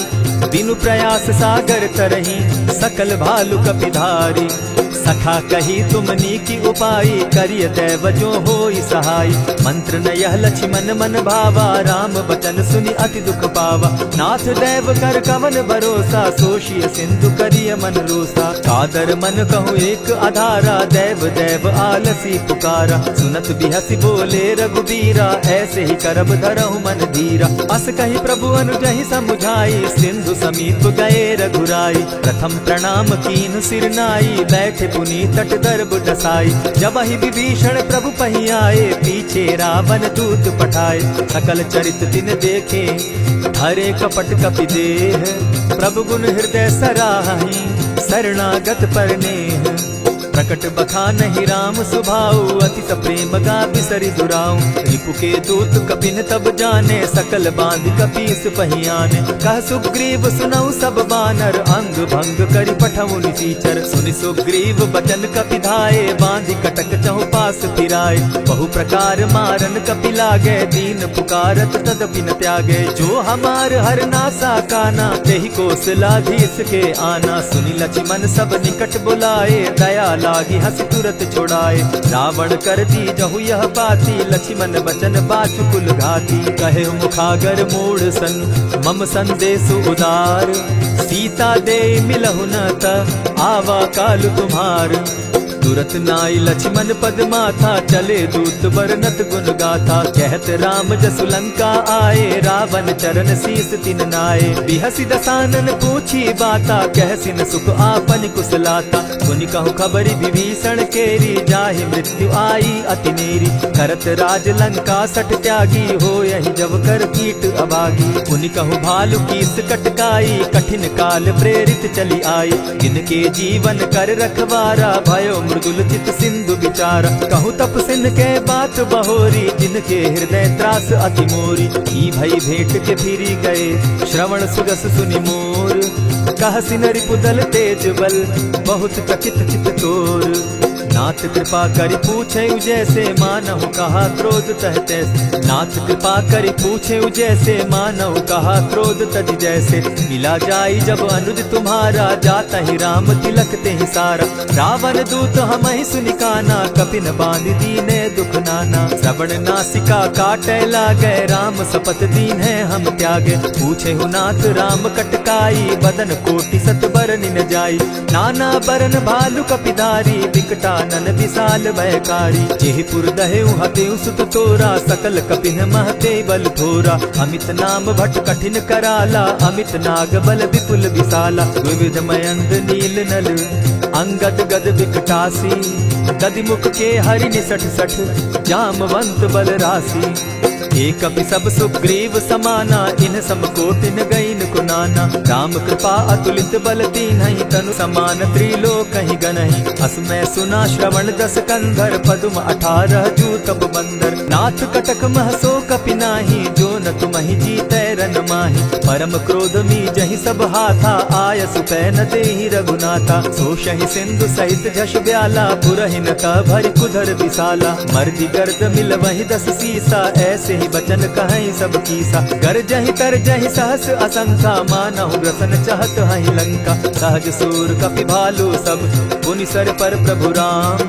बिनु प्रयास सागर तरही, सकल भालु कपिधारी। सखा कही तुमनी की उपाई, करिय दैव जो होई सहाय। मंत्र न यह लक्ष्मण मन भावा, राम बचन सुनि अति दुख पावा। नाथ दैव कर कवन भरोसा, सोषिय सिंधु करिय मन रोसा। कादर मन कहूँ एक आधारा, दैव दैव आलसी पुकारा। सुनत बिहसी बोले रघुबीरा, ऐसे ही करब धरहु मन धीरा। अस कही प्रभु अनुजहि समुझाई, सिंधु समीप गए रघुराई। प्रथम प्रणाम कीन सिर नाई, बैठे पुनी तट दर्ब डसाई। जब ही विभीषण प्रभु पही आए, पीछे रावण दूत पठाए। सकल चरित दिन देखे, धरे कपट कपि देह। प्रभु गुण हृदय सराहि, शरणागत पर नेह। प्रकट बखानहि राम सुभाऊ, अति प्रेम गा बिसरि दुराऊ। रिपु के दूत कपिन तब जाने, सकल बांध कपीस पहियाने। कह सुग्रीव सुनऊ सब बानर, अंग भंग करि पठऊ निसीचर। सुनि सुग्रीव बचन कपि धाये, बांधि कटक चहु पास फिराए। बहु प्रकार मारन कपि लागे, दीन पुकारत तदपि न त्यागे। जो हमार हर नासा काना, तेहि कौशलाधीश के आना। सुनि लक्ष्मण सब निकट बुलाए, दया लागी हंस तुरत छोड़ाए। रावण कर दी जहु यह पाती, लक्ष्मण बचन बाचु कुल घाती। कहे मुखागर मूढ़ सन, मम संदेश उदार। सीता दे मिलहु न त, आवा कालु तुम्हार। तुरत नाई लक्ष्मण पद माथा, चले दूत बरनत गुण गाथा। कहत राम जसु लंका आए, रावण चरण शीस तिन नाए। बिहसी दसानन पूछी बाता, कहसिन सुख आपन कुशलाता। सुनि कहु खबरी विभीषण केरी, जाहि मृत्यु आई अति नेरी। करत राज लंका सठ त्यागी, हो यही जब कर कीट अभागी। उनि कहु भालु कीस कटकाई, कठिन काल प्रेरित चली आई। जिनके जीवन कर रखवारा, भयो मृदुल चित सिंधु विचारा। कहु तप सिन के बात बहोरी, जिनके हृदय त्रास अति मोरी। ई भई भेंट के फिरी गए, श्रवण सुगस सुनि मोर। कह सिन रिपुदल तेज बल, बहुत चकित चित तोर। नाथ कृपा करि पूछे जैसे, मानहु कहा क्रोध तह तैसे। नाथ कृपा करि पूछे जैसे, मानहु कहा क्रोध तज जैसे। मिला जाई जब अनुज तुम्हारा, जाता ही राम तिलक ते ही सारा। रावण दूत हम ही सुनि काना, कपिन बांध दीने दुख नाना। श्रवण नासिका काटे लागे, राम सपत दीन है हम त्यागे। पूछे हु नाथ राम कटकाई, बदन कोटि सत बरन न जाई। नाना बरन भालु कपिधारी, बिकटा नन विशाल भयकारी। जेहिपुर दहेउ हतेउ सुत तोरा, सकल कपिन महते बल थोरा। अमित नाम भट कठिन कराला, अमित नाग बल विपुल विशाला। विविध मयंद नील नल, अंगद गद बिकटासी। दधिमुख के हरि निसठ सठ, जामवंत बल राशि। एक कपि सब सुग्रीव समाना, इन सम कोटिन गईन कुनाना। राम कृपा अतुलित बल दीन्हि, तनु समान त्रिलोकहि गनहि। असमय सुना श्रवण दस कंधर, पदुम 18 जूतब बंदर। नाथ कटक महसो कपि नाही, जो न तुमहि जीतै रन माहि। परम क्रोध मी जहि सब हाथा, आयस पै न देहि रघुनाथा। सोषहि सिंधु सहित झष ब्याला, पुरहि न ता भरि कुधर विसाला। मर्दि गर्द मिल वहि 10 सीसा, ऐसे ही बचन कहै सब कीसा। गरजहि तरजहि सहस असंखा, मानहु ग्रसन चहत हहि लंका। सहज सूर कपि भालु सब, पुनि सर पर प्रभु राम।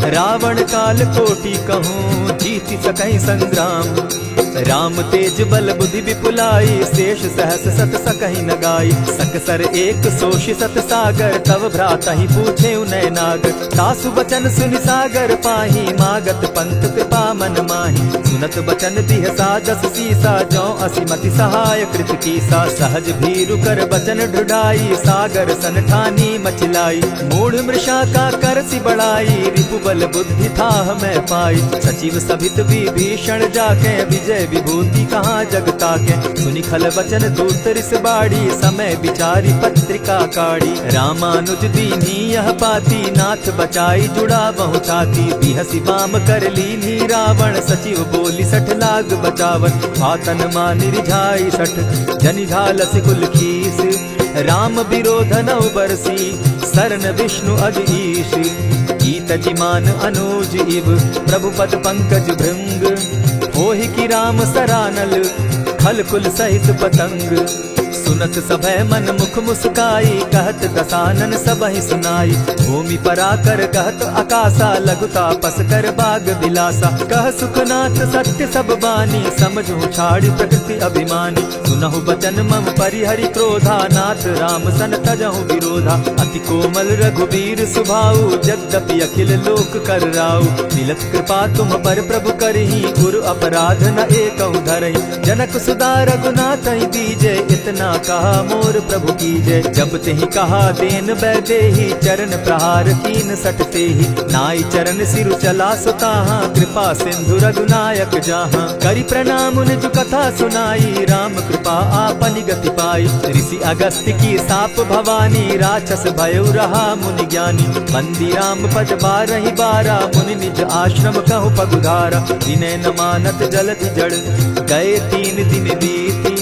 रावण काल कोटि कहूँ, जीति सकहि संग्राम। राम तेज बल बुद्धि विपुलाई, शेष सहस सत सकहि न गाई। सकसर एक सोषि सत सागर, तव भ्रातहि पूछे नय नागर। तासु बचन सुनि सागर पाही, मागत पंत कृपा मन माही। सुनत बचन दिह सादस सीसा, जौ असिमति सहाय कृत कीसा। सहज भीरु कर बचन ढुढाई, सागर सन ठानी मचिलाई। मूढ़ मृषा का करसि बढ़ाई, रिपु बल बुद्धि थाह मैं पाई। सचिव सभित विभीषण जाके, विजय विभूति कहाँ जगता के। सुनि खल बचन दूत रिस बाड़ी, समय विचारी पत्रिका काढ़ी। रामानुज दीन्ही यह पाती, नाथ बचाई जुड़ा बहु छाती। बिहसी बाम कर लीन्ही रावण, सचिव बोली 60 लाग बचावन। आतन मानि रिझाई 60, जनि झालसि कुल खीस। राम विरोध नौ बरसी, सरन विष्णु अज ईश। गीत जिमान अनुज इव, प्रभु पद पंकज भृंग। होहि की राम सरानल, खल कुल सहित पतंग। सुनत सभय मन मुख मुस्काई, कहत दसानन सबहि सुनाई। भूमि पराकर कहत आकाशा, लघु तापस कर बाग बिलासा। कह सुखनाथ सत्य सब बानी, समझू छाड़ी प्रकृति अभिमानी। सुनहु बचन मम परिहरि क्रोधा, नाथ राम सन तजहु विरोधा। अति कोमल रघुबीर सुभाऊ, जगदपि अखिल लोक कर राऊ। मिलत कृपा तुम पर प्रभु करही, गुरु अपराध न एकहु धरहि। जनक सुदा रघुनाथ दीजे, इतना कहा मोर प्रभु की जय। जब तेहि कहा देन बैदेही, चरण प्रहार कीन सटते ही। नाई चरण सिरु चला सुताहा, कृपा सिंधु रघुनायक जाहा। करि प्रणाम निज कथा सुनाई, राम कृपा आपनि गति पाई। ऋषि अगस्त्य की साप भवानी, राक्षस भयउ रहा मुनि ज्ञानी। बंदी राम पद बारहि बारा, मुनि निज आश्रम कहु पगुधारा। विनय न मानत जलधि जड़, गए 3 दिन बीती।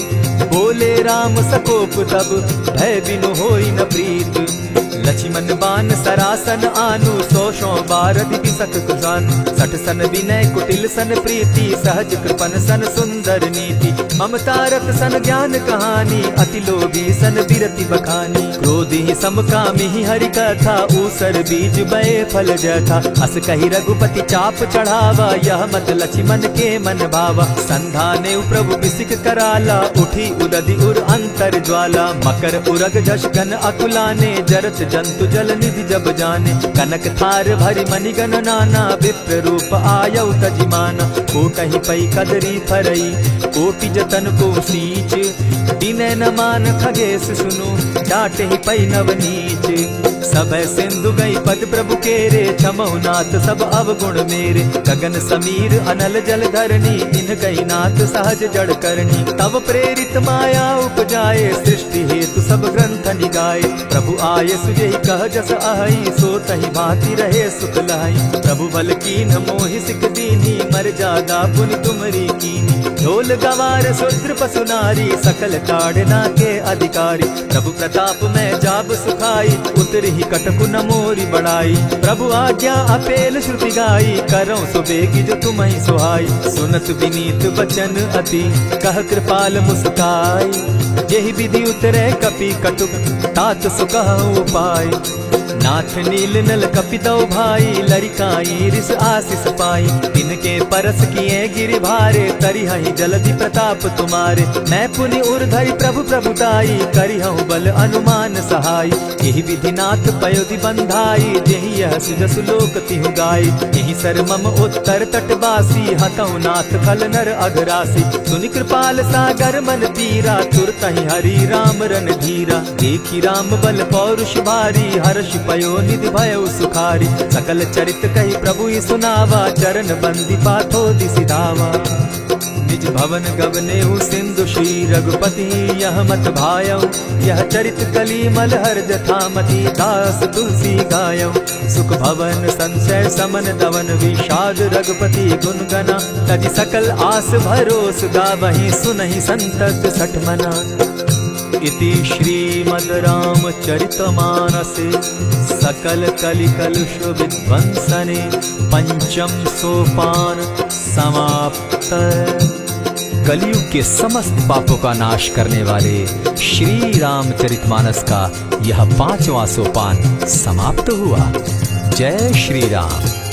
बोले राम सकोप तब, भय बिनु होई न प्रीत। लक्ष्मण बान सरासन आनु, 100 बारदि बिसक कुसान। 60 सन विनय कुटिल सन प्रीति, सहज कृपन सन सुंदर नीति। ममता रत सन ज्ञान कहानी, अति लोभी सन बिरति बखानी। क्रोधी समकामी हरि कथा, ऊसर बीज बये फल जथा। अस कहि रघुपति चाप चढ़ावा, यह मत लक्ष्मण के मन भावा। संधाने प्रभु बिसिक कराला, उठी उदधि उर अंतर ज्वाला। मकर उरग झष घन अकुलाने, जरत जंतु जल निधि जब जाने। कनक थार भरि मणिगण नाना, विप्र रूप आयौ तजिमाना। कोटहि पै कदरी फरई, कोटि जतन को सींच। विनय न मान खगेश सुनु, डांटहि पै नवनीच। सब सिंधु गई पद प्रभु केरे, क्षमहु नाथ सब अवगुण मेरे। गगन समीर अनल जल धरणी, इन गई नाथ सहज जड़ करणी। तब प्रेरित माया उपजाए, सृष्टि हेतु सब ग्रंथ निगाए। प्रभु आये सुजेहि कह जस आहई, सो तहि भांति रहे सुख लहई। प्रभु बल कीन मोहि सिक दीनी, मर जादा पुनि तुमरी कीनी। ढोल गवार शूद्र पशु नारी, सकल ताड़ना के अधिकारी। प्रभु प्रताप में जाब सुखाई, उतरहि कटकु न मोरी बढ़ाई। प्रभु आज्ञा अपेल श्रुति गाई, करौ सो बेगी जो तुम्हि सुहाई। सुनत विनीत बचन अति, कह कृपाल मुस्काई। जेहि विधि उतरे कपि कटुक, तात सुकहु उपाय। नाथ नील नल कपि दो भाई, लरिकाई रिस आशीष पाई। तिनके परस किए गिरि भारे, तरिहहि जलधि प्रताप तुम्हारे। मैं पुनि उर्धरि प्रभु प्रभुताई, करिहु बल अनुमान सहाय। यही विधि नाथ पयोधि बंधाई, जेहि यह सुजसु लोक तिहु गाई। यही सर मम उत्तर तटवासी, हतहु नाथ खल नर अघरासी। सुनि कृपाल सागर मन पीरा, तुरतहि हरि राम रन धीरा। देखी राम बल पौरुष भारी, हर्ष पयो निधि भयउ सुखारी। सकल चरित कहि प्रभु ही सुनावा, चरण बंदी पाथो दिसि धावा। निज भवन गवनेहु सिंधु श्री रघुपति यह मत भायौ। यह चरित कलिमल हर जथामति दास तुलसी गायौ। सुख भवन संशय समन दवन विषाद रघुपति गुण गना। तज सकल आस भरोस गावहि सुनहि संतत सठ मना। इति श्रीमद् रामचरितमानसे सकल कलिकलुष विध्वंसने पंचम सोपान समाप्त। कलयुग के समस्त पापों का नाश करने वाले श्री रामचरितमानस का यह 5वां सोपान समाप्त हुआ। जय श्री राम।